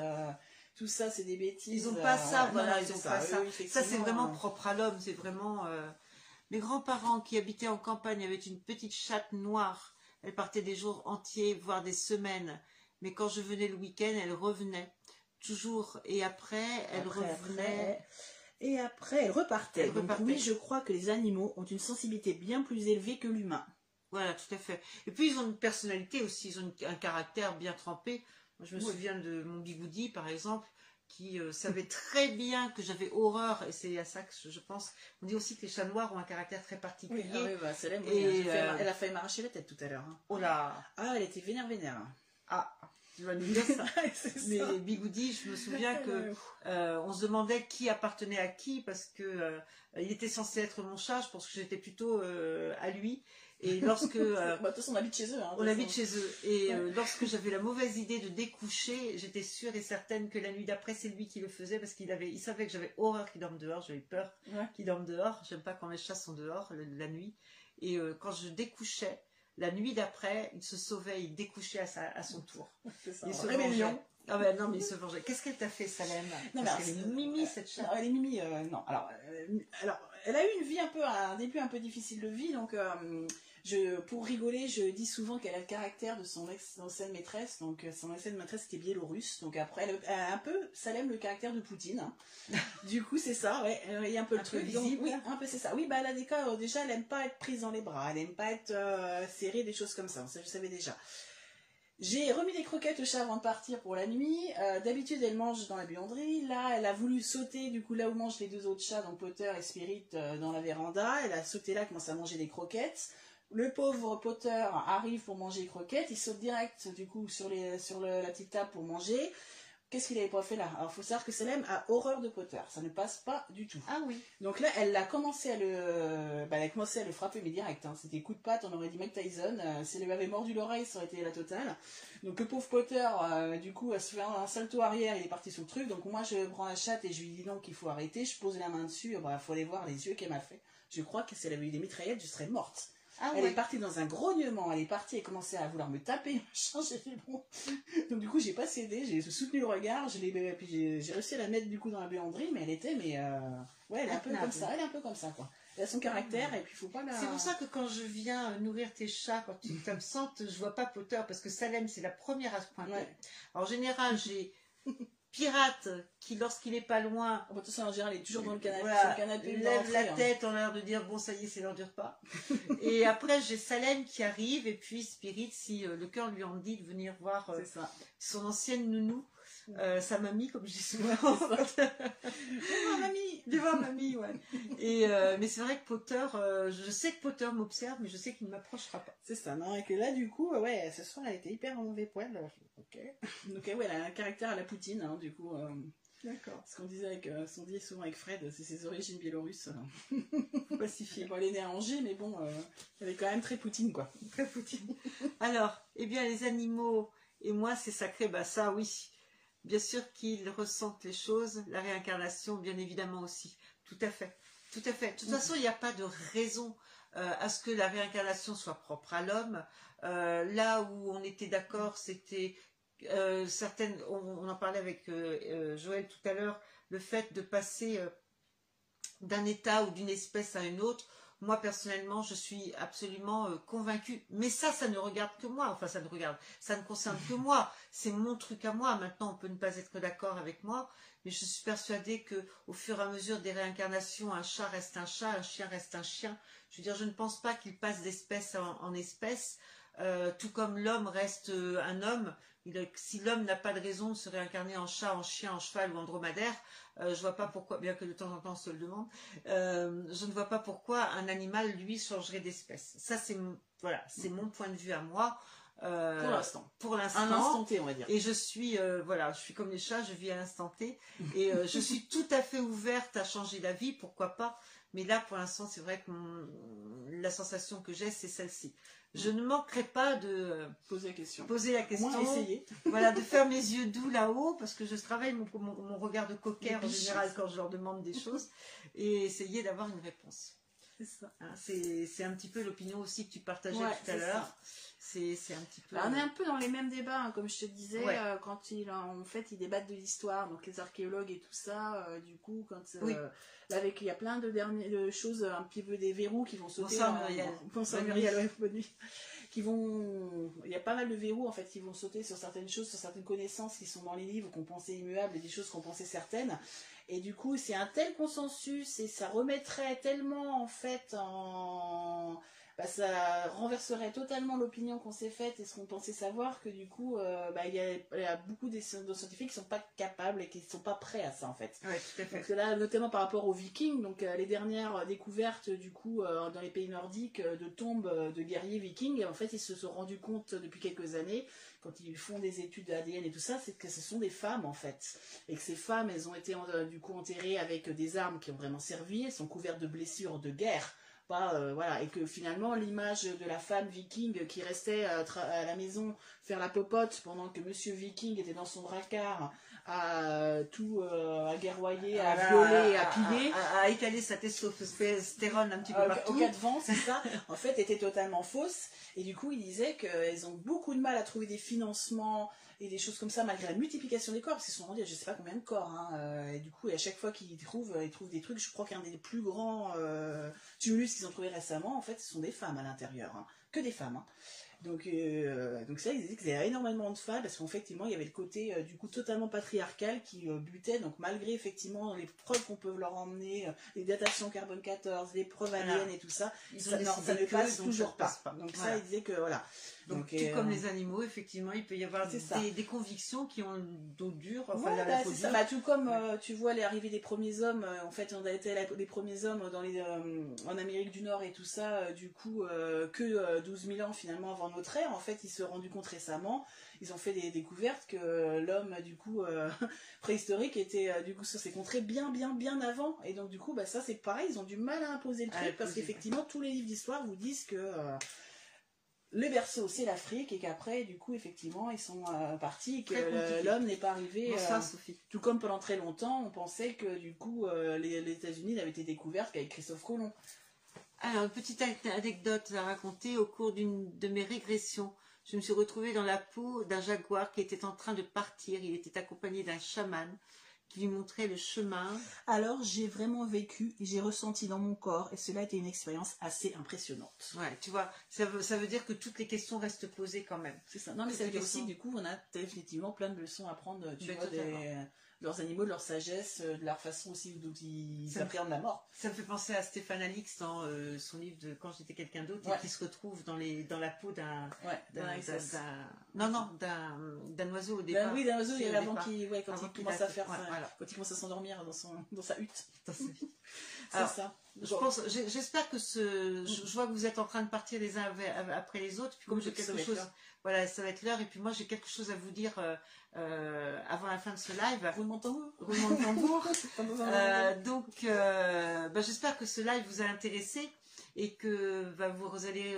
Tout ça, c'est des bêtises. Ils n'ont pas ça, voilà, ils n'ont pas ça. Ça, c'est vraiment propre à l'homme. C'est vraiment... Mes grands-parents qui habitaient en campagne avaient une petite chatte noire. Elle partait des jours entiers, voire des semaines. Mais quand je venais le week-end, elle revenait. Toujours. Et après, elle revenait. Et après, elle repartait. Donc oui, je crois que les animaux ont une sensibilité bien plus élevée que l'humain. Voilà, tout à fait. Et puis, ils ont une personnalité aussi. Ils ont un caractère bien trempé. Moi, je me souviens de mon bigoudi, par exemple, qui savait très bien que j'avais horreur, et c'est à ça que je pense. On dit aussi que les chats noirs ont un caractère très particulier. Oui, bah, Célène, elle a failli m'arracher la tête tout à l'heure. Hein. Oh là. Ah, elle était vénère. Ah, tu vas nous dire ça. Mais bigoudi, je me souviens que on se demandait qui appartenait à qui, parce que il était censé être mon chat, je pense que j'étais plutôt à lui. Et lorsque... de toute façon, on habite chez eux. Hein, on habite chez eux. Et lorsque j'avais la mauvaise idée de découcher, j'étais sûre et certaine que la nuit d'après, c'est lui qui le faisait, parce il savait que j'avais horreur qu'il dorme dehors, j'avais peur qu'il dorme dehors. J'aime pas quand les chats sont dehors la nuit. Et quand je découchais, la nuit d'après, il se sauvait, il découchait à son tour. C'est ça. Il se vengeait. Ah ben non, mais il se vengeait. Qu'est-ce qu'elle t'a fait, Salem? Parce qu'elle est mimi, cette chatte. Elle est mimi, non. Alors, elle a eu un début un peu difficile de vie, donc pour rigoler, je dis souvent qu'elle a le caractère de son ancienne maîtresse, donc son ancienne maîtresse était biélorusse, donc après elle a un peu, Salem, le caractère de Poutine. Hein. Du coup, c'est ça, ouais, il y a un peu le truc. Donc, oui, un peu c'est ça. Oui, bah elle a des cas, déjà, elle aime pas être prise dans les bras, elle aime pas être serrée, des choses comme ça, je savais déjà. J'ai remis des croquettes au chat avant de partir pour la nuit. D'habitude, elle mange dans la buanderie. Là, elle a voulu sauter, du coup, là où mangent les deux autres chats, donc Potter et Spirit, dans la véranda. Elle a sauté là, commence à manger des croquettes. Le pauvre Potter arrive pour manger les croquettes. Il saute direct, du coup, sur la petite table pour manger. Qu'est-ce qu'il avait pas fait là? Alors, il faut savoir que Salem a horreur de Potter. Ça ne passe pas du tout. Ah oui. Donc là, elle a commencé à le frapper, mais direct. Hein. C'était coup de patte, on aurait dit Mike Tyson. Si elle lui avait mordu l'oreille, ça aurait été la totale. Donc le pauvre Potter, du coup, elle se fait un salto arrière, il est parti sur le truc. Donc moi, je prends la chatte et je lui dis non qu'il faut arrêter. Je pose la main dessus. Bah, faut aller voir les yeux qu'elle m'a fait. Je crois que si elle avait eu des mitraillettes, je serais morte. Elle est partie dans un grognement, elle est partie et commençait à vouloir me taper, machin, j'ai fait bon. Donc du coup, j'ai pas cédé, j'ai soutenu le regard, puis j'ai réussi à la mettre du coup dans la buanderie, mais elle était, ouais, elle est un peu comme ça, quoi. Elle a son caractère et puis il faut pas la... C'est pour ça que quand je viens nourrir tes chats, quand tu t'absentes, je vois pas Potter, parce que Salem, c'est la première à se pointer. Ouais. Alors, en général, j'ai Pirate qui, lorsqu'il est pas loin, de toute façon, en général, il est toujours dans le canapé, voilà, lève la tête en l'air de dire bon, ça y est, c'est l'heure du repas. Et après, j'ai Salem qui arrive, et puis Spirit, si le cœur lui en dit, de venir voir son ancienne nounou, sa mamie, comme je dis souvent. Mamie, de voir mamie, ouais. Mais c'est vrai que Potter, je sais que Potter m'observe, mais je sais qu'il ne m'approchera pas. C'est ça, non, et que là, du coup, ouais, ce soir, elle était hyper en mauvais poil. Ok. Donc, ouais, elle a un caractère à la Poutine, hein, du coup. D'accord. Ce qu'on disait on dit souvent avec Fred, c'est ses origines biélorusses. Pacifiées. Bon, elle est née à Angers, mais bon, elle est quand même très Poutine, quoi. Très Poutine. Alors, eh bien, les animaux et moi, c'est sacré, bah ça, oui. Bien sûr qu'ils ressentent les choses, la réincarnation, bien évidemment aussi. Tout à fait. Tout à fait. De toute façon, il n'y a pas de raison à ce que la réincarnation soit propre à l'homme. Là où on était d'accord, c'était certaines. On en parlait avec Joël tout à l'heure, le fait de passer d'un état ou d'une espèce à une autre. Moi, personnellement, je suis absolument convaincue. Mais ça ne regarde que moi. Enfin, ça ne concerne que moi. C'est mon truc à moi. Maintenant, on peut ne pas être d'accord avec moi. Mais je suis persuadée qu'au fur et à mesure des réincarnations, un chat reste un chat, un chien reste un chien. Je veux dire, je ne pense pas qu'il passe d'espèce en espèce. Tout comme l'homme reste un homme. Si l'homme n'a pas de raison de se réincarner en chat, en chien, en cheval ou en dromadaire, je vois pas pourquoi, bien que de temps en temps on se le demande, je ne vois pas pourquoi un animal, lui, changerait d'espèce. Ça, c'est mon point de vue à moi. Pour l'instant. Un instant T, on va dire. Et je suis, je suis comme les chats, je vis à l'instant T. Et je suis tout à fait ouverte à changer la vie, pourquoi pas. Mais là, pour l'instant, c'est vrai que la sensation que j'ai, c'est celle-ci. Je ne manquerai pas de poser la question. Au moins essayer. Voilà, de faire mes yeux doux là-haut, parce que je travaille mon regard de coquère en général quand je leur demande des choses, et essayer d'avoir une réponse. C'est ça. Hein, c'est un petit peu l'opinion aussi que tu partageais tout à l'heure. C'est un petit peu... on est un peu dans les mêmes débats, hein, comme je te disais, quand ils débattent de l'histoire, donc les archéologues et tout ça, du coup, quand... Là, il y a plein de choses, un petit peu des verrous qui vont sauter. Bonsoir Muriel, bonne nuit. Il y a pas mal de verrous en fait qui vont sauter sur certaines choses, sur certaines connaissances qui sont dans les livres qu'on pensait immuables et des choses qu'on pensait certaines. Et du coup, c'est un tel consensus et ça remettrait tellement en fait ça renverserait totalement l'opinion qu'on s'est faite et ce qu'on pensait savoir que du coup, il y a beaucoup de scientifiques qui sont pas capables et qui sont pas prêts à ça en fait. Ouais, tout à fait. Donc là, notamment par rapport aux Vikings, donc les dernières découvertes du coup dans les pays nordiques de tombes de guerriers vikings, en fait, ils se sont rendus compte depuis quelques années, quand ils font des études d'ADN et tout ça, c'est que ce sont des femmes en fait, et que ces femmes, elles ont été du coup enterrées avec des armes qui ont vraiment servi, elles sont couvertes de blessures de guerre. Et que finalement l'image de la femme viking qui restait à la maison faire la popote pendant que monsieur viking était dans son dracard à guerroyer, à violer, à piller, à étaler sa testostérone un petit peu partout. Au cas de vent, c'est ça, en fait était totalement fausse. Et du coup il disait qu'elles ont beaucoup de mal à trouver des financements et des choses comme ça malgré la multiplication des corps, parce qu'ils se sont rendus à je sais pas combien de corps, hein, et du coup à chaque fois qu'ils trouvent des trucs. Je crois qu'un des plus grands tumulus qu'ils ont trouvé récemment, en fait ce sont des femmes à l'intérieur, hein, que des femmes, hein. Donc ça, ils disaient qu'il y avait énormément de femmes, parce qu'effectivement il y avait le côté du coup totalement patriarcal qui butait, donc malgré effectivement les preuves qu'on peut leur emmener, les datations carbone 14, les preuves ADN et tout ça, ça ne passe toujours pas. Donc ça, ils disaient que voilà. Donc tout comme les animaux, effectivement, il peut y avoir des convictions qui ont une dos dure. Enfin, c'est ça. Tout comme tu vois l'arrivée des premiers hommes, en fait, on a été les premiers hommes en Amérique du Nord et tout ça, du coup, que 12 000 ans finalement avant notre ère. En fait, ils se sont rendus compte récemment, ils ont fait des découvertes que l'homme, du coup, préhistorique était, du coup, sur ces contrées bien avant. Et donc, du coup, ça c'est pareil, ils ont du mal à imposer le truc parce qu'effectivement, tous les livres d'histoire vous disent que le berceau c'est l'Afrique et qu'après du coup effectivement ils sont partis et que l'homme n'est pas arrivé. Bonsoir, Sophie. Tout comme pendant très longtemps on pensait que du coup les États-Unis n'avaient été découverts qu'avec Christophe Colomb. Alors, une petite anecdote à raconter. Au cours d'une de mes régressions, je me suis retrouvée dans la peau d'un jaguar qui était en train de partir. Il était accompagné d'un chaman qui lui montrait le chemin. Alors, j'ai vraiment vécu et j'ai ressenti dans mon corps, et cela a été une expérience assez impressionnante. Ouais, tu vois, ça veut dire que toutes les questions restent posées quand même. C'est ça. Non, mais ça veut dire aussi que du coup, on a définitivement plein de leçons à prendre, tu vois, leurs animaux, de leur sagesse, de leur façon aussi dont ils appréhendent la mort. Ça me fait penser à Stéphane Alix dans son livre de Quand j'étais quelqu'un d'autre, et qui se retrouve dans la peau d'un oiseau au départ. Oui, d'un oiseau, il y a avant quand il commence à faire quand il commence à s'endormir dans sa hutte. C'est ça. J'espère que je vois que vous êtes en train de partir les uns après les autres. Puis comme j'ai quelque chose, voilà, ça va être l'heure. Et puis moi, j'ai quelque chose à vous dire avant la fin de ce live. Roulement de tambour. Donc, j'espère que ce live vous a intéressé et que vous allez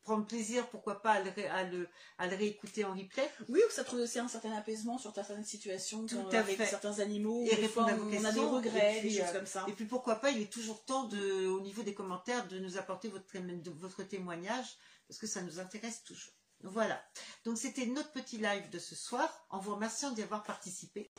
prendre plaisir, pourquoi pas, à le réécouter en replay. Oui, ou ça trouve aussi un certain apaisement sur certaines situations, avec certains animaux, et répondre à vos questions, on a des regrets, des choses comme ça. Et puis pourquoi pas, il est toujours temps au niveau des commentaires de nous apporter votre témoignage, parce que ça nous intéresse toujours. Voilà, donc c'était notre petit live de ce soir, en vous remerciant d'y avoir participé.